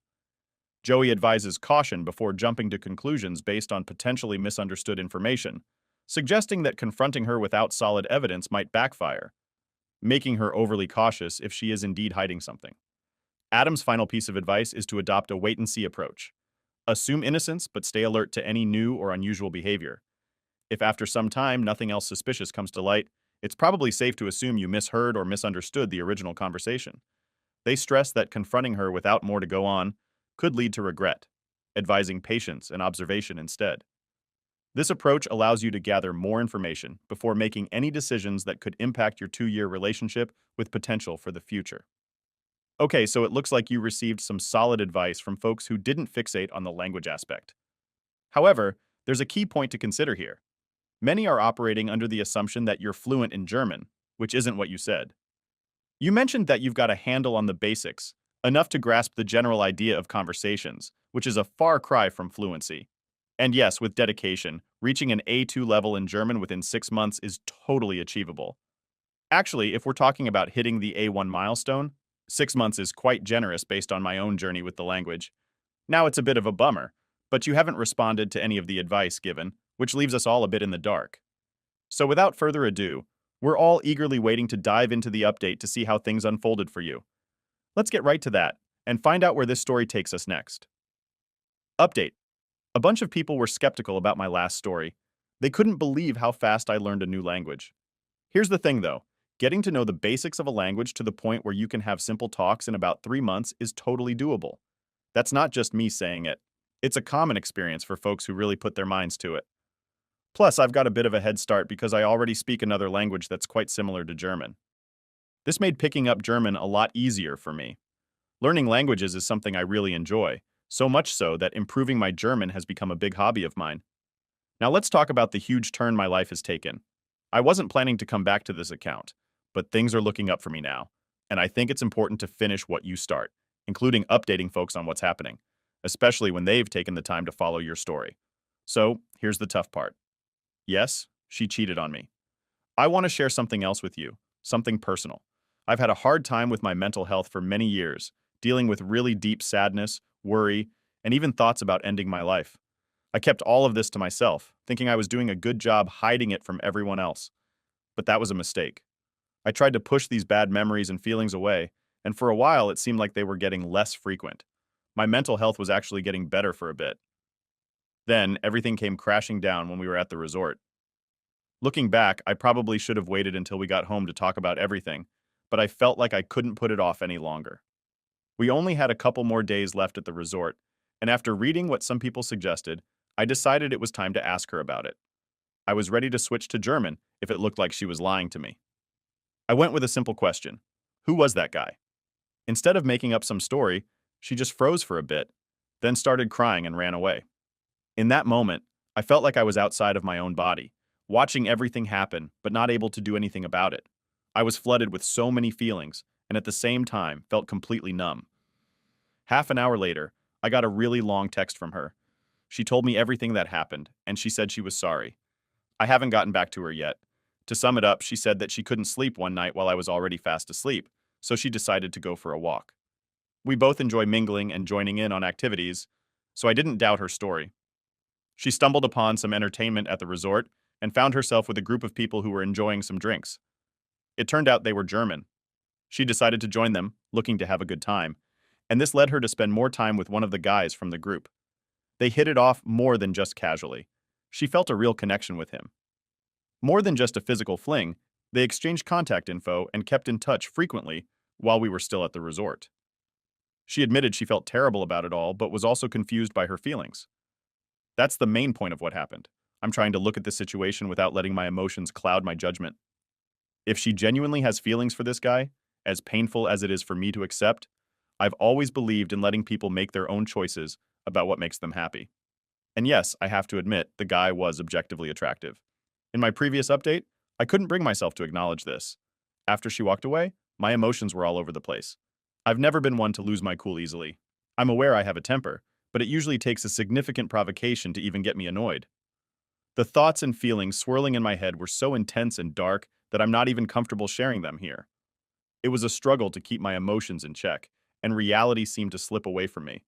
Joey advises caution before jumping to conclusions based on potentially misunderstood information, suggesting that confronting her without solid evidence might backfire, making her overly cautious if she is indeed hiding something. Adam's final piece of advice is to adopt a wait-and-see approach. Assume innocence, but stay alert to any new or unusual behavior. If after some time nothing else suspicious comes to light, it's probably safe to assume you misheard or misunderstood the original conversation. They stress that confronting her without more to go on could lead to regret, advising patience and observation instead. This approach allows you to gather more information before making any decisions that could impact your 2-year relationship with potential for the future. Okay, so it looks like you received some solid advice from folks who didn't fixate on the language aspect. However, there's a key point to consider here. Many are operating under the assumption that you're fluent in German, which isn't what you said. You mentioned that you've got a handle on the basics, enough to grasp the general idea of conversations, which is a far cry from fluency. And yes, with dedication, reaching an A2 level in German within 6 months is totally achievable. Actually, if we're talking about hitting the A1 milestone, 6 months is quite generous based on my own journey with the language. Now it's a bit of a bummer, but you haven't responded to any of the advice given, which leaves us all a bit in the dark. So without further ado, we're all eagerly waiting to dive into the update to see how things unfolded for you. Let's get right to that and find out where this story takes us next. Update. A bunch of people were skeptical about my last story. They couldn't believe how fast I learned a new language. Here's the thing though, getting to know the basics of a language to the point where you can have simple talks in about 3 months is totally doable. That's not just me saying it. It's a common experience for folks who really put their minds to it. Plus, I've got a bit of a head start because I already speak another language that's quite similar to German. This made picking up German a lot easier for me. Learning languages is something I really enjoy, so much so that improving my German has become a big hobby of mine. Now let's talk about the huge turn my life has taken. I wasn't planning to come back to this account, but things are looking up for me now, and I think it's important to finish what you start, including updating folks on what's happening, especially when they've taken the time to follow your story. So, here's the tough part. Yes, she cheated on me. I want to share something else with you, something personal. I've had a hard time with my mental health for many years, dealing with really deep sadness, worry, and even thoughts about ending my life. I kept all of this to myself, thinking I was doing a good job hiding it from everyone else. But that was a mistake. I tried to push these bad memories and feelings away, and for a while it seemed like they were getting less frequent. My mental health was actually getting better for a bit. Then, everything came crashing down when we were at the resort. Looking back, I probably should have waited until we got home to talk about everything, but I felt like I couldn't put it off any longer. We only had a couple more days left at the resort, and after reading what some people suggested, I decided it was time to ask her about it. I was ready to switch to German if it looked like she was lying to me. I went with a simple question. Who was that guy? Instead of making up some story, she just froze for a bit, then started crying and ran away. In that moment, I felt like I was outside of my own body, watching everything happen but not able to do anything about it. I was flooded with so many feelings, and at the same time felt completely numb. Half an hour later, I got a really long text from her. She told me everything that happened, and she said she was sorry. I haven't gotten back to her yet. To sum it up, she said that she couldn't sleep one night while I was already fast asleep, so she decided to go for a walk. We both enjoy mingling and joining in on activities, so I didn't doubt her story. She stumbled upon some entertainment at the resort and found herself with a group of people who were enjoying some drinks. It turned out they were German. She decided to join them, looking to have a good time, and this led her to spend more time with one of the guys from the group. They hit it off more than just casually. She felt a real connection with him. More than just a physical fling, they exchanged contact info and kept in touch frequently while we were still at the resort. She admitted she felt terrible about it all, but was also confused by her feelings. That's the main point of what happened. I'm trying to look at the situation without letting my emotions cloud my judgment. If she genuinely has feelings for this guy, as painful as it is for me to accept, I've always believed in letting people make their own choices about what makes them happy. And yes, I have to admit, the guy was objectively attractive. In my previous update, I couldn't bring myself to acknowledge this. After she walked away, my emotions were all over the place. I've never been one to lose my cool easily. I'm aware I have a temper, but it usually takes a significant provocation to even get me annoyed. The thoughts and feelings swirling in my head were so intense and dark that I'm not even comfortable sharing them here. It was a struggle to keep my emotions in check, and reality seemed to slip away from me.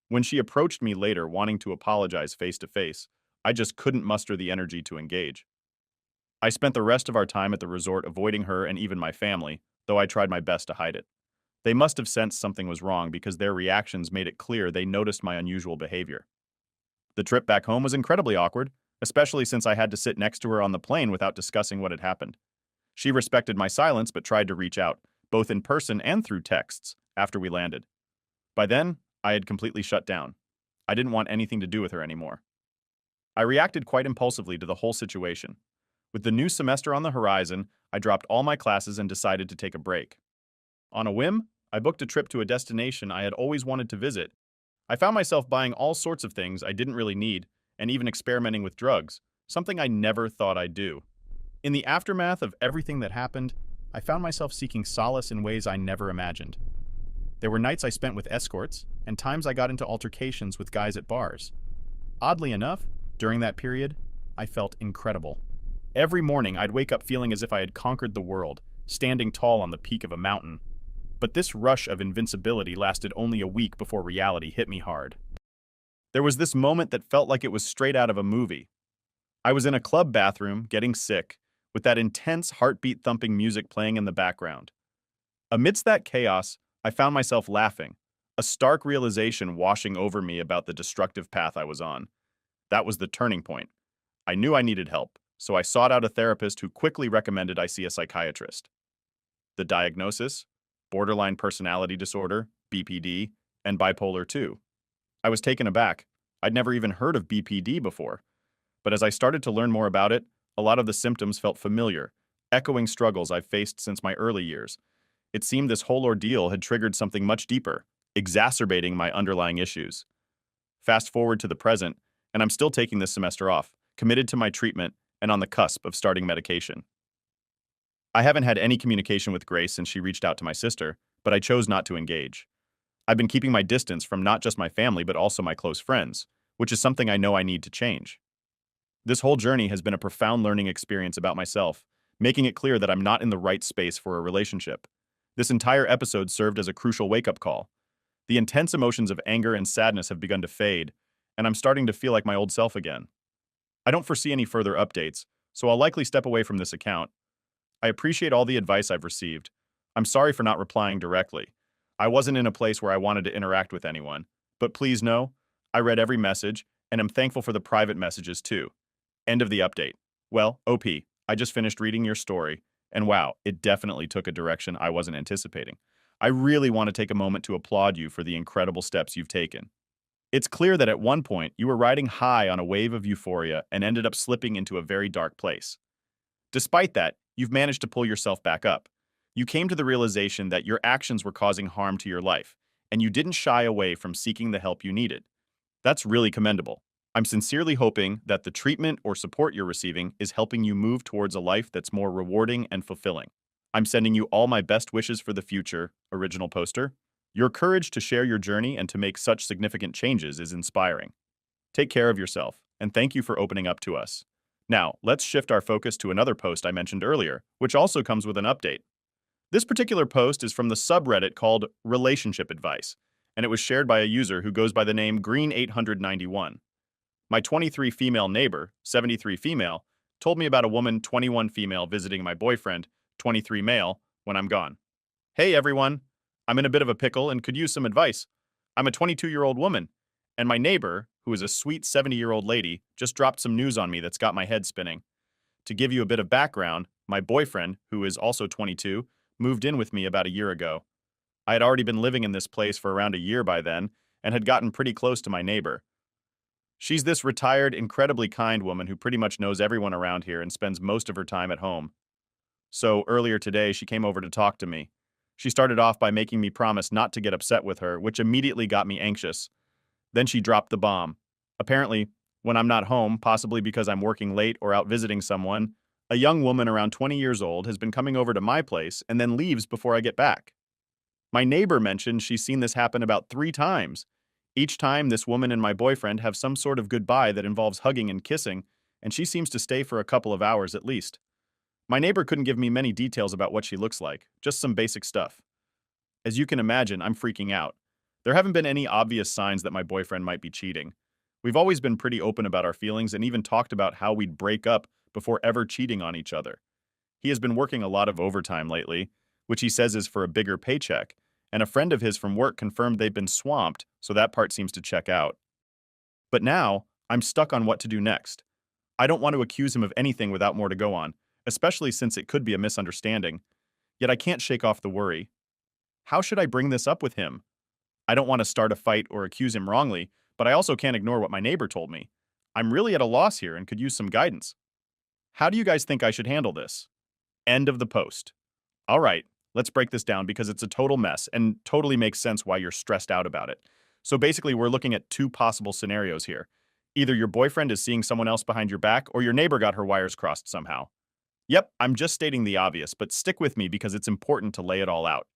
When she approached me later wanting to apologize face to face, I just couldn't muster the energy to engage. I spent the rest of our time at the resort avoiding her and even my family, though I tried my best to hide it. They must have sensed something was wrong because their reactions made it clear they noticed my unusual behavior. The trip back home was incredibly awkward, especially since I had to sit next to her on the plane without discussing what had happened. She respected my silence but tried to reach out, both in person and through texts, after we landed. By then, I had completely shut down. I didn't want anything to do with her anymore. I reacted quite impulsively to the whole situation. With the new semester on the horizon, I dropped all my classes and decided to take a break. On a whim, I booked a trip to a destination I had always wanted to visit. I found myself buying all sorts of things I didn't really need, and even experimenting with drugs, something I never thought I'd do. In the aftermath of everything that happened, I found myself seeking solace in ways I never imagined. There were nights I spent with escorts, and times I got into altercations with guys at bars. Oddly enough, during that period, I felt incredible. Every morning, I'd wake up feeling as if I had conquered the world, standing tall on the peak of a mountain. But this rush of invincibility lasted only a week before reality hit me hard. There was this moment that felt like it was straight out of a movie. I was in a club bathroom, getting sick, with that intense heartbeat-thumping music playing in the background. Amidst that chaos, I found myself laughing, a stark realization washing over me about the destructive path I was on. That was the turning point. I knew I needed help, so I sought out a therapist who quickly recommended I see a psychiatrist. The diagnosis? Borderline personality disorder, BPD, and bipolar 2. I was taken aback. I'd never even heard of BPD before. But as I started to learn more about it, a lot of the symptoms felt familiar, echoing struggles I've faced since my early years. It seemed this whole ordeal had triggered something much deeper, exacerbating my underlying issues. Fast forward to the present, and I'm still taking this semester off, committed to my treatment and on the cusp of starting medication. I haven't had any communication with Grace since she reached out to my sister, but I chose not to engage. I've been keeping my distance from not just my family but also my close friends, which is something I know I need to change. This whole journey has been a profound learning experience about myself, making it clear that I'm not in the right space for a relationship. This entire episode served as a crucial wake-up call. The intense emotions of anger and sadness have begun to fade, and I'm starting to feel like my old self again. I don't foresee any further updates, so I'll likely step away from this account. I appreciate all the advice I've received. I'm sorry for not replying directly. I wasn't in a place where I wanted to interact with anyone, but please know, I read every message, and am thankful for the private messages too. End of the update. Well, OP, I just finished reading your story, and wow, it definitely took a direction I wasn't anticipating. I really want to take a moment to applaud you for the incredible steps you've taken. It's clear that at one point you were riding high on a wave of euphoria and ended up slipping into a very dark place. Despite that, you've managed to pull yourself back up. You came to the realization that your actions were causing harm to your life, and you didn't shy away from seeking the help you needed. That's really commendable. I'm sincerely hoping that the treatment or support you're receiving is helping you move towards a life that's more rewarding and fulfilling. I'm sending you all my best wishes for the future, original poster. Your courage to share your journey and to make such significant changes is inspiring. Take care of yourself, and thank you for opening up to us. Now, let's shift our focus to another post I mentioned earlier, which also comes with an update. This particular post is from the subreddit called Relationship Advice, and it was shared by a user who goes by the name Green891. My 23 female neighbor, 73 female, told me about a woman, 21 female, visiting my boyfriend, 23 male, when I'm gone. Hey everyone, I'm in a bit of a pickle and could use some advice. I'm a 22-year-old woman, and my neighbor, who is a sweet 70-year-old lady, just dropped some news on me that's got my head spinning. To give you a bit of background, my boyfriend, who is also 22, moved in with me about a year ago. I had already been living in this place for around a year by then, and had gotten pretty close to my neighbor. She's this retired, incredibly kind woman who pretty much knows everyone around here and spends most of her time at home. So earlier today, she came over to talk to me. She started off by making me promise not to get upset with her, which immediately got me anxious. Then she dropped the bomb. Apparently, when I'm not home, possibly because I'm working late or out visiting someone, a young woman around 20 years old has been coming over to my place and then leaves before I get back. My neighbor mentioned she's seen this happen about 3 times. Each time, this woman and my boyfriend have some sort of goodbye that involves hugging and kissing, and she seems to stay for a couple of hours at least. My neighbor couldn't give me many details about what she looks like, just some basic stuff. As you can imagine, I'm freaking out. There haven't been any obvious signs that my boyfriend might be cheating. We've always been pretty open about our feelings and even talked about how we'd break up before ever cheating on each other. He has been working a lot of overtime lately, which he says is for a bigger paycheck, and a friend of his from work confirmed they've been swamped, so that part seems to check out. But now, I'm stuck on what to do next. I don't want to accuse him of anything without more to go on, especially since it could be a misunderstanding. Yet I can't shake off the worry. How should I bring this up with him? I don't want to start a fight or accuse him wrongly, but I also can't ignore what my neighbor told me. I'm really at a loss here and could use some guidance. How do you guys think I should handle this? End of the post. All right, let's break this down because it's a total mess and totally makes sense why you're stressed out about it. So basically, we're looking at two possible scenarios here. Either your boyfriend is seeing someone else behind your back, or your neighbor got her wires crossed somehow. Yep, I'm just stating the obvious, but stick with me because it's important to lay it all out.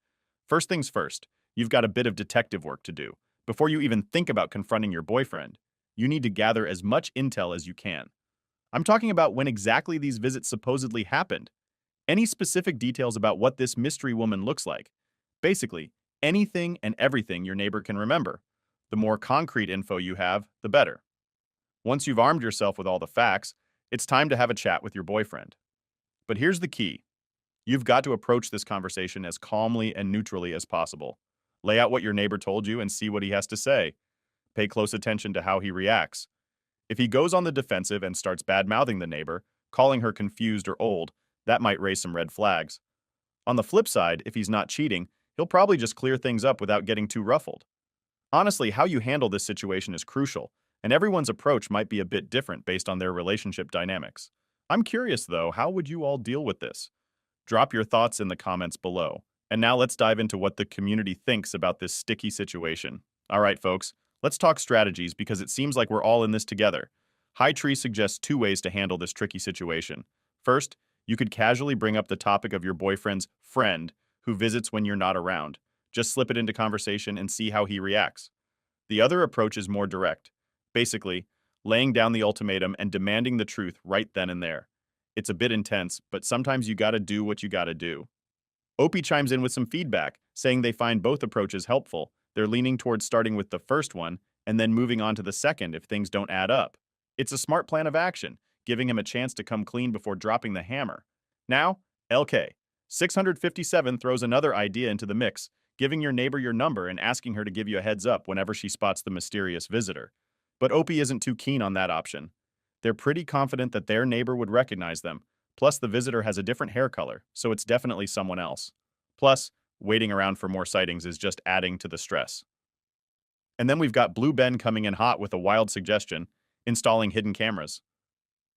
First things first, you've got a bit of detective work to do. Before you even think about confronting your boyfriend, you need to gather as much intel as you can. I'm talking about when exactly these visits supposedly happened. Any specific details about what this mystery woman looks like. Basically, anything and everything your neighbor can remember. The more concrete info you have, the better. Once you've armed yourself with all the facts, it's time to have a chat with your boyfriend. But here's the key. You've got to approach this conversation as calmly and neutrally as possible. Lay out what your neighbor told you and see what he has to say. Pay close attention to how he reacts. If he goes on the defensive and starts bad-mouthing the neighbor, calling her confused or old, that might raise some red flags. On the flip side, if he's not cheating, he'll probably just clear things up without getting too ruffled. Honestly, how you handle this situation is crucial, and everyone's approach might be a bit different based on their relationship dynamics. I'm curious, though, how would you all deal with this? Drop your thoughts in the comments below. And now let's dive into what the community thinks about this sticky situation. All right, folks, let's talk strategies because it seems like we're all in this together. High Tree suggests two ways to handle this tricky situation. First, you could casually bring up the topic of your boyfriend's friend who visits when you're not around. Just slip it into conversation and see how he reacts. The other approach is more direct. Basically, laying down the ultimatum and demanding the truth right then and there. It's a bit intense, but sometimes you gotta do what you gotta do. Opie chimes in with some feedback, saying they find both approaches helpful. They're leaning towards starting with the first one and then moving on to the second if things don't add up. It's a smart plan of action, giving him a chance to come clean before dropping the hammer. Now, LK. 657 throws another idea into the mix, giving your neighbor your number and asking her to give you a heads up whenever she spots the mysterious visitor. But Opie isn't too keen on that option. They're pretty confident that their neighbor would recognize them. Plus, the visitor has a different hair color, so it's definitely someone else. Plus, waiting around for more sightings is just adding to the stress. And then we've got Blue Ben coming in hot with a wild suggestion, installing hidden cameras.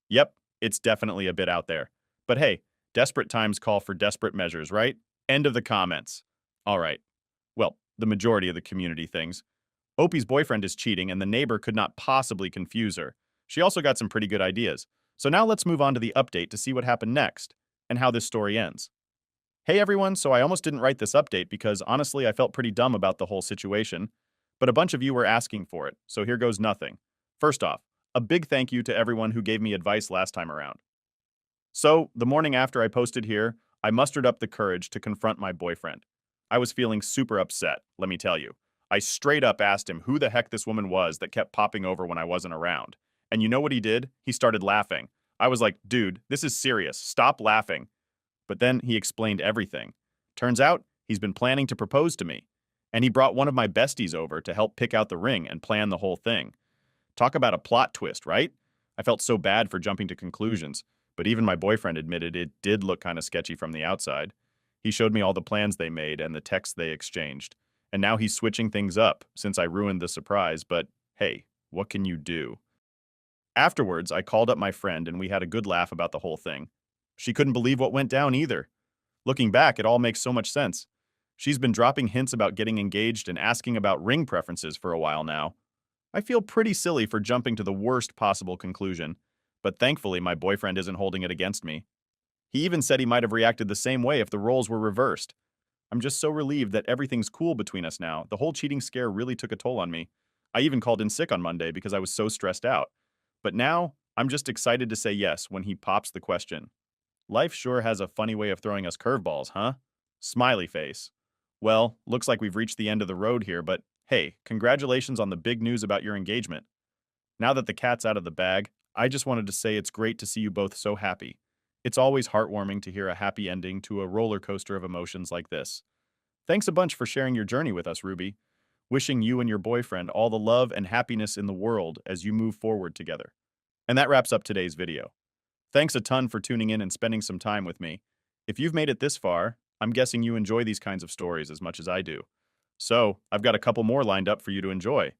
Yep, it's definitely a bit out there. But hey, desperate times call for desperate measures, right? End of the comments. All right. Well, the majority of the community things. Opie's boyfriend is cheating and the neighbor could not possibly confuse her. She also got some pretty good ideas. So now let's move on to the update to see what happened next and how this story ends. Hey everyone, so I almost didn't write this update because honestly I felt pretty dumb about the whole situation, but a bunch of you were asking for it, so here goes nothing. First off, a big thank you to everyone who gave me advice last time around. So, the morning after I posted here, I mustered up the courage to confront my boyfriend. I was feeling super upset, let me tell you. I straight up asked him who the heck this woman was that kept popping over when I wasn't around. And you know what he did? He started laughing. I was like, dude, this is serious. Stop laughing. But then he explained everything. Turns out, he's been planning to propose to me. And he brought one of my besties over to help pick out the ring and plan the whole thing. Talk about a plot twist, right? I felt so bad for jumping to conclusions, but even my boyfriend admitted it did look kind of sketchy from the outside. He showed me all the plans they made and the texts they exchanged. And now he's switching things up since I ruined the surprise, but hey, what can you do? Afterwards, I called up my friend and we had a good laugh about the whole thing. She couldn't believe what went down either. Looking back, it all makes so much sense. She's been dropping hints about getting engaged and asking about ring preferences for a while now. I feel pretty silly for jumping to the worst possible conclusion, but thankfully my boyfriend isn't holding it against me. He even said he might have reacted the same way if the roles were reversed. I'm just so relieved that everything's cool between us now. The whole cheating scare really took a toll on me. I even called in sick on Monday because I was so stressed out. But now, I'm just excited to say yes when he pops the question. Life sure has a funny way of throwing us curveballs, huh? Smiley face. Well, looks like we've reached the end of the road here, but hey, congratulations on the big news about your engagement. Now that the cat's out of the bag, I just wanted to say it's great to see you both so happy. It's always heartwarming to hear a happy ending to a roller coaster of emotions like this. Thanks a bunch for sharing your journey with us, Ruby. Wishing you and your boyfriend all the love and happiness in the world as you move forward together. And that wraps up today's video. Thanks a ton for tuning in and spending some time with me. If you've made it this far, I'm guessing you enjoy these kinds of stories as much as I do. So, I've got a couple more lined up for you to enjoy.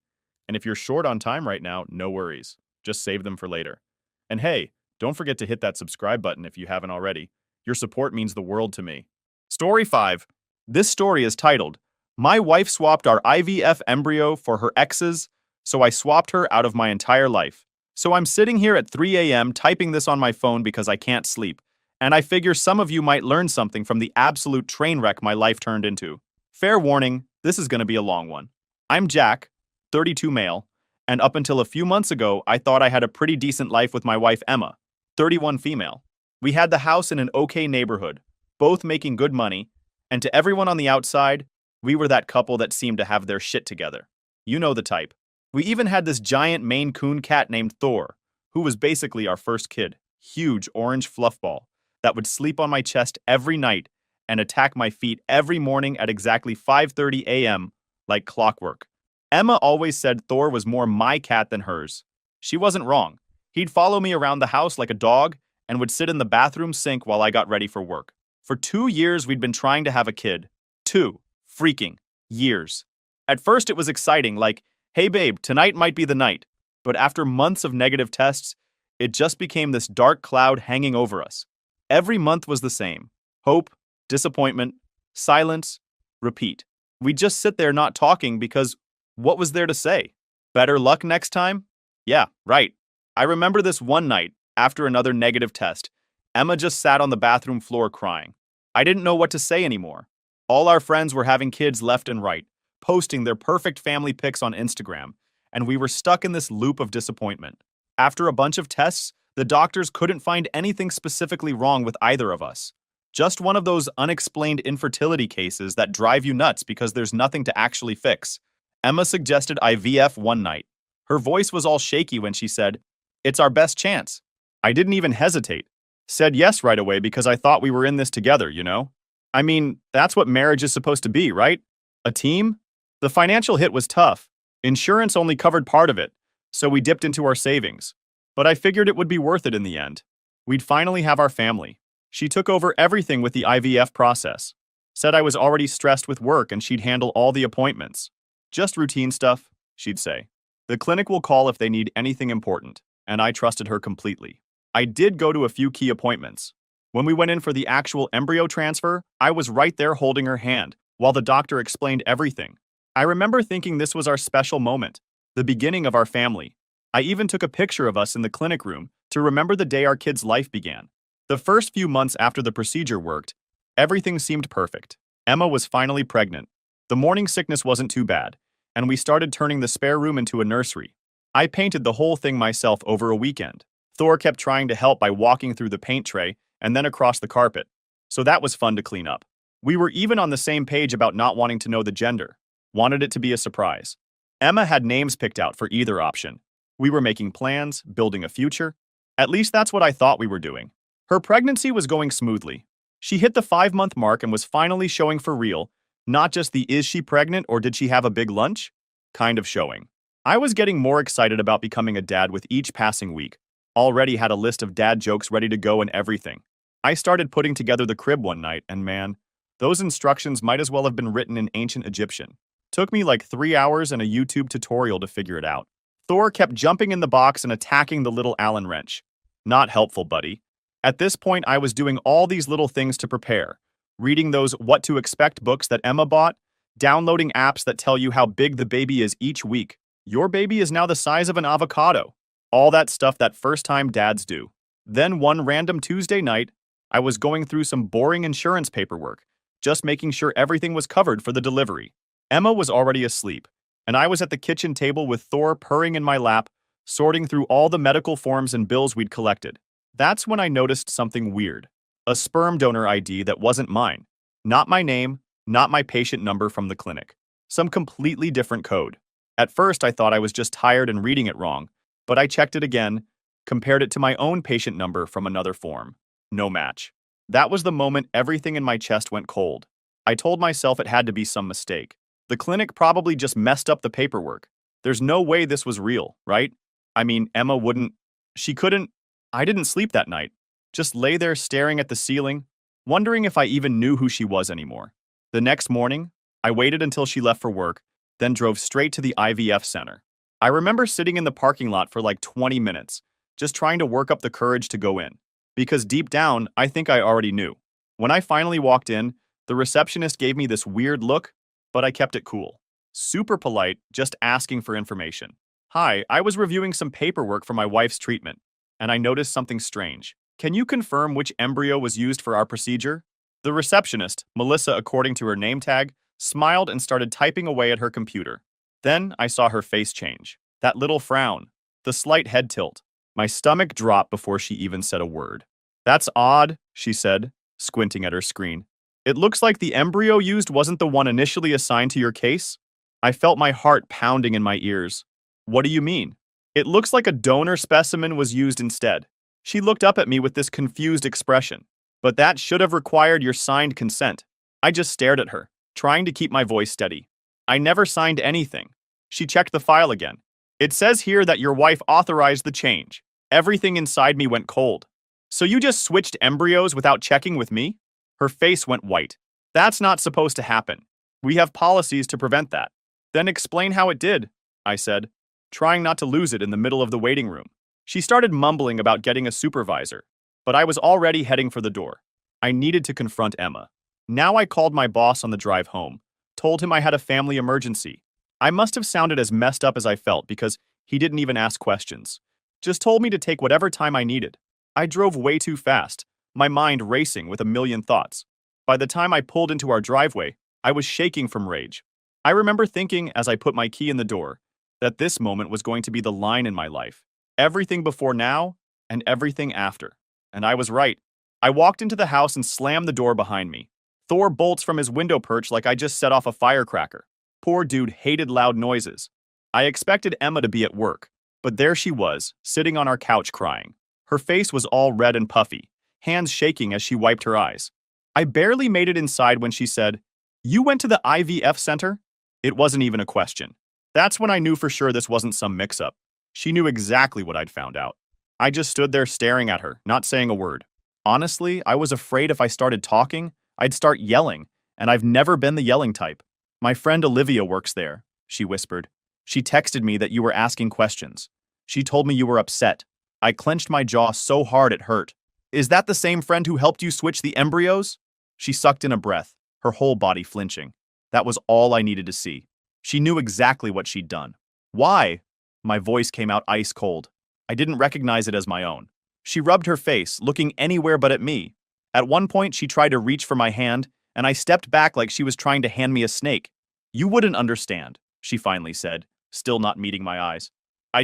And if you're short on time right now, no worries. Just save them for later. And hey, don't forget to hit that subscribe button if you haven't already. Your support means the world to me. Story 5. This story is titled, My Wife Swapped Our IVF Embryo for Her Ex's, so I swapped her out of my entire life. So I'm sitting here at 3 a.m. typing this on my phone because I can't sleep, and I figure some of you might learn something from the absolute train wreck my life turned into. Fair warning, this is going to be a long one. I'm Jack, 32 male, and up until a few months ago, I thought I had a pretty decent life with my wife Emma, 31 female. We had the house in an okay neighborhood, both making good money, and to everyone on the outside, we were that couple that seemed to have their shit together. You know the type. We even had this giant Maine Coon cat named Thor, who was basically our first kid, huge orange fluffball, that would sleep on my chest every night and attack my feet every morning at exactly 5:30 a.m., like clockwork. Emma always said Thor was more my cat than hers. She wasn't wrong. He'd follow me around the house like a dog and would sit in the bathroom sink while I got ready for work. For 2 years, we'd been trying to have a kid. 2 freaking years. At first, it was exciting, like, hey babe, tonight might be the night. But after months of negative tests, it just became this dark cloud hanging over us. Every month was the same. Hope, disappointment, silence, repeat. We'd just sit there not talking because what was there to say? Better luck next time? Yeah, right. I remember this one night, after another negative test, Emma just sat on the bathroom floor crying. I didn't know what to say anymore. All our friends were having kids left and right, posting their perfect family pics on Instagram, and we were stuck in this loop of disappointment. After a bunch of tests, the doctors couldn't find anything specifically wrong with either of us. Just one of those unexplained infertility cases that drive you nuts because there's nothing to actually fix. Emma suggested IVF one night. Her voice was all shaky when she said, "It's our best chance." I didn't even hesitate. Said yes right away because I thought we were in this together, you know? I mean, that's what marriage is supposed to be, right? A team? The financial hit was tough. Insurance only covered part of it, so we dipped into our savings. But I figured it would be worth it in the end. We'd finally have our family. She took over everything with the IVF process. Said I was already stressed with work and she'd handle all the appointments. Just routine stuff, she'd say. The clinic will call if they need anything important, and I trusted her completely. I did go to a few key appointments. When we went in for the actual embryo transfer, I was right there holding her hand, while the doctor explained everything. I remember thinking this was our special moment, the beginning of our family. I even took a picture of us in the clinic room to remember the day our kid's life began. The first few months after the procedure worked, everything seemed perfect. Emma was finally pregnant. The morning sickness wasn't too bad, and we started turning the spare room into a nursery. I painted the whole thing myself over a weekend. Thor kept trying to help by walking through the paint tray and then across the carpet, so that was fun to clean up. We were even on the same page about not wanting to know the gender. Wanted it to be a surprise. Emma had names picked out for either option. We were making plans, building a future. At least that's what I thought we were doing. Her pregnancy was going smoothly. She hit the 5-month mark and was finally showing for real, not just the is she pregnant or did she have a big lunch kind of showing. I was getting more excited about becoming a dad with each passing week. Already had a list of dad jokes ready to go and everything. I started putting together the crib one night, and man, those instructions might as well have been written in ancient Egyptian. Took me like 3 hours and a YouTube tutorial to figure it out. Thor kept jumping in the box and attacking the little Allen wrench. Not helpful, buddy. At this point, I was doing all these little things to prepare. Reading those what to expect books that Emma bought, downloading apps that tell you how big the baby is each week. Your baby is now the size of an avocado. All that stuff that first-time dads do. Then one random Tuesday night, I was going through some boring insurance paperwork, just making sure everything was covered for the delivery. Emma was already asleep, and I was at the kitchen table with Thor purring in my lap, sorting through all the medical forms and bills we'd collected. That's when I noticed something weird. A sperm donor ID that wasn't mine. Not my name, not my patient number from the clinic. Some completely different code. At first, I thought I was just tired and reading it wrong, but I checked it again, compared it to my own patient number from another form. No match. That was the moment everything in my chest went cold. I told myself it had to be some mistake. The clinic probably just messed up the paperwork. There's no way this was real, right? I mean, Emma wouldn't... She couldn't... I didn't sleep that night. Just lay there staring at the ceiling, wondering if I even knew who she was anymore. The next morning, I waited until she left for work, then drove straight to the IVF center. I remember sitting in the parking lot for like 20 minutes, just trying to work up the courage to go in. Because deep down, I think I already knew. When I finally walked in, the receptionist gave me this weird look, but I kept it cool. Super polite, just asking for information. Hi, I was reviewing some paperwork for my wife's treatment, and I noticed something strange. Can you confirm which embryo was used for our procedure? The receptionist, Melissa according to her name tag, smiled and started typing away at her computer. Then I saw her face change. That little frown. The slight head tilt. My stomach dropped before she even said a word. That's odd, she said, squinting at her screen. It looks like the embryo used wasn't the one initially assigned to your case. I felt my heart pounding in my ears. What do you mean? It looks like a donor specimen was used instead. She looked up at me with this confused expression. But that should have required your signed consent. I just stared at her, trying to keep my voice steady. I never signed anything. She checked the file again. It says here that your wife authorized the change. Everything inside me went cold. So you just switched embryos without checking with me? Her face went white. That's not supposed to happen. We have policies to prevent that. Then explain how it did, I said, trying not to lose it in the middle of the waiting room. She started mumbling about getting a supervisor, but I was already heading for the door. I needed to confront Emma. Now I called my boss on the drive home, told him I had a family emergency. I must have sounded as messed up as I felt because he didn't even ask questions. Just told me to take whatever time I needed. I drove way too fast, my mind racing with a million thoughts. By the time I pulled into our driveway, I was shaking from rage. I remember thinking as I put my key in the door that this moment was going to be the line in my life. Everything before now and everything after. And I was right. I walked into the house and slammed the door behind me. Thor bolts from his window perch like I just set off a firecracker. Poor dude hated loud noises. I expected Emma to be at work, but there she was, sitting on our couch crying. Her face was all red and puffy, hands shaking as she wiped her eyes. I barely made it inside when she said, "You went to the IVF center?" It wasn't even a question. That's when I knew for sure this wasn't some mix-up. She knew exactly what I'd found out. I just stood there staring at her, not saying a word. Honestly, I was afraid if I started talking, I'd start yelling, and I've never been the yelling type. My friend Olivia works there, she whispered. She texted me that you were asking questions. She told me you were upset. I clenched my jaw so hard it hurt. Is that the same friend who helped you switch the embryos? She sucked in a breath, her whole body flinching. That was all I needed to see. She knew exactly what she'd done. Why? My voice came out ice cold. I didn't recognize it as my own. She rubbed her face, looking anywhere but at me. At one point, she tried to reach for my hand, and I stepped back like she was trying to hand me a snake. You wouldn't understand, she finally said, still not meeting my eyes. I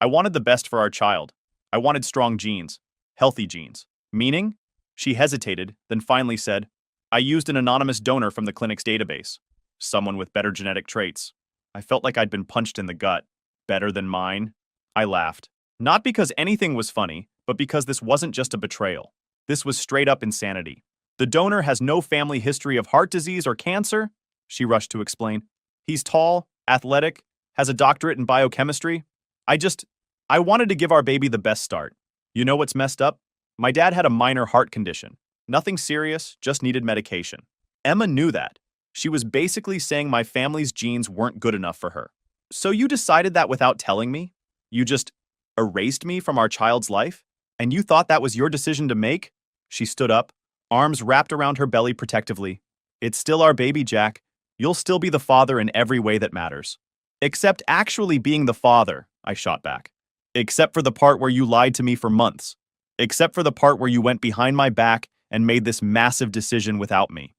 wanted the best for our child. I wanted strong genes, healthy genes. Meaning? She hesitated, then finally said, I used an anonymous donor from the clinic's database. Someone with better genetic traits. I felt like I'd been punched in the gut. Better than mine? I laughed. Not because anything was funny, but because this wasn't just a betrayal. This was straight up insanity. The donor has no family history of heart disease or cancer, she rushed to explain. He's tall, athletic, has a doctorate in biochemistry. I wanted to give our baby the best start. You know what's messed up? My dad had a minor heart condition. Nothing serious, just needed medication. Emma knew that. She was basically saying my family's genes weren't good enough for her. So you decided that without telling me? You just erased me from our child's life? And you thought that was your decision to make? She stood up, arms wrapped around her belly protectively. It's still our baby, Jack. You'll still be the father in every way that matters. Except actually being the father, I shot back. Except for the part where you lied to me for months. Except for the part where you went behind my back and made this massive decision without me.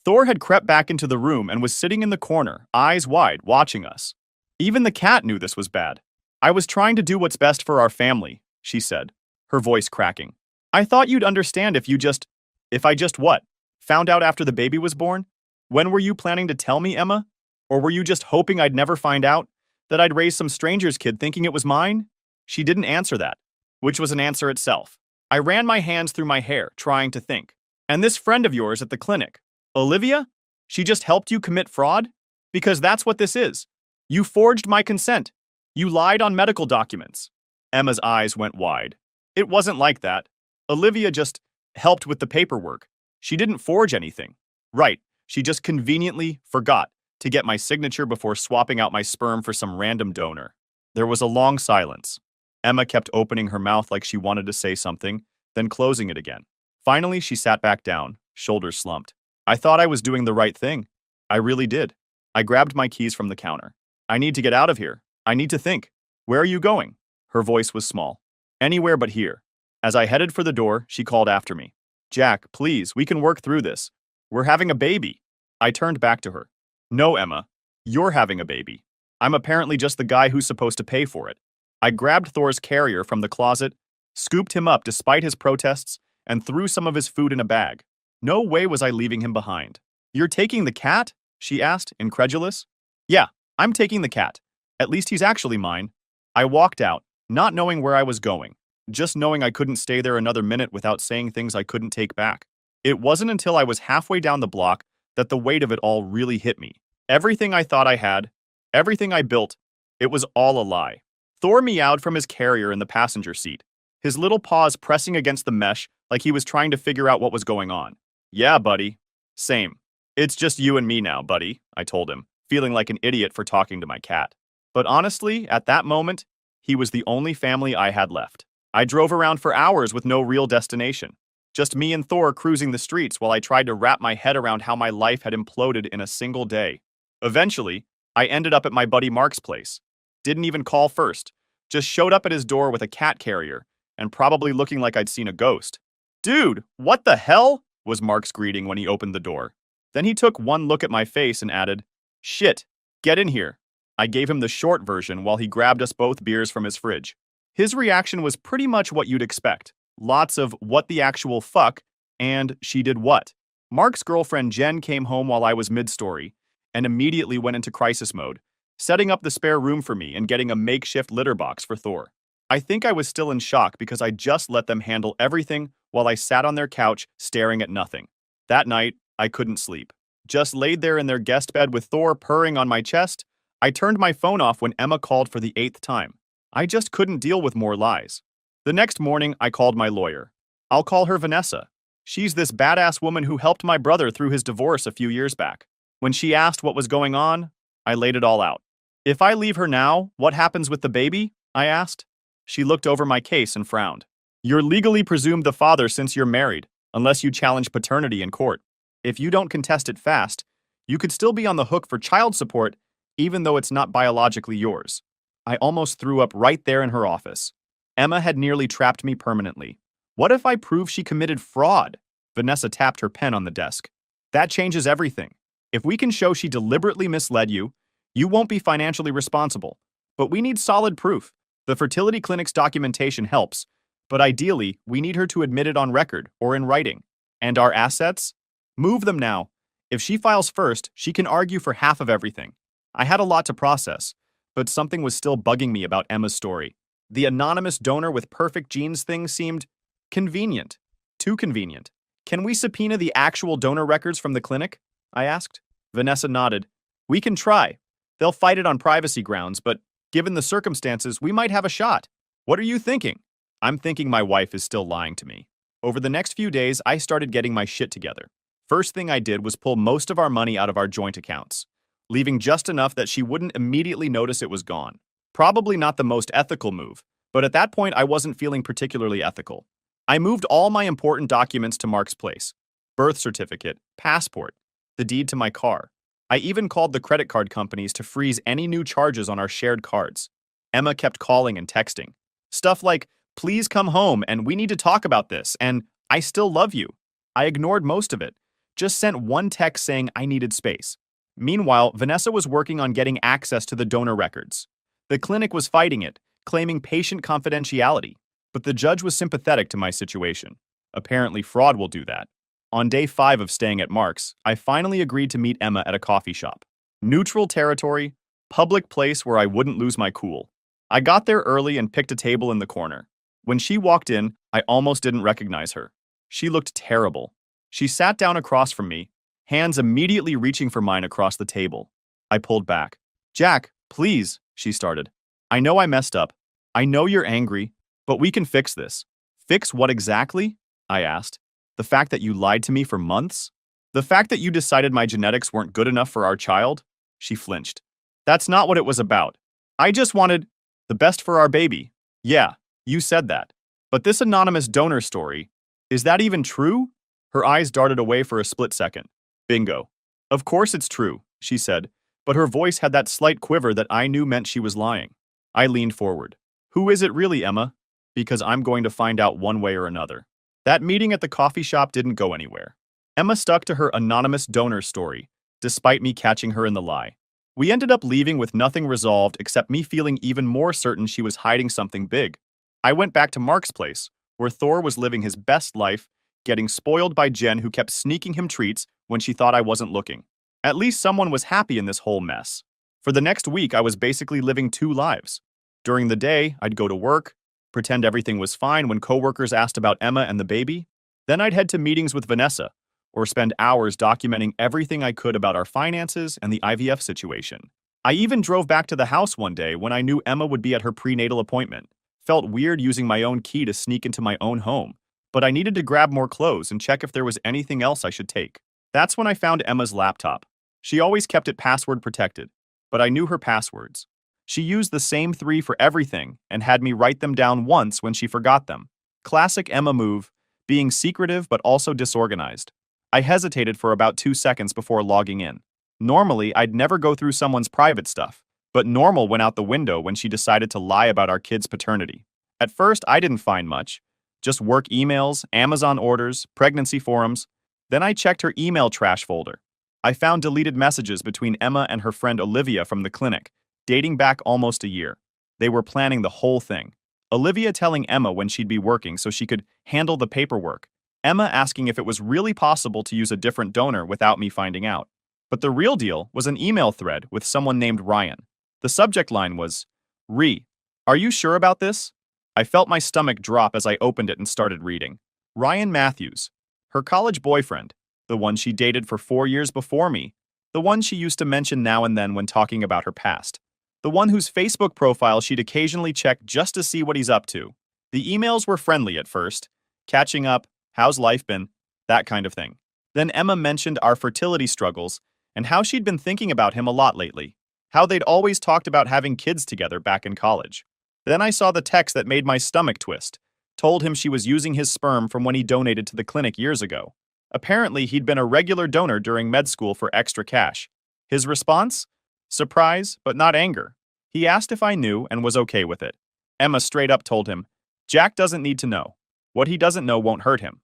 Thor had crept back into the room and was sitting in the corner, eyes wide, watching us. Even the cat knew this was bad. I was trying to do what's best for our family, she said, her voice cracking. I thought you'd understand if I just what? Found out after the baby was born? When were you planning to tell me, Emma? Or were you just hoping I'd never find out? That I'd raise some stranger's kid thinking it was mine? She didn't answer that, which was an answer itself. I ran my hands through my hair, trying to think. And this friend of yours at the clinic, Olivia? She just helped you commit fraud? Because that's what this is. You forged my consent. You lied on medical documents. Emma's eyes went wide. It wasn't like that. Olivia just helped with the paperwork. She didn't forge anything. Right, she just conveniently forgot to get my signature before swapping out my sperm for some random donor. There was a long silence. Emma kept opening her mouth like she wanted to say something, then closing it again. Finally, she sat back down, shoulders slumped. I thought I was doing the right thing. I really did. I grabbed my keys from the counter. I need to get out of here. I need to think. Where are you going? Her voice was small. Anywhere but here. As I headed for the door, she called after me. Jack, please, we can work through this. We're having a baby. I turned back to her. No, Emma. You're having a baby. I'm apparently just the guy who's supposed to pay for it. I grabbed Thor's carrier from the closet, scooped him up despite his protests, and threw some of his food in a bag. No way was I leaving him behind. You're taking the cat? She asked, incredulous. Yeah, I'm taking the cat. At least he's actually mine. I walked out, not knowing where I was going, just knowing I couldn't stay there another minute without saying things I couldn't take back. It wasn't until I was halfway down the block that the weight of it all really hit me. Everything I thought I had, everything I built, it was all a lie. Thor meowed from his carrier in the passenger seat, his little paws pressing against the mesh like he was trying to figure out what was going on. Yeah, buddy. Same. It's just you and me now, buddy, I told him, feeling like an idiot for talking to my cat. But honestly, at that moment, he was the only family I had left. I drove around for hours with no real destination. Just me and Thor cruising the streets while I tried to wrap my head around how my life had imploded in a single day. Eventually, I ended up at my buddy Mark's place. Didn't even call first. Just showed up at his door with a cat carrier, and probably looking like I'd seen a ghost. Dude, what the hell? Was Mark's greeting when he opened the door. Then he took one look at my face and added, Shit, get in here. I gave him the short version while he grabbed us both beers from his fridge. His reaction was pretty much what you'd expect. Lots of what the actual fuck and she did what. Mark's girlfriend Jen came home while I was mid-story and immediately went into crisis mode, setting up the spare room for me and getting a makeshift litter box for Thor. I think I was still in shock because I just let them handle everything while I sat on their couch staring at nothing. That night, I couldn't sleep. Just laid there in their guest bed with Thor purring on my chest. I turned my phone off when Emma called for the 8th time. I just couldn't deal with more lies. The next morning, I called my lawyer. I'll call her Vanessa. She's this badass woman who helped my brother through his divorce a few years back. When she asked what was going on, I laid it all out. If I leave her now, what happens with the baby? I asked. She looked over my case and frowned. You're legally presumed the father since you're married, unless you challenge paternity in court. If you don't contest it fast, you could still be on the hook for child support, even though it's not biologically yours. I almost threw up right there in her office. Emma had nearly trapped me permanently. What if I prove she committed fraud? Vanessa tapped her pen on the desk. That changes everything. If we can show she deliberately misled you, you won't be financially responsible. But we need solid proof. The fertility clinic's documentation helps, but ideally, we need her to admit it on record or in writing. And our assets? Move them now. If she files first, she can argue for half of everything. I had a lot to process, but something was still bugging me about Emma's story. The anonymous donor with perfect genes thing seemed convenient. Too convenient. Can we subpoena the actual donor records from the clinic? I asked. Vanessa nodded. We can try. They'll fight it on privacy grounds, but given the circumstances, we might have a shot. What are you thinking? I'm thinking my wife is still lying to me. Over the next few days, I started getting my shit together. First thing I did was pull most of our money out of our joint accounts, leaving just enough that she wouldn't immediately notice it was gone. Probably not the most ethical move, but at that point I wasn't feeling particularly ethical. I moved all my important documents to Mark's place. Birth certificate, passport, the deed to my car. I even called the credit card companies to freeze any new charges on our shared cards. Emma kept calling and texting. Stuff like, please come home and we need to talk about this, and I still love you. I ignored most of it, just sent one text saying I needed space. Meanwhile, Vanessa was working on getting access to the donor records. The clinic was fighting it, claiming patient confidentiality, but the judge was sympathetic to my situation. Apparently, fraud will do that. On day 5 of staying at Mark's, I finally agreed to meet Emma at a coffee shop. Neutral territory, public place where I wouldn't lose my cool. I got there early and picked a table in the corner. When she walked in, I almost didn't recognize her. She looked terrible. She sat down across from me, hands immediately reaching for mine across the table. I pulled back. Jack, please, she started. I know I messed up. I know you're angry, but we can fix this. Fix what exactly? I asked. The fact that you lied to me for months? The fact that you decided my genetics weren't good enough for our child? She flinched. That's not what it was about. I just wanted... The best for our baby. Yeah, you said that. But this anonymous donor story, is that even true? Her eyes darted away for a split second. Bingo. Of course it's true, she said, but her voice had that slight quiver that I knew meant she was lying. I leaned forward. Who is it really, Emma? Because I'm going to find out one way or another. That meeting at the coffee shop didn't go anywhere. Emma stuck to her anonymous donor story, despite me catching her in the lie. We ended up leaving with nothing resolved except me feeling even more certain she was hiding something big. I went back to Mark's place, where Thor was living his best life, getting spoiled by Jen who kept sneaking him treats when she thought I wasn't looking. At least someone was happy in this whole mess. For the next week, I was basically living two lives. During the day, I'd go to work, pretend everything was fine when coworkers asked about Emma and the baby. Then I'd head to meetings with Vanessa, or spend hours documenting everything I could about our finances and the IVF situation. I even drove back to the house one day when I knew Emma would be at her prenatal appointment. Felt weird using my own key to sneak into my own home, but I needed to grab more clothes and check if there was anything else I should take. That's when I found Emma's laptop. She always kept it password protected, but I knew her passwords. She used the same 3 for everything and had me write them down once when she forgot them. Classic Emma move, being secretive but also disorganized. I hesitated for about 2 seconds before logging in. Normally, I'd never go through someone's private stuff, but normal went out the window when she decided to lie about our kid's paternity. At first, I didn't find much. Just work emails, Amazon orders, pregnancy forums. Then I checked her email trash folder. I found deleted messages between Emma and her friend Olivia from the clinic, dating back almost a year. They were planning the whole thing. Olivia telling Emma when she'd be working so she could handle the paperwork. Emma asking if it was really possible to use a different donor without me finding out. But the real deal was an email thread with someone named Ryan. The subject line was, are you sure about this? I felt my stomach drop as I opened it and started reading. Ryan Matthews, her college boyfriend, the one she dated for 4 years before me, the one she used to mention now and then when talking about her past, the one whose Facebook profile she'd occasionally check just to see what he's up to. The emails were friendly at first, catching up, how's life been, that kind of thing. Then Emma mentioned our fertility struggles and how she'd been thinking about him a lot lately, how they'd always talked about having kids together back in college. Then I saw the text that made my stomach twist, told him she was using his sperm from when he donated to the clinic years ago. Apparently, he'd been a regular donor during med school for extra cash. His response? Surprise, but not anger. He asked if I knew and was okay with it. Emma straight up told him, Jack doesn't need to know. What he doesn't know won't hurt him.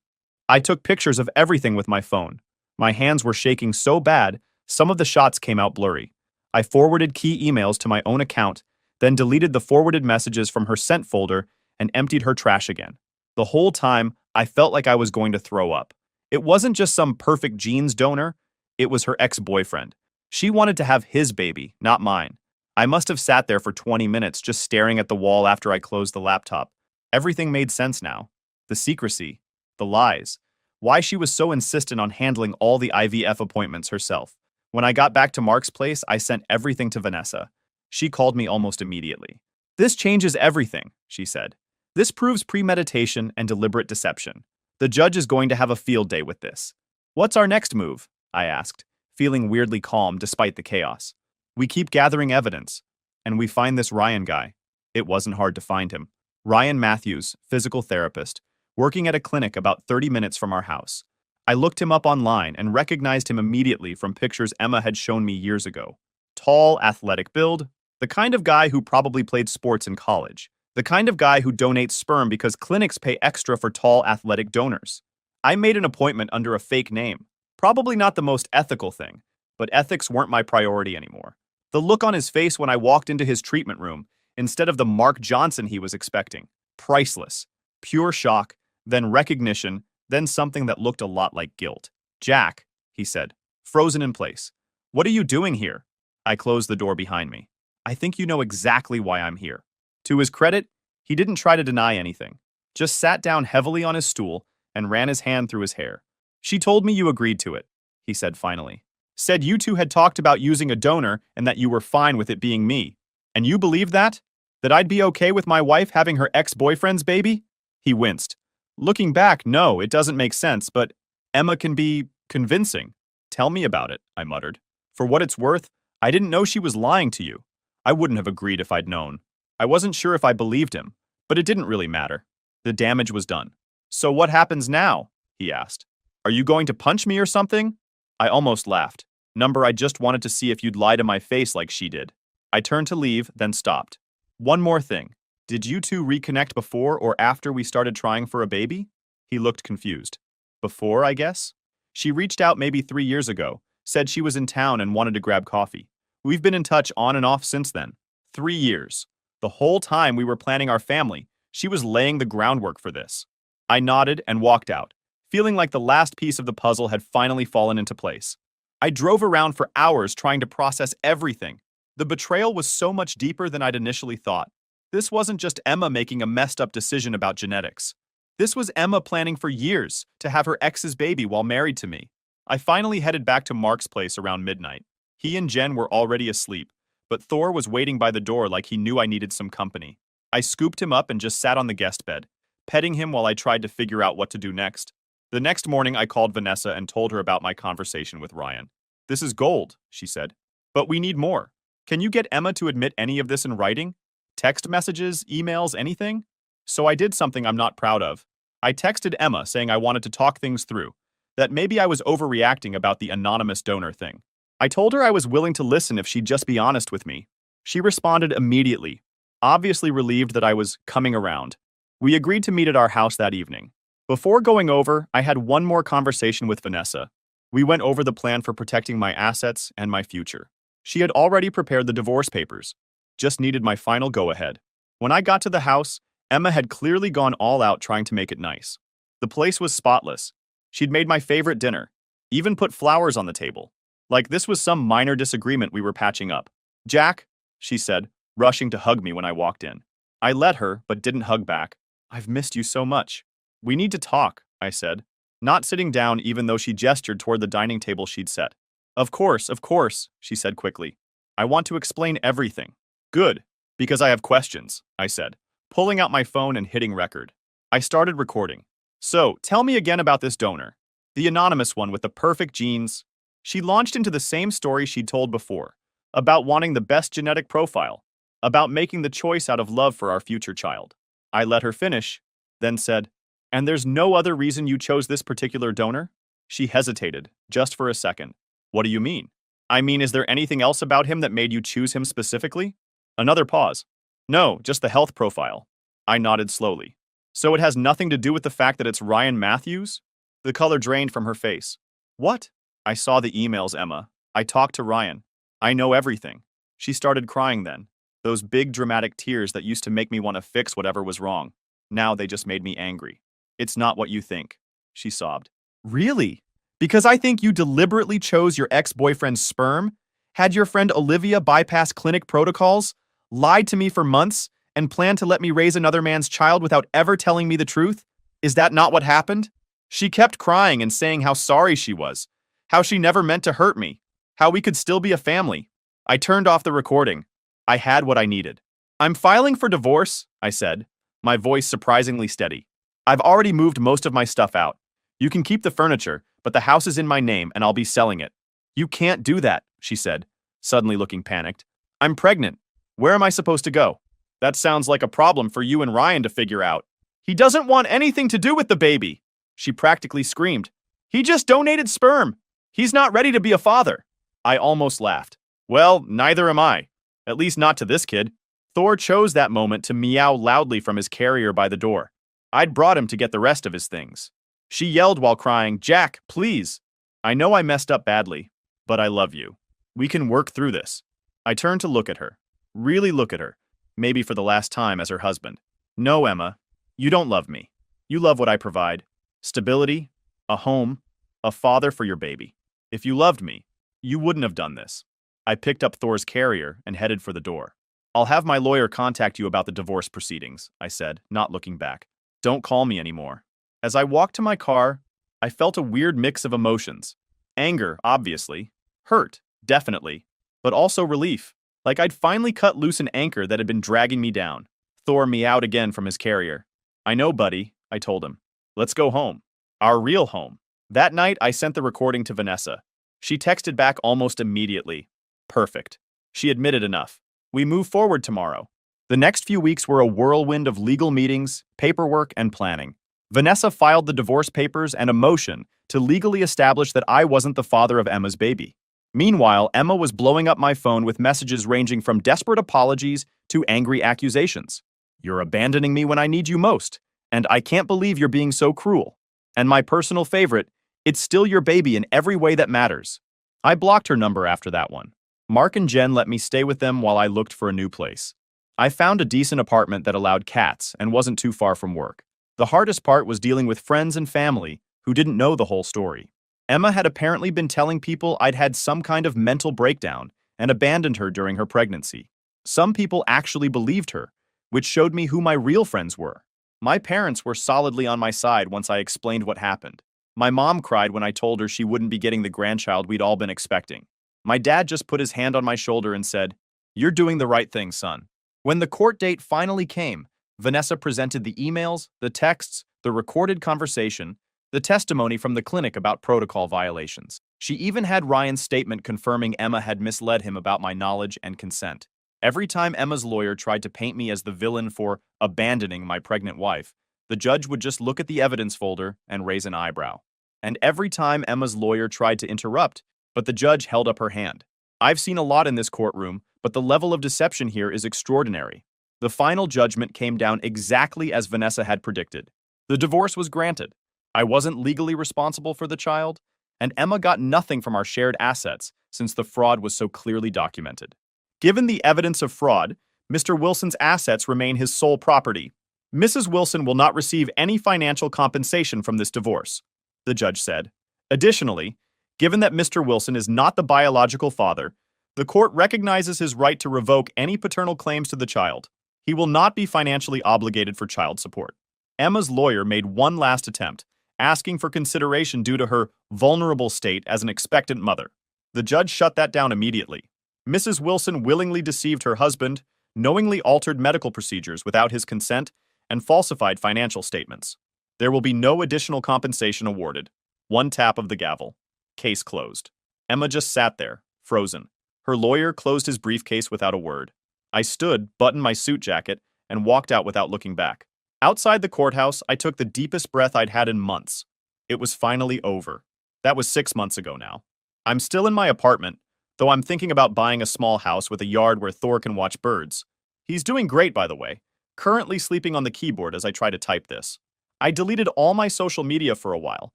I took pictures of everything with my phone. My hands were shaking so bad, some of the shots came out blurry. I forwarded key emails to my own account, then deleted the forwarded messages from her sent folder and emptied her trash again. The whole time, I felt like I was going to throw up. It wasn't just some perfect genes donor, it was her ex-boyfriend. She wanted to have his baby, not mine. I must have sat there for 20 minutes just staring at the wall after I closed the laptop. Everything made sense now. The secrecy, the lies, why she was so insistent on handling all the IVF appointments herself. When I got back to Mark's place, I sent everything to Vanessa. She called me almost immediately. This changes everything, she said. This proves premeditation and deliberate deception. The judge is going to have a field day with this. What's our next move? I asked, feeling weirdly calm despite the chaos. We keep gathering evidence, and we find this Ryan guy. It wasn't hard to find him. Ryan Matthews, physical therapist, working at a clinic about 30 minutes from our house. I looked him up online and recognized him immediately from pictures Emma had shown me years ago. Tall, athletic build, the kind of guy who probably played sports in college. The kind of guy who donates sperm because clinics pay extra for tall, athletic donors. I made an appointment under a fake name. Probably not the most ethical thing, but ethics weren't my priority anymore. The look on his face when I walked into his treatment room, instead of the Mark Johnson he was expecting. Priceless. Pure shock, then recognition, then something that looked a lot like guilt. Jack, he said, frozen in place. What are you doing here? I closed the door behind me. I think you know exactly why I'm here. To his credit, he didn't try to deny anything, just sat down heavily on his stool and ran his hand through his hair. She told me you agreed to it, he said finally. Said you two had talked about using a donor and that you were fine with it being me. And you believe that? That I'd be okay with my wife having her ex-boyfriend's baby? He winced. Looking back, no, it doesn't make sense, but Emma can be convincing. Tell me about it, I muttered. For what it's worth, I didn't know she was lying to you. I wouldn't have agreed if I'd known. I wasn't sure if I believed him, but it didn't really matter. The damage was done. So what happens now? He asked. Are you going to punch me or something? I almost laughed. Number, I just wanted to see if you'd lie to my face like she did. I turned to leave, then stopped. One more thing. Did you two reconnect before or after we started trying for a baby? He looked confused. Before, I guess? She reached out maybe 3 years ago, said she was in town and wanted to grab coffee. We've been in touch on and off since then. 3 years. The whole time we were planning our family, she was laying the groundwork for this. I nodded and walked out, feeling like the last piece of the puzzle had finally fallen into place. I drove around for hours trying to process everything. The betrayal was so much deeper than I'd initially thought. This wasn't just Emma making a messed up decision about genetics. This was Emma planning for years to have her ex's baby while married to me. I finally headed back to Mark's place around midnight. He and Jen were already asleep, but Thor was waiting by the door like he knew I needed some company. I scooped him up and just sat on the guest bed, petting him while I tried to figure out what to do next. The next morning, I called Vanessa and told her about my conversation with Ryan. This is gold, she said. But we need more. Can you get Emma to admit any of this in writing? Text messages, emails, anything? So I did something I'm not proud of. I texted Emma saying I wanted to talk things through, that maybe I was overreacting about the anonymous donor thing. I told her I was willing to listen if she'd just be honest with me. She responded immediately, obviously relieved that I was coming around. We agreed to meet at our house that evening. Before going over, I had one more conversation with Vanessa. We went over the plan for protecting my assets and my future. She had already prepared the divorce papers, just needed my final go-ahead. When I got to the house, Emma had clearly gone all out trying to make it nice. The place was spotless. She'd made my favorite dinner, even put flowers on the table. Like this was some minor disagreement we were patching up. Jack, she said, rushing to hug me when I walked in. I let her, but didn't hug back. I've missed you so much. We need to talk, I said, not sitting down even though she gestured toward the dining table she'd set. Of course, she said quickly. I want to explain everything. Good, because I have questions, I said, pulling out my phone and hitting record. I started recording. So, tell me again about this donor. The anonymous one with the perfect genes. She launched into the same story she'd told before, about wanting the best genetic profile, about making the choice out of love for our future child. I let her finish, then said, and there's no other reason you chose this particular donor? She hesitated, just for a second. What do you mean? I mean, is there anything else about him that made you choose him specifically? Another pause. No, just the health profile. I nodded slowly. So it has nothing to do with the fact that it's Ryan Matthews? The color drained from her face. What? I saw the emails, Emma. I talked to Ryan. I know everything. She started crying then. Those big dramatic tears that used to make me want to fix whatever was wrong. Now they just made me angry. It's not what you think, she sobbed. Really? Because I think you deliberately chose your ex-boyfriend's sperm, had your friend Olivia bypass clinic protocols, lied to me for months, and planned to let me raise another man's child without ever telling me the truth? Is that not what happened? She kept crying and saying how sorry she was, how she never meant to hurt me, how we could still be a family. I turned off the recording. I had what I needed. I'm filing for divorce, I said, my voice surprisingly steady. I've already moved most of my stuff out. You can keep the furniture, but the house is in my name and I'll be selling it. You can't do that, she said, suddenly looking panicked. I'm pregnant. Where am I supposed to go? That sounds like a problem for you and Ryan to figure out. He doesn't want anything to do with the baby, she practically screamed. He just donated sperm. He's not ready to be a father. I almost laughed. Well, neither am I. At least not to this kid. Thor chose that moment to meow loudly from his carrier by the door. I'd brought him to get the rest of his things. She yelled while crying, Jack, please. I know I messed up badly, but I love you. We can work through this. I turned to look at her. Really look at her. Maybe for the last time as her husband. No, Emma. You don't love me. You love what I provide. Stability, a home, a father for your baby. If you loved me, you wouldn't have done this. I picked up Thor's carrier and headed for the door. I'll have my lawyer contact you about the divorce proceedings, I said, not looking back. Don't call me anymore. As I walked to my car, I felt a weird mix of emotions. Anger, obviously. Hurt, definitely. But also relief. Like I'd finally cut loose an anchor that had been dragging me down. Thor meowed again from his carrier. I know, buddy, I told him. Let's go home. Our real home. That night, I sent the recording to Vanessa. She texted back almost immediately. Perfect. She admitted enough. We move forward tomorrow. The next few weeks were a whirlwind of legal meetings, paperwork, and planning. Vanessa filed the divorce papers and a motion to legally establish that I wasn't the father of Emma's baby. Meanwhile, Emma was blowing up my phone with messages ranging from desperate apologies to angry accusations. "You're abandoning me when I need you most, and I can't believe you're being so cruel. And my personal favorite, it's still your baby in every way that matters." I blocked her number after that one. Mark and Jen let me stay with them while I looked for a new place. I found a decent apartment that allowed cats and wasn't too far from work. The hardest part was dealing with friends and family who didn't know the whole story. Emma had apparently been telling people I'd had some kind of mental breakdown and abandoned her during her pregnancy. Some people actually believed her, which showed me who my real friends were. My parents were solidly on my side once I explained what happened. My mom cried when I told her she wouldn't be getting the grandchild we'd all been expecting. My dad just put his hand on my shoulder and said, "You're doing the right thing, son." When the court date finally came, Vanessa presented the emails, the texts, the recorded conversation, the testimony from the clinic about protocol violations. She even had Ryan's statement confirming Emma had misled him about my knowledge and consent. Every time Emma's lawyer tried to paint me as the villain for abandoning my pregnant wife, the judge would just look at the evidence folder and raise an eyebrow. And every time Emma's lawyer tried to interrupt, but the judge held up her hand. I've seen a lot in this courtroom, but the level of deception here is extraordinary. The final judgment came down exactly as Vanessa had predicted. The divorce was granted. I wasn't legally responsible for the child, and Emma got nothing from our shared assets since the fraud was so clearly documented. Given the evidence of fraud, Mr. Wilson's assets remain his sole property. Mrs. Wilson will not receive any financial compensation from this divorce, the judge said. Additionally, given that Mr. Wilson is not the biological father, the court recognizes his right to revoke any paternal claims to the child. He will not be financially obligated for child support. Emma's lawyer made one last attempt, asking for consideration due to her vulnerable state as an expectant mother. The judge shut that down immediately. Mrs. Wilson willingly deceived her husband, knowingly altered medical procedures without his consent, and falsified financial statements. There will be no additional compensation awarded. One tap of the gavel. Case closed. Emma just sat there, frozen. Her lawyer closed his briefcase without a word. I stood, buttoned my suit jacket, and walked out without looking back. Outside the courthouse, I took the deepest breath I'd had in months. It was finally over. That was 6 months ago now. I'm still in my apartment, though I'm thinking about buying a small house with a yard where Thor can watch birds. He's doing great, by the way, currently sleeping on the keyboard as I try to type this. I deleted all my social media for a while,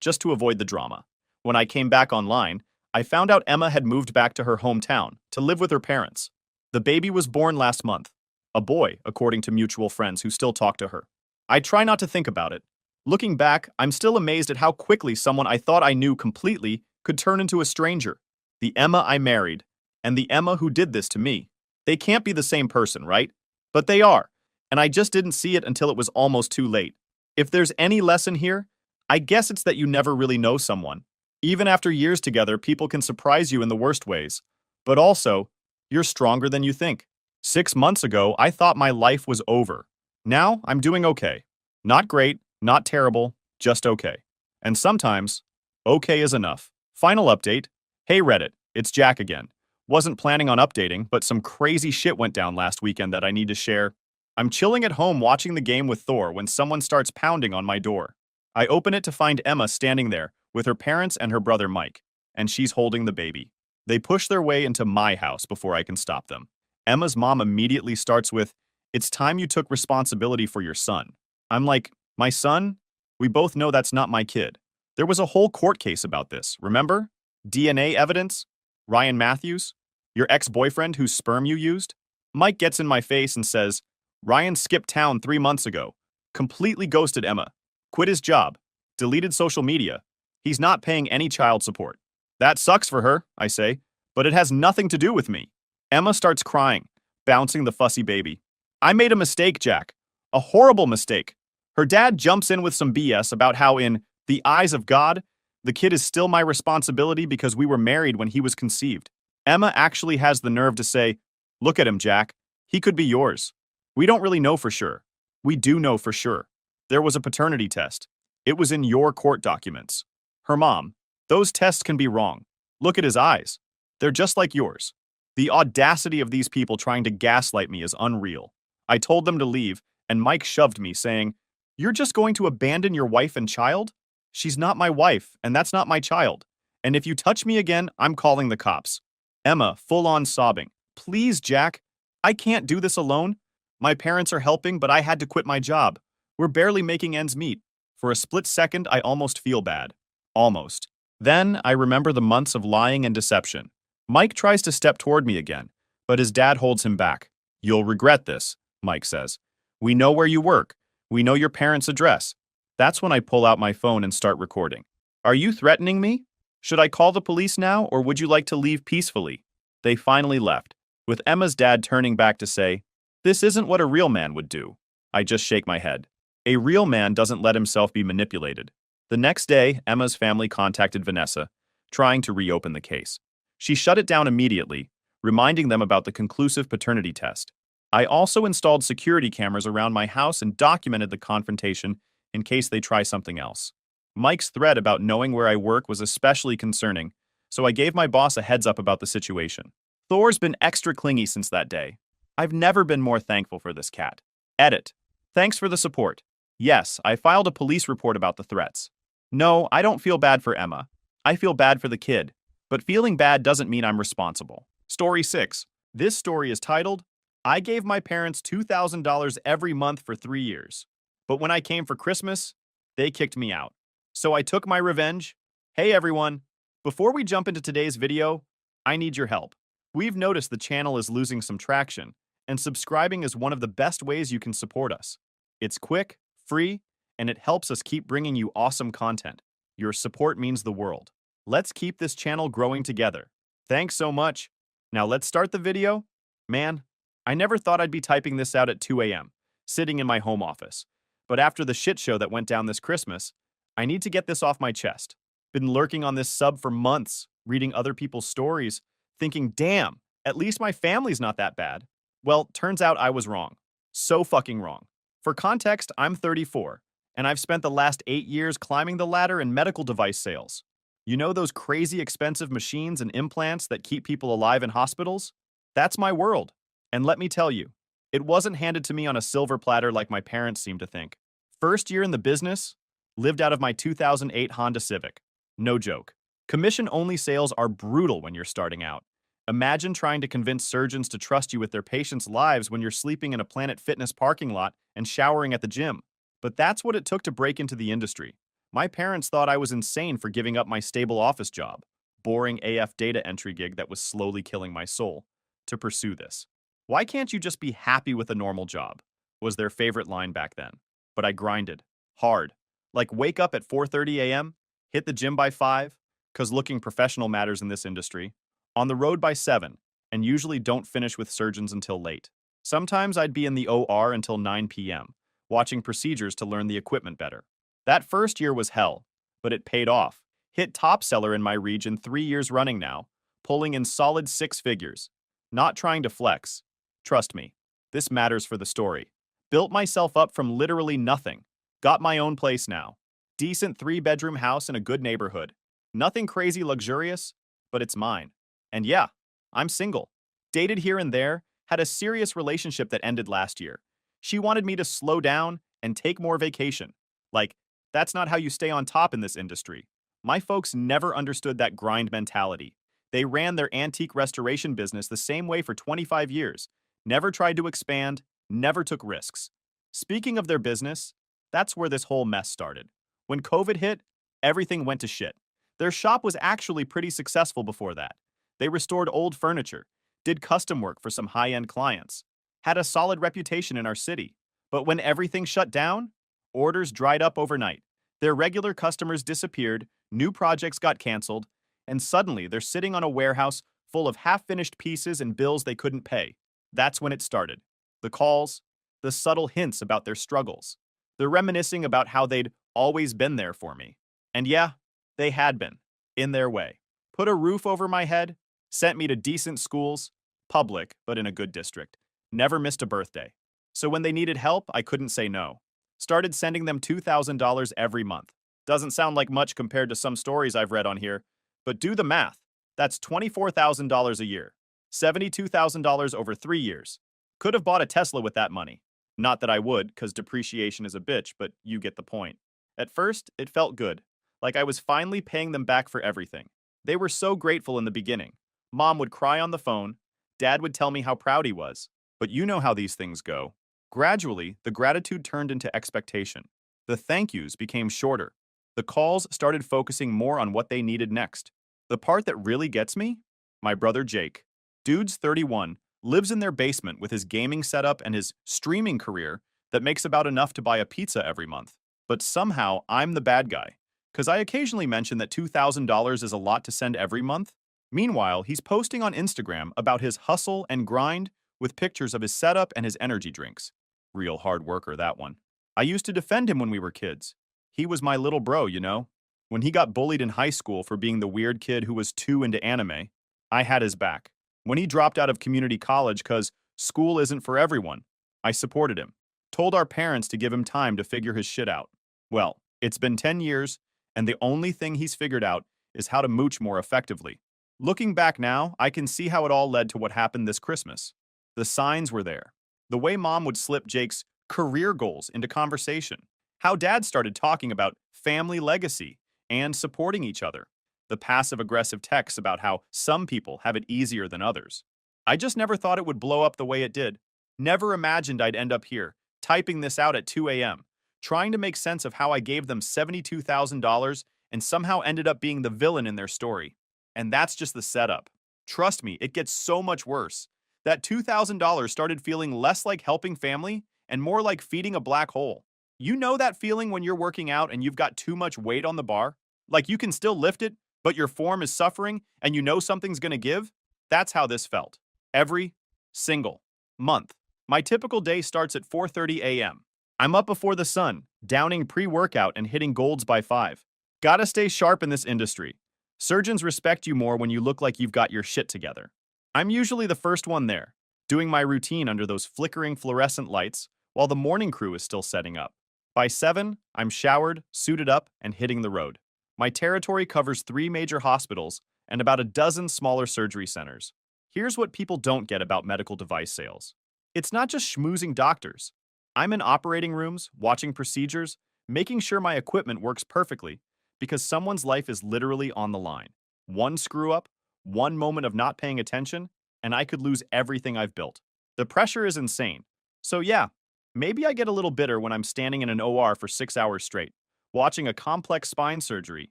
just to avoid the drama. When I came back online, I found out Emma had moved back to her hometown to live with her parents. The baby was born last month. A boy, according to mutual friends who still talk to her. I try not to think about it. Looking back, I'm still amazed at how quickly someone I thought I knew completely could turn into a stranger. The Emma I married, and the Emma who did this to me. They can't be the same person, right? But they are, and I just didn't see it until it was almost too late. If there's any lesson here, I guess it's that you never really know someone. Even after years together, people can surprise you in the worst ways. But also, you're stronger than you think. 6 months ago, I thought my life was over. Now, I'm doing okay. Not great, not terrible, just okay. And sometimes, okay is enough. Final update. Hey Reddit, it's Jack again. Wasn't planning on updating, but some crazy shit went down last weekend that I need to share. I'm chilling at home watching the game with Thor when someone starts pounding on my door. I open it to find Emma standing there with her parents and her brother Mike, and she's holding the baby. They push their way into my house before I can stop them. Emma's mom immediately starts with, "It's time you took responsibility for your son." I'm like, "My son? We both know that's not my kid. There was a whole court case about this, remember? DNA evidence? Ryan Matthews? Your ex-boyfriend whose sperm you used?" Mike gets in my face and says, "Ryan skipped town 3 months ago. Completely ghosted Emma. Quit his job. Deleted social media. He's not paying any child support." "That sucks for her," I say, "but it has nothing to do with me." Emma starts crying, bouncing the fussy baby. "I made a mistake, Jack. A horrible mistake." Her dad jumps in with some BS about how in the eyes of God, the kid is still my responsibility because we were married when he was conceived. Emma actually has the nerve to say, "Look at him, Jack. He could be yours. We don't really know for sure." We do know for sure. There was a paternity test. It was in your court documents. Her mom, "Those tests can be wrong. Look at his eyes. They're just like yours." The audacity of these people trying to gaslight me is unreal. I told them to leave, and Mike shoved me, saying, "You're just going to abandon your wife and child? She's not my wife, and that's not my child. And if you touch me again, I'm calling the cops." Emma, full on sobbing, "Please, Jack. I can't do this alone. My parents are helping, but I had to quit my job. We're barely making ends meet." For a split second, I almost feel bad. Almost. Then I remember the months of lying and deception. Mike tries to step toward me again, but his dad holds him back. "You'll regret this," Mike says. "We know where you work. We know your parents' address." That's when I pull out my phone and start recording. "Are you threatening me? Should I call the police now, or would you like to leave peacefully?" They finally left, with Emma's dad turning back to say, "This isn't what a real man would do." I just shake my head. A real man doesn't let himself be manipulated. The next day, Emma's family contacted Vanessa, trying to reopen the case. She shut it down immediately, reminding them about the conclusive paternity test. I also installed security cameras around my house and documented the confrontation in case they try something else. Mike's threat about knowing where I work was especially concerning, so I gave my boss a heads up about the situation. Thor's been extra clingy since that day. I've never been more thankful for this cat. Edit. Thanks for the support. Yes, I filed a police report about the threats. No, I don't feel bad for Emma. I feel bad for the kid. But feeling bad doesn't mean I'm responsible. Story 6. This story is titled, "I gave my parents $2,000 every month for 3 years. But when I came for Christmas, they kicked me out. So I took my revenge." Hey everyone! Before we jump into today's video, I need your help. We've noticed the channel is losing some traction, and subscribing is one of the best ways you can support us. It's quick, free, and it helps us keep bringing you awesome content. Your support means the world. Let's keep this channel growing together. Thanks so much. Now let's start the video. Man, I never thought I'd be typing this out at 2 a.m., sitting in my home office. But after the shit show that went down this Christmas, I need to get this off my chest. Been lurking on this sub for months, reading other people's stories, thinking, damn, at least my family's not that bad. Well, turns out I was wrong. So fucking wrong. For context, I'm 34, and I've spent the last 8 years climbing the ladder in medical device sales. You know those crazy expensive machines and implants that keep people alive in hospitals? That's my world. And let me tell you, it wasn't handed to me on a silver platter like my parents seem to think. First year in the business, lived out of my 2008 Honda Civic. No joke. Commission-only sales are brutal when you're starting out. Imagine trying to convince surgeons to trust you with their patients' lives when you're sleeping in a Planet Fitness parking lot and showering at the gym. But that's what it took to break into the industry. My parents thought I was insane for giving up my stable office job, boring AF data entry gig that was slowly killing my soul, to pursue this. "Why can't you just be happy with a normal job?" was their favorite line back then. But I grinded. Hard. Like wake up at 4:30 a.m., hit the gym by 5, cause looking professional matters in this industry, on the road by 7, and usually don't finish with surgeons until late. Sometimes I'd be in the OR until 9 p.m., watching procedures to learn the equipment better. That first year was hell, but it paid off. Hit top seller in my region 3 years running now, pulling in solid 6 figures. Not trying to flex. Trust me, this matters for the story. Built myself up from literally nothing. Got my own place now. Decent 3-bedroom house in a good neighborhood. Nothing crazy luxurious, but it's mine. And yeah, I'm single. Dated here and there, had a serious relationship that ended last year. She wanted me to slow down and take more vacation. Like, that's not how you stay on top in this industry. My folks never understood that grind mentality. They ran their antique restoration business the same way for 25 years. Never tried to expand, never took risks. Speaking of their business, that's where this whole mess started. When COVID hit, everything went to shit. Their shop was actually pretty successful before that. They restored old furniture, did custom work for some high-end clients, had a solid reputation in our city. But when everything shut down, orders dried up overnight. Their regular customers disappeared, new projects got canceled, and suddenly they're sitting on a warehouse full of half-finished pieces and bills they couldn't pay. That's when it started. The calls, the subtle hints about their struggles. They're reminiscing about how they'd always been there for me. And yeah, they had been, in their way. Put a roof over my head, sent me to decent schools, public, but in a good district. Never missed a birthday. So when they needed help, I couldn't say no. Started sending them $2,000 every month. Doesn't sound like much compared to some stories I've read on here, but do the math. That's $24,000 a year. $72,000 over 3 years. Could have bought a Tesla with that money. Not that I would, because depreciation is a bitch, but you get the point. At first, it felt good, like I was finally paying them back for everything. They were so grateful in the beginning. Mom would cry on the phone, Dad would tell me how proud he was. But you know how these things go. Gradually, the gratitude turned into expectation. The thank yous became shorter. The calls started focusing more on what they needed next. The part that really gets me? My brother Jake. Dude's 31, lives in their basement with his gaming setup and his streaming career that makes about enough to buy a pizza every month. But somehow, I'm the bad guy. Because I occasionally mention that $2,000 is a lot to send every month. Meanwhile, he's posting on Instagram about his hustle and grind with pictures of his setup and his energy drinks. Real hard worker, that one. I used to defend him when we were kids. He was my little bro, you know? When he got bullied in high school for being the weird kid who was too into anime, I had his back. When he dropped out of community college because school isn't for everyone, I supported him. Told our parents to give him time to figure his shit out. Well, it's been 10 years, and the only thing he's figured out is how to mooch more effectively. Looking back now, I can see how it all led to what happened this Christmas. The signs were there. The way Mom would slip Jake's career goals into conversation. How Dad started talking about family legacy and supporting each other. The passive-aggressive texts about how some people have it easier than others. I just never thought it would blow up the way it did. Never imagined I'd end up here, typing this out at 2 a.m., trying to make sense of how I gave them $72,000 and somehow ended up being the villain in their story. And that's just the setup. Trust me, it gets so much worse. That $2,000 started feeling less like helping family and more like feeding a black hole. You know that feeling when you're working out and you've got too much weight on the bar? Like you can still lift it, but your form is suffering and you know something's gonna give? That's how this felt. Every single month. My typical day starts at 4:30 a.m. I'm up before the sun, downing pre-workout and hitting golds by 5. Gotta stay sharp in this industry. Surgeons respect you more when you look like you've got your shit together. I'm usually the first one there, doing my routine under those flickering fluorescent lights while the morning crew is still setting up. By 7, I'm showered, suited up, and hitting the road. My territory covers 3 major hospitals and about a dozen smaller surgery centers. Here's what people don't get about medical device sales. It's not just schmoozing doctors. I'm in operating rooms, watching procedures, making sure my equipment works perfectly, because someone's life is literally on the line. One screw-up, one moment of not paying attention, and I could lose everything I've built. The pressure is insane. So yeah, maybe I get a little bitter when I'm standing in an OR for 6 hours straight, watching a complex spine surgery,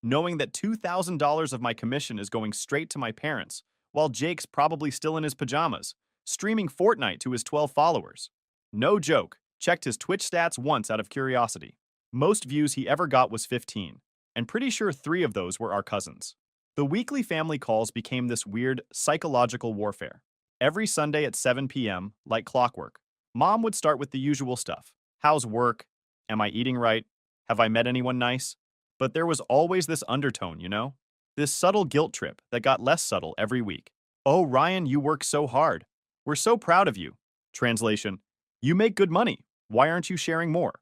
knowing that $2,000 of my commission is going straight to my parents, while Jake's probably still in his pajamas, streaming Fortnite to his 12 followers. No joke, checked his Twitch stats once out of curiosity. Most views he ever got was 15, and pretty sure 3 of those were our cousins. The weekly family calls became this weird psychological warfare. Every Sunday at 7 p.m., like clockwork, Mom would start with the usual stuff. How's work? Am I eating right? Have I met anyone nice? But there was always this undertone, you know? This subtle guilt trip that got less subtle every week. Oh, Ryan, you work so hard. We're so proud of you. Translation: you make good money. Why aren't you sharing more?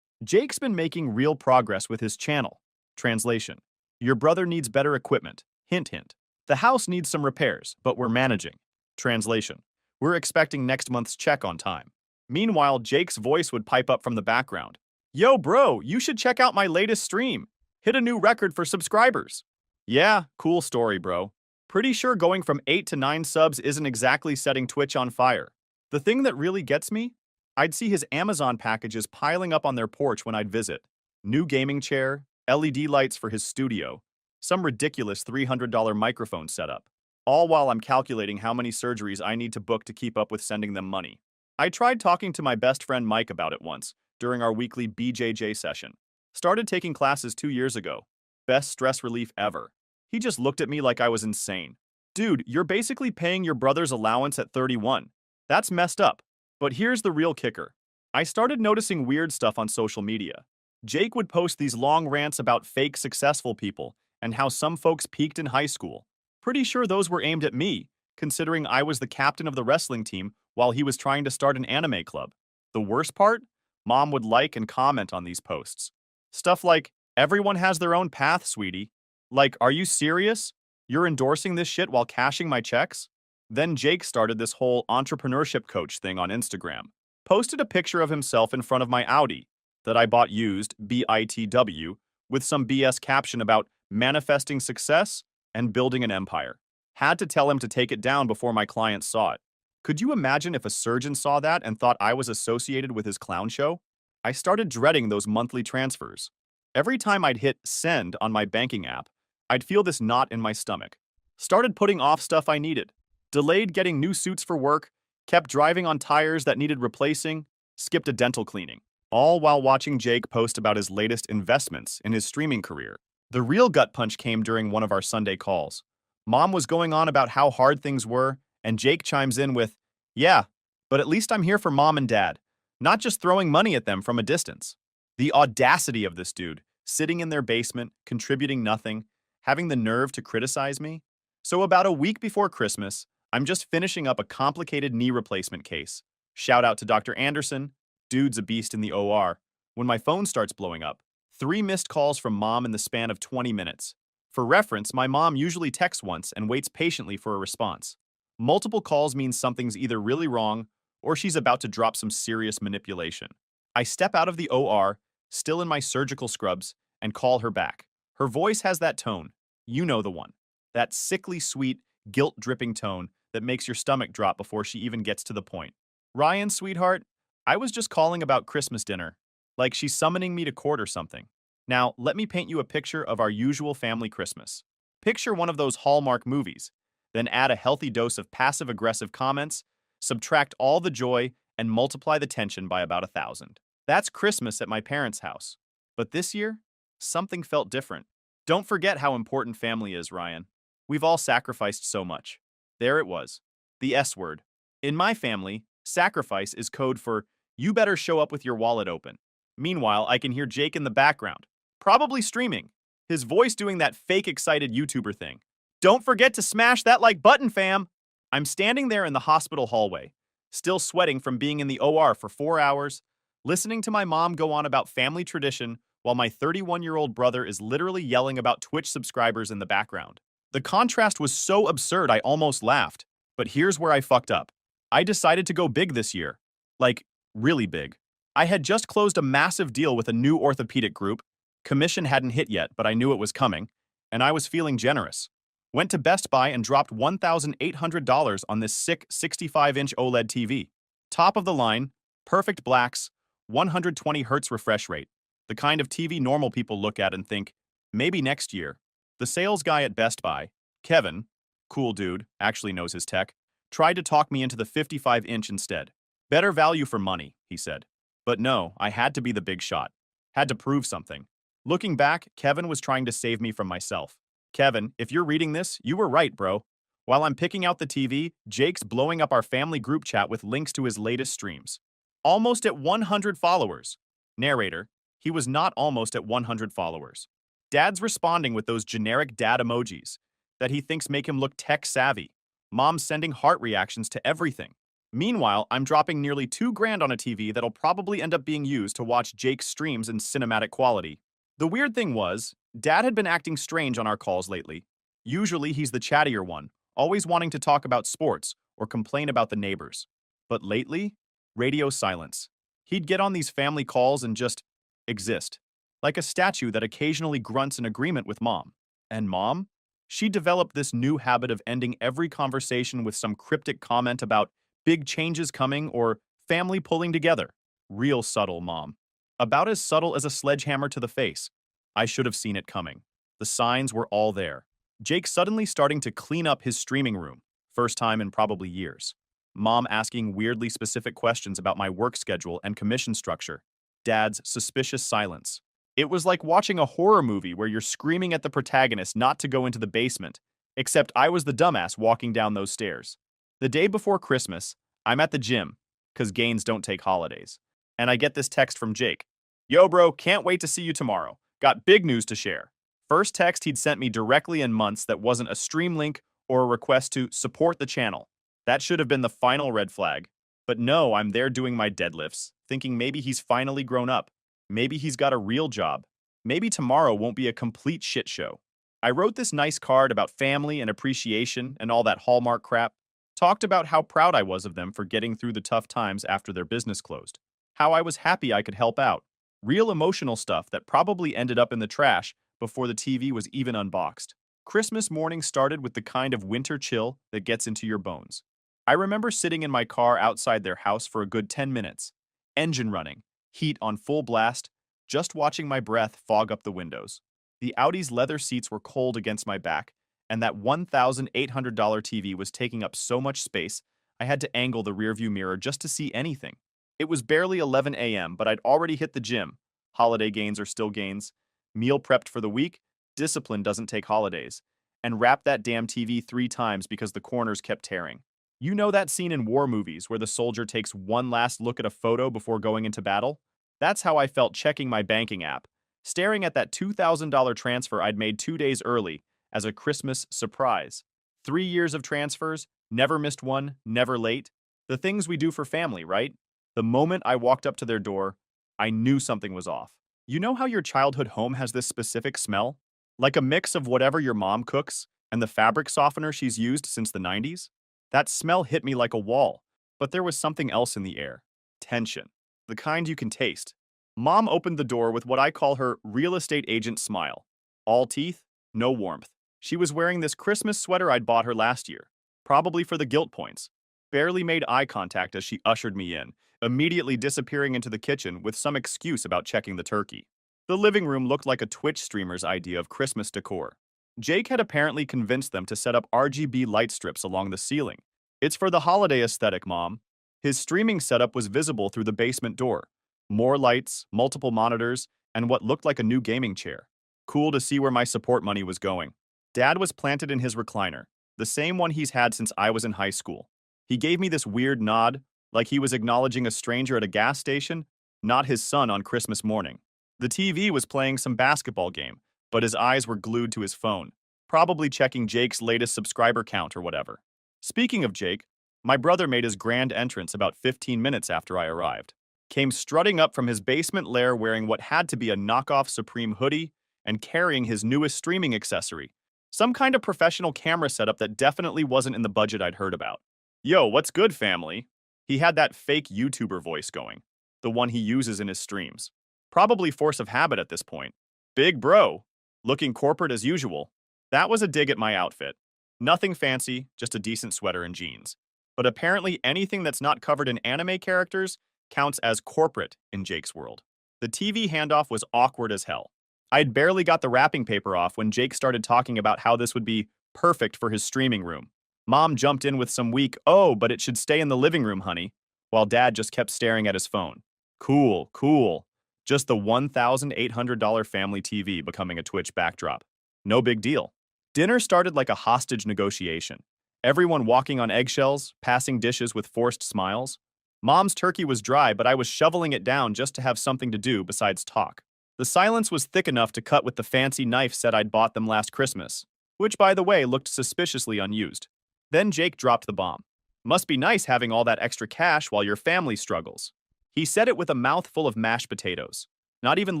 Jake's been making real progress with his channel. Translation: your brother needs better equipment. Hint, hint. The house needs some repairs, but we're managing. Translation: we're expecting next month's check on time. Meanwhile, Jake's voice would pipe up from the background. Yo, bro, you should check out my latest stream. Hit a new record for subscribers. Yeah, cool story, bro. Pretty sure going from 8 to 9 subs isn't exactly setting Twitch on fire. The thing that really gets me? I'd see his Amazon packages piling up on their porch when I'd visit. New gaming chair, LED lights for his studio, some ridiculous $300 microphone setup. All while I'm calculating how many surgeries I need to book to keep up with sending them money. I tried talking to my best friend Mike about it once, during our weekly BJJ session. Started taking classes 2 years ago. Best stress relief ever. He just looked at me like I was insane. Dude, you're basically paying your brother's allowance at 31. That's messed up. But here's the real kicker. I started noticing weird stuff on social media. Jake would post these long rants about fake successful people and how some folks peaked in high school. Pretty sure those were aimed at me, considering I was the captain of the wrestling team while he was trying to start an anime club. The worst part? Mom would like and comment on these posts. Stuff like, everyone has their own path, sweetie. Like, are you serious? You're endorsing this shit while cashing my checks? Then Jake started this whole entrepreneurship coach thing on Instagram. Posted a picture of himself in front of my Audi that I bought used, BITW, with some BS caption about manifesting success and building an empire. Had to tell him to take it down before my clients saw it. Could you imagine if a surgeon saw that and thought I was associated with his clown show? I started dreading those monthly transfers. Every time I'd hit send on my banking app, I'd feel this knot in my stomach. Started putting off stuff I needed. Delayed getting new suits for work, kept driving on tires that needed replacing, skipped a dental cleaning. All while watching Jake post about his latest investments in his streaming career. The real gut punch came during one of our Sunday calls. Mom was going on about how hard things were, and Jake chimes in with, "Yeah, but at least I'm here for mom and dad, not just throwing money at them from a distance." The audacity of this dude, sitting in their basement, contributing nothing, having the nerve to criticize me. So about a week before Christmas, I'm just finishing up a complicated knee replacement case. Shout out to Dr. Anderson. Dude's a beast in the OR. When my phone starts blowing up, 3 missed calls from mom in the span of 20 minutes. For reference, my mom usually texts once and waits patiently for a response. Multiple calls means something's either really wrong or she's about to drop some serious manipulation. I step out of the OR, still in my surgical scrubs, and call her back. Her voice has that tone. You know the one. That sickly sweet, guilt-dripping tone that makes your stomach drop before she even gets to the point. "Ryan, sweetheart, I was just calling about Christmas dinner. Like she's summoning me to court or something. Now, let me paint you a picture of our usual family Christmas. Picture one of those Hallmark movies. Then add a healthy dose of passive-aggressive comments, subtract all the joy, and multiply the tension by about 1,000. That's Christmas at my parents' house. But this year, something felt different. Don't forget how important family is, Ryan. We've all sacrificed so much. There it was. The S word. In my family, sacrifice is code for, you better show up with your wallet open. Meanwhile, I can hear Jake in the background, probably streaming, his voice doing that fake excited YouTuber thing. "Don't forget to smash that like button, fam!" I'm standing there in the hospital hallway, still sweating from being in the OR for 4 hours, listening to my mom go on about family tradition while my 31-year-old brother is literally yelling about Twitch subscribers in the background. The contrast was so absurd I almost laughed. But here's where I fucked up. I decided to go big this year. Like, really big. I had just closed a massive deal with a new orthopedic group. Commission hadn't hit yet, but I knew it was coming, and I was feeling generous. Went to Best Buy and dropped $1,800 on this sick 65-inch OLED TV. Top of the line, perfect blacks, 120 Hz refresh rate. The kind of TV normal people look at and think, maybe next year. The sales guy at Best Buy, Kevin, cool dude, actually knows his tech, tried to talk me into the 55-inch instead. Better value for money, he said. But no, I had to be the big shot. Had to prove something. Looking back, Kevin was trying to save me from myself. Kevin, if you're reading this, you were right, bro. While I'm picking out the TV, Jake's blowing up our family group chat with links to his latest streams. Almost at 100 followers. Narrator, he was not almost at 100 followers. Dad's responding with those generic dad emojis that he thinks make him look tech-savvy. Mom's sending heart reactions to everything. Meanwhile, I'm dropping nearly $2,000 on a TV that'll probably end up being used to watch Jake's streams in cinematic quality. The weird thing was, Dad had been acting strange on our calls lately. Usually he's the chattier one, always wanting to talk about sports or complain about the neighbors. But lately, radio silence. He'd get on these family calls and just exist, like a statue that occasionally grunts in agreement with Mom. And Mom? She developed this new habit of ending every conversation with some cryptic comment about big changes coming or family pulling together. Real subtle, Mom. About as subtle as a sledgehammer to the face. I should have seen it coming. The signs were all there. Jake suddenly starting to clean up his streaming room, first time in probably years. Mom asking weirdly specific questions about my work schedule and commission structure. Dad's suspicious silence. It was like watching a horror movie where you're screaming at the protagonist not to go into the basement, except I was the dumbass walking down those stairs. The day before Christmas, I'm at the gym, because gains don't take holidays, and I get this text from Jake. "Yo, bro, can't wait to see you tomorrow. Got big news to share." First text he'd sent me directly in months that wasn't a stream link or a request to support the channel. That should have been the final red flag. But no, I'm there doing my deadlifts, thinking maybe he's finally grown up. Maybe he's got a real job. Maybe tomorrow won't be a complete shit show. I wrote this nice card about family and appreciation and all that Hallmark crap. Talked about how proud I was of them for getting through the tough times after their business closed. How I was happy I could help out. Real emotional stuff that probably ended up in the trash before the TV was even unboxed. Christmas morning started with the kind of winter chill that gets into your bones. I remember sitting in my car outside their house for a good 10 minutes, engine running, heat on full blast, just watching my breath fog up the windows. The Audi's leather seats were cold against my back, and that $1,800 TV was taking up so much space, I had to angle the rearview mirror just to see anything. It was barely 11 a.m., but I'd already hit the gym. Holiday gains are still gains. Meal prepped for the week, discipline doesn't take holidays. And wrapped that damn TV 3 times because the corners kept tearing. You know that scene in war movies where the soldier takes one last look at a photo before going into battle? That's how I felt checking my banking app, staring at that $2,000 transfer I'd made 2 days early as a Christmas surprise. 3 years of transfers, never missed one, never late. The things we do for family, right? The moment I walked up to their door, I knew something was off. You know how your childhood home has this specific smell? Like a mix of whatever your mom cooks and the fabric softener she's used since the 90s? That smell hit me like a wall, but there was something else in the air. Tension. The kind you can taste. Mom opened the door with what I call her real estate agent smile. All teeth, no warmth. She was wearing this Christmas sweater I'd bought her last year, probably for the guilt points. Barely made eye contact as she ushered me in, immediately disappearing into the kitchen with some excuse about checking the turkey. The living room looked like a Twitch streamer's idea of Christmas decor. Jake had apparently convinced them to set up RGB light strips along the ceiling. It's for the holiday aesthetic, Mom. His streaming setup was visible through the basement door. More lights, multiple monitors, and what looked like a new gaming chair. Cool to see where my support money was going. Dad was planted in his recliner, the same one he's had since I was in high school. He gave me this weird nod, like he was acknowledging a stranger at a gas station, not his son on Christmas morning. The TV was playing some basketball game, but his eyes were glued to his phone, probably checking Jake's latest subscriber count or whatever. Speaking of Jake, my brother made his grand entrance about 15 minutes after I arrived. Came strutting up from his basement lair wearing what had to be a knockoff Supreme hoodie and carrying his newest streaming accessory, some kind of professional camera setup that definitely wasn't in the budget I'd heard about. Yo, what's good, family? He had that fake YouTuber voice going, the one he uses in his streams. Probably force of habit at this point. Big bro, looking corporate as usual. That was a dig at my outfit. Nothing fancy, just a decent sweater and jeans. But apparently anything that's not covered in anime characters counts as corporate in Jake's world. The TV handoff was awkward as hell. I'd barely got the wrapping paper off when Jake started talking about how this would be perfect for his streaming room. Mom jumped in with some weak, "Oh, but it should stay in the living room, honey," while Dad just kept staring at his phone. Cool, cool. Just the $1,800 family TV becoming a Twitch backdrop. No big deal. Dinner started like a hostage negotiation. Everyone walking on eggshells, passing dishes with forced smiles. Mom's turkey was dry, but I was shoveling it down just to have something to do besides talk. The silence was thick enough to cut with the fancy knife set I'd bought them last Christmas, which, by the way, looked suspiciously unused. Then Jake dropped the bomb. Must be nice having all that extra cash while your family struggles. He said it with a mouthful of mashed potatoes, not even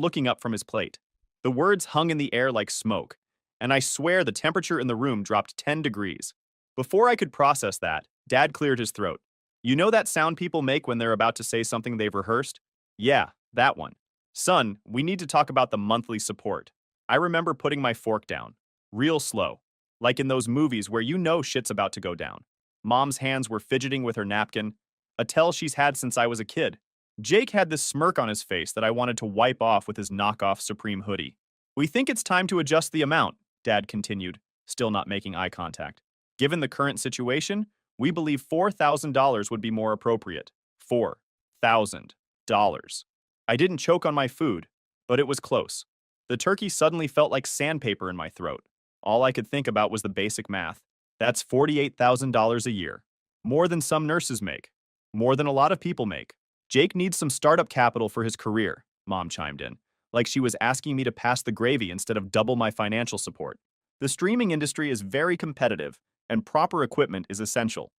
looking up from his plate. The words hung in the air like smoke, and I swear the temperature in the room dropped 10 degrees. Before I could process that, Dad cleared his throat. You know that sound people make when they're about to say something they've rehearsed? Yeah, that one. Son, we need to talk about the monthly support. I remember putting my fork down. Real slow. Like in those movies where you know shit's about to go down. Mom's hands were fidgeting with her napkin, a tell she's had since I was a kid. Jake had this smirk on his face that I wanted to wipe off with his knockoff Supreme hoodie. We think it's time to adjust the amount, Dad continued, still not making eye contact. Given the current situation, we believe $4,000 would be more appropriate. $4,000. I didn't choke on my food, but it was close. The turkey suddenly felt like sandpaper in my throat. All I could think about was the basic math. That's $48,000 a year. More than some nurses make. More than a lot of people make. Jake needs some startup capital for his career, Mom chimed in, like she was asking me to pass the gravy instead of double my financial support. The streaming industry is very competitive, and proper equipment is essential.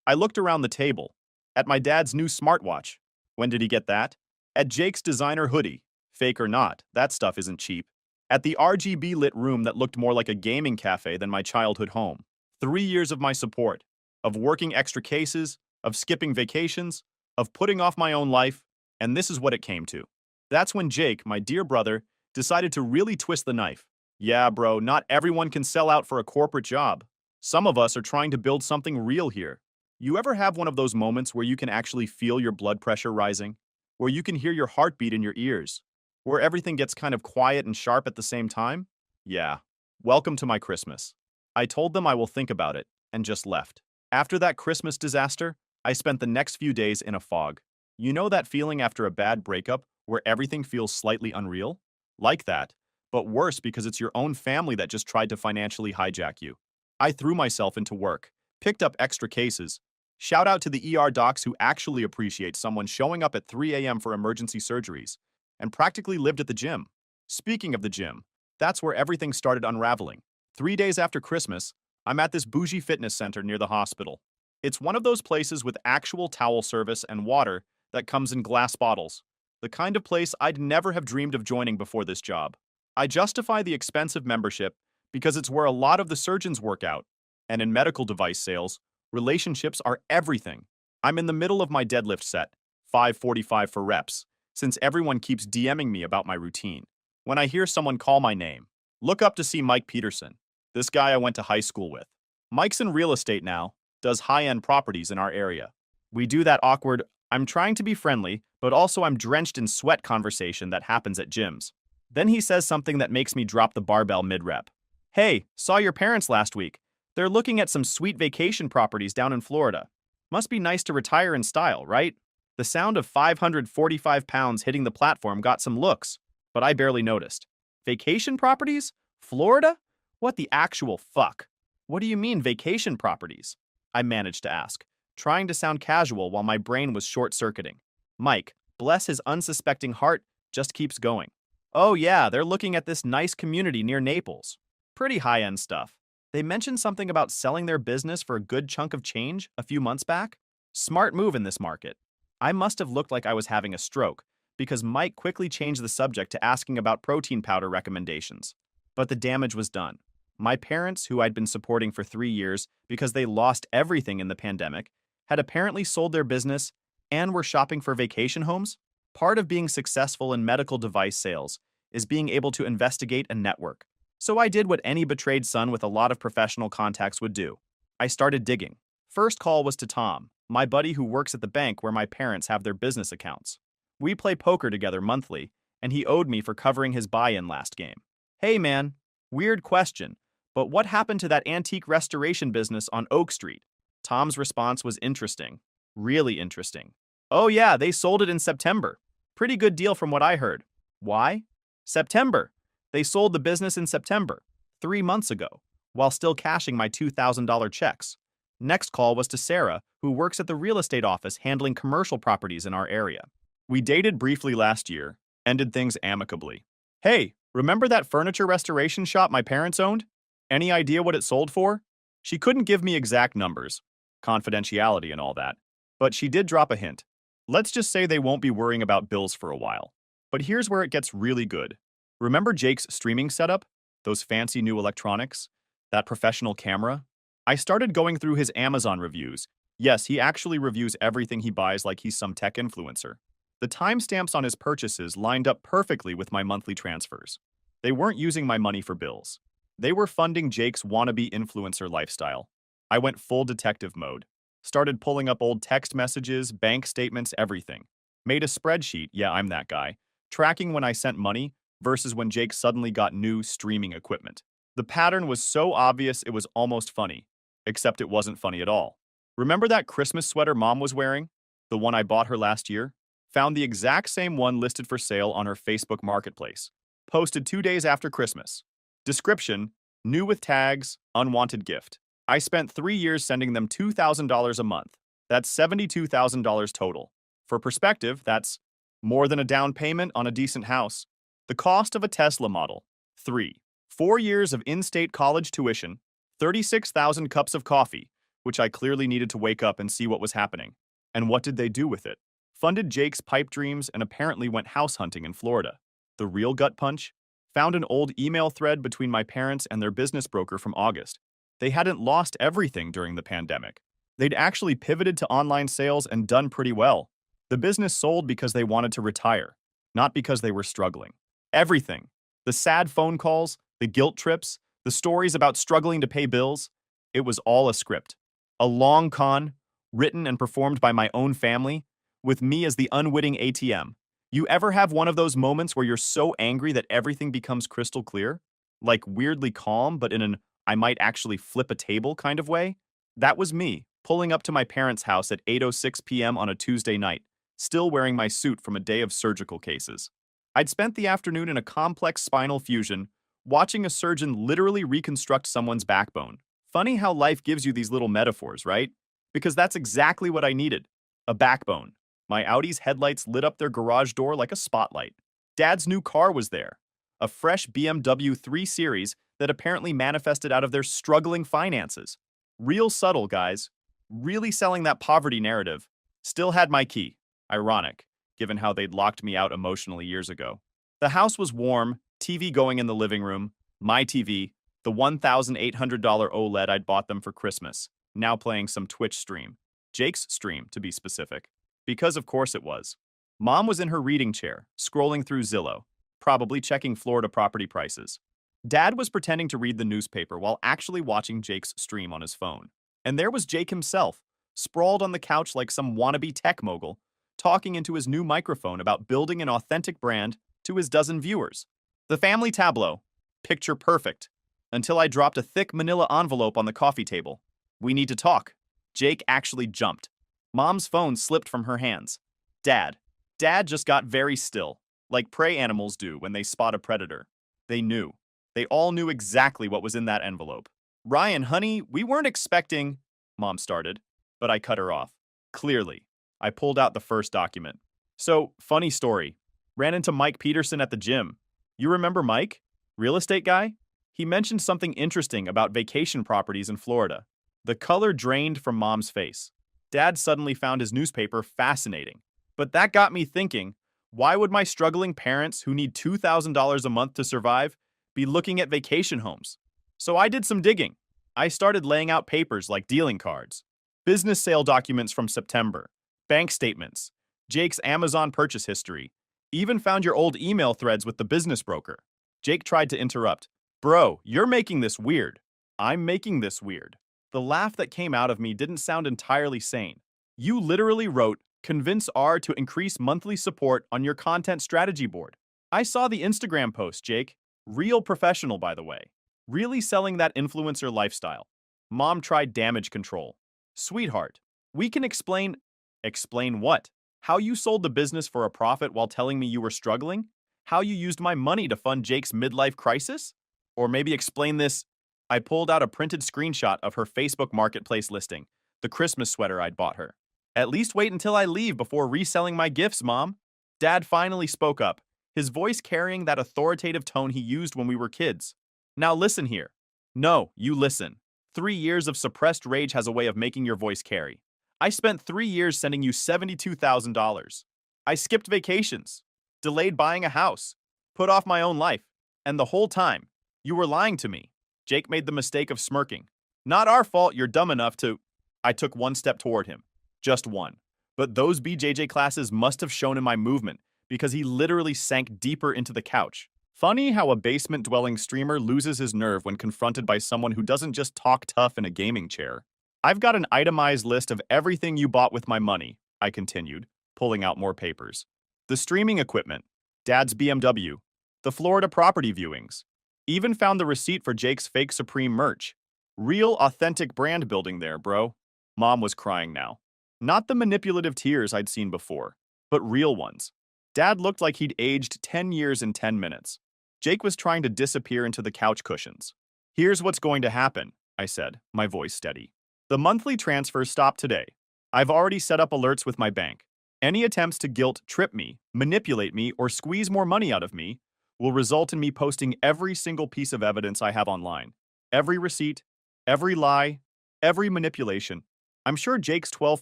I looked around the table. At my dad's new smartwatch. When did he get that? At Jake's designer hoodie. Fake or not, that stuff isn't cheap. At the RGB lit room that looked more like a gaming cafe than my childhood home. 3 years of my support. of working extra cases, of skipping vacations, of putting off my own life, and this is what it came to. That's when Jake, my dear brother, decided to really twist the knife. Yeah, bro, not everyone can sell out for a corporate job. Some of us are trying to build something real here. You ever have one of those moments where you can actually feel your blood pressure rising? Where you can hear your heartbeat in your ears? Where everything gets kind of quiet and sharp at the same time? Yeah. Welcome to my Christmas. I told them I will think about it, and just left. After that Christmas disaster, I spent the next few days in a fog. You know that feeling after a bad breakup where everything feels slightly unreal? Like that, but worse because it's your own family that just tried to financially hijack you. I threw myself into work, picked up extra cases. Shout out to the ER docs who actually appreciate someone showing up at 3 a.m. for emergency surgeries, and practically lived at the gym. Speaking of the gym, that's where everything started unraveling. 3 days after Christmas, I'm at this bougie fitness center near the hospital. It's one of those places with actual towel service and water that comes in glass bottles. The kind of place I'd never have dreamed of joining before this job. I justify the expensive membership because it's where a lot of the surgeons work out. And in medical device sales, relationships are everything. I'm in the middle of my deadlift set, 545 for reps, since everyone keeps DMing me about my routine. When I hear someone call my name, look up to see Mike Peterson, this guy I went to high school with. Mike's in real estate now, does high-end properties in our area. We do that awkward, I'm trying to be friendly, but also I'm drenched in sweat conversation that happens at gyms. Then he says something that makes me drop the barbell mid-rep. Hey, saw your parents last week. They're looking at some sweet vacation properties down in Florida. Must be nice to retire in style, right? The sound of 545 pounds hitting the platform got some looks, but I barely noticed. Vacation properties? Florida? What the actual fuck? What do you mean vacation properties? I managed to ask, trying to sound casual while my brain was short-circuiting. Mike, bless his unsuspecting heart, just keeps going. Oh yeah, they're looking at this nice community near Naples. Pretty high-end stuff. They mentioned something about selling their business for a good chunk of change a few months back. Smart move in this market. I must have looked like I was having a stroke, because Mike quickly changed the subject to asking about protein powder recommendations. But the damage was done. My parents, who I'd been supporting for 3 years because they lost everything in the pandemic, had apparently sold their business and were shopping for vacation homes. Part of being successful in medical device sales is being able to investigate and network. So I did what any betrayed son with a lot of professional contacts would do. I started digging. First call was to Tom, my buddy who works at the bank where my parents have their business accounts. We play poker together monthly, and he owed me for covering his buy-in last game. Hey man, weird question, but what happened to that antique restoration business on Oak Street? Tom's response was interesting. Really interesting. Oh yeah, they sold it in September. Pretty good deal from what I heard. Why? September. They sold the business in September, 3 months ago, while still cashing my $2,000 checks. Next call was to Sarah, who works at the real estate office handling commercial properties in our area. We dated briefly last year, ended things amicably. Hey, remember that furniture restoration shop my parents owned? Any idea what it sold for? She couldn't give me exact numbers, confidentiality and all that, but she did drop a hint. Let's just say they won't be worrying about bills for a while. But here's where it gets really good. Remember Jake's streaming setup? Those fancy new electronics? That professional camera? I started going through his Amazon reviews. Yes, he actually reviews everything he buys like he's some tech influencer. The timestamps on his purchases lined up perfectly with my monthly transfers. They weren't using my money for bills. They were funding Jake's wannabe influencer lifestyle. I went full detective mode. Started pulling up old text messages, bank statements, everything. Made a spreadsheet, yeah, I'm that guy, tracking when I sent money versus when Jake suddenly got new streaming equipment. The pattern was so obvious it was almost funny, except it wasn't funny at all. Remember that Christmas sweater Mom was wearing? The one I bought her last year? Found the exact same one listed for sale on her Facebook marketplace. Posted 2 days after Christmas. Description, new with tags, unwanted gift. I spent 3 years sending them $2,000 a month. That's $72,000 total. For perspective, that's more than a down payment on a decent house. The cost of a Tesla Model 3. 4 years of in-state college tuition, 36,000 cups of coffee, which I clearly needed to wake up and see what was happening. And what did they do with it? Funded Jake's pipe dreams and apparently went house hunting in Florida. The real gut punch? Found an old email thread between my parents and their business broker from August. They hadn't lost everything during the pandemic. They'd actually pivoted to online sales and done pretty well. The business sold because they wanted to retire, not because they were struggling. Everything, the sad phone calls, the guilt trips, the stories about struggling to pay bills, it was all a script. A long con, written and performed by my own family, with me as the unwitting ATM. You ever have one of those moments where you're so angry that everything becomes crystal clear? Like weirdly calm, but in an I might actually flip a table kind of way? That was me, pulling up to my parents' house at 8:06 p.m. on a Tuesday night, still wearing my suit from a day of surgical cases. I'd spent the afternoon in a complex spinal fusion, watching a surgeon literally reconstruct someone's backbone. Funny how life gives you these little metaphors, right? Because that's exactly what I needed. A backbone. My Audi's headlights lit up their garage door like a spotlight. Dad's new car was there. A fresh BMW 3 Series that apparently manifested out of their struggling finances. Real subtle, guys. Really selling that poverty narrative. Still had my key. Ironic, given how they'd locked me out emotionally years ago. The house was warm, TV going in the living room, my TV, the $1,800 OLED I'd bought them for Christmas, now playing some Twitch stream. Jake's stream, to be specific. Because of course it was. Mom was in her reading chair, scrolling through Zillow, probably checking Florida property prices. Dad was pretending to read the newspaper while actually watching Jake's stream on his phone. And there was Jake himself, sprawled on the couch like some wannabe tech mogul, talking into his new microphone about building an authentic brand to his dozen viewers. The family tableau. Picture perfect. Until I dropped a thick manila envelope on the coffee table. We need to talk. Jake actually jumped. Mom's phone slipped from her hands. Dad. Dad just got very still, like prey animals do when they spot a predator. They knew. They all knew exactly what was in that envelope. Ryan, honey, we weren't expecting, Mom started, but I cut her off. Clearly. I pulled out the first document. So, funny story. Ran into Mike Peterson at the gym. You remember Mike? Real estate guy? He mentioned something interesting about vacation properties in Florida. The color drained from Mom's face. Dad suddenly found his newspaper fascinating. But that got me thinking, why would my struggling parents who need $2,000 a month to survive be looking at vacation homes? So I did some digging. I started laying out papers like dealing cards, business sale documents from September, bank statements, Jake's Amazon purchase history, even found your old email threads with the business broker. Jake tried to interrupt. Bro, you're making this weird. I'm making this weird. The laugh that came out of me didn't sound entirely sane. You literally wrote, convince R to increase monthly support on your content strategy board. I saw the Instagram post, Jake. Real professional, by the way. Really selling that influencer lifestyle. Mom tried damage control. Sweetheart, we can explain... Explain what? How you sold the business for a profit while telling me you were struggling? How you used my money to fund Jake's midlife crisis? Or maybe explain this... I pulled out a printed screenshot of her Facebook Marketplace listing, the Christmas sweater I'd bought her. At least wait until I leave before reselling my gifts, Mom. Dad finally spoke up, his voice carrying that authoritative tone he used when we were kids. Now listen here. No, you listen. 3 years of suppressed rage has a way of making your voice carry. I spent 3 years sending you $72,000. I skipped vacations, delayed buying a house, put off my own life, and the whole time, you were lying to me. Jake made the mistake of smirking. Not our fault you're dumb enough to... I took one step toward him. Just one. But those BJJ classes must have shown in my movement, because he literally sank deeper into the couch. Funny how a basement-dwelling streamer loses his nerve when confronted by someone who doesn't just talk tough in a gaming chair. I've got an itemized list of everything you bought with my money, I continued, pulling out more papers. The streaming equipment, Dad's BMW, the Florida property viewings. Even found the receipt for Jake's fake Supreme merch. Real, authentic brand building there, bro. Mom was crying now. Not the manipulative tears I'd seen before, but real ones. Dad looked like he'd aged 10 years in 10 minutes. Jake was trying to disappear into the couch cushions. Here's what's going to happen, I said, my voice steady. The monthly transfers stop today. I've already set up alerts with my bank. Any attempts to guilt trip me, manipulate me, or squeeze more money out of me will result in me posting every single piece of evidence I have online. Every receipt, every lie, every manipulation. I'm sure Jake's 12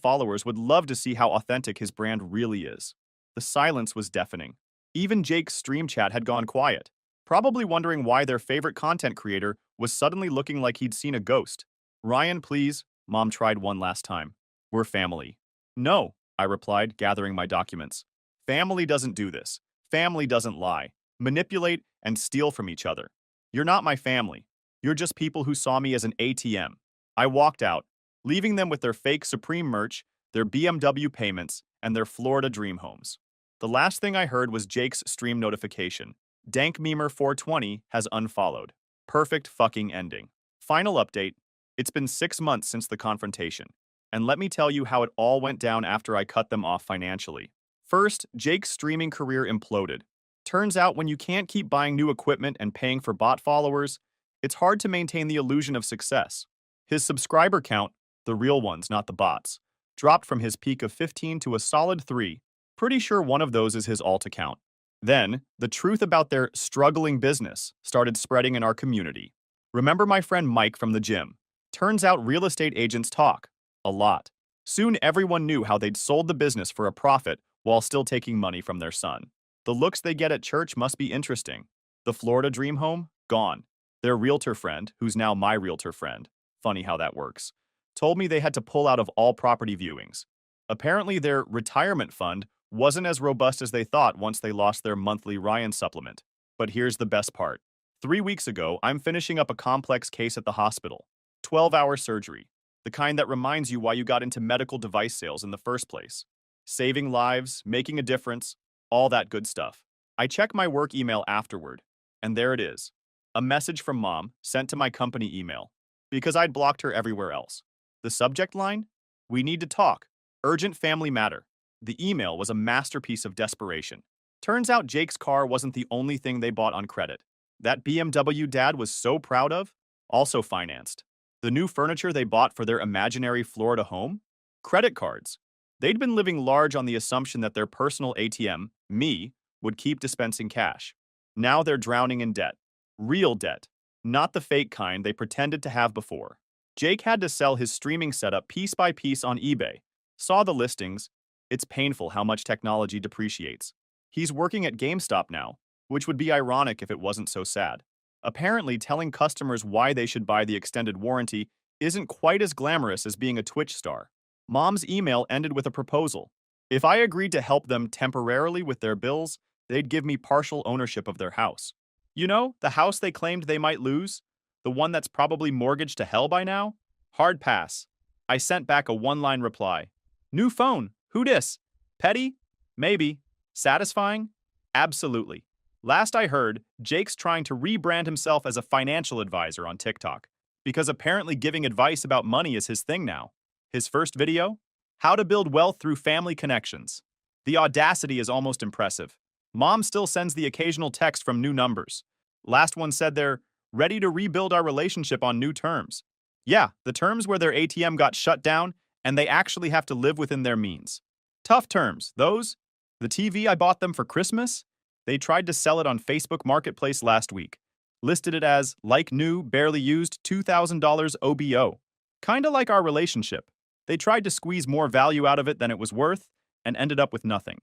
followers would love to see how authentic his brand really is. The silence was deafening. Even Jake's stream chat had gone quiet, probably wondering why their favorite content creator was suddenly looking like he'd seen a ghost. Ryan, please, Mom tried one last time. We're family. No, I replied, gathering my documents. Family doesn't do this. Family doesn't lie, manipulate, and steal from each other. You're not my family. You're just people who saw me as an ATM. I walked out, leaving them with their fake Supreme merch, their BMW payments, and their Florida dream homes. The last thing I heard was Jake's stream notification. Dank Memer 420 has unfollowed. Perfect fucking ending. Final update. It's been 6 months since the confrontation. And let me tell you how it all went down after I cut them off financially. First, Jake's streaming career imploded. Turns out when you can't keep buying new equipment and paying for bot followers, it's hard to maintain the illusion of success. His subscriber count, the real ones, not the bots, dropped from his peak of 15 to a solid 3. Pretty sure one of those is his alt account. Then, the truth about their struggling business started spreading in our community. Remember my friend Mike from the gym? Turns out real estate agents talk. A lot. Soon everyone knew how they'd sold the business for a profit while still taking money from their son. The looks they get at church must be interesting. The Florida dream home? Gone. Their realtor friend, who's now my realtor friend, funny how that works, told me they had to pull out of all property viewings. Apparently their retirement fund wasn't as robust as they thought once they lost their monthly Ryan supplement. But here's the best part. 3 weeks ago, I'm finishing up a complex case at the hospital. 12-hour surgery. The kind that reminds you why you got into medical device sales in the first place. Saving lives, making a difference, all that good stuff. I check my work email afterward, and there it is. A message from Mom sent to my company email, because I'd blocked her everywhere else. The subject line? We need to talk. Urgent family matter. The email was a masterpiece of desperation. Turns out Jake's car wasn't the only thing they bought on credit. That BMW Dad was so proud of, also financed. The new furniture they bought for their imaginary Florida home? Credit cards. They'd been living large on the assumption that their personal ATM, me, would keep dispensing cash. Now they're drowning in debt. Real debt. Not the fake kind they pretended to have before. Jake had to sell his streaming setup piece by piece on eBay. Saw the listings. It's painful how much technology depreciates. He's working at GameStop now, which would be ironic if it wasn't so sad. Apparently, telling customers why they should buy the extended warranty isn't quite as glamorous as being a Twitch star. Mom's email ended with a proposal. If I agreed to help them temporarily with their bills, they'd give me partial ownership of their house. You know, the house they claimed they might lose? The one that's probably mortgaged to hell by now? Hard pass. I sent back a one-line reply. New phone. Who dis? Petty? Maybe. Satisfying? Absolutely. Last I heard, Jake's trying to rebrand himself as a financial advisor on TikTok, because apparently giving advice about money is his thing now. His first video? How to build wealth through family connections. The audacity is almost impressive. Mom still sends the occasional text from new numbers. Last one said they're ready to rebuild our relationship on new terms. Yeah, the terms where their ATM got shut down and they actually have to live within their means. Tough terms, those. The TV I bought them for Christmas? They tried to sell it on Facebook Marketplace last week. Listed it as, like new, barely used, $2,000 OBO. Kinda like our relationship. They tried to squeeze more value out of it than it was worth, and ended up with nothing.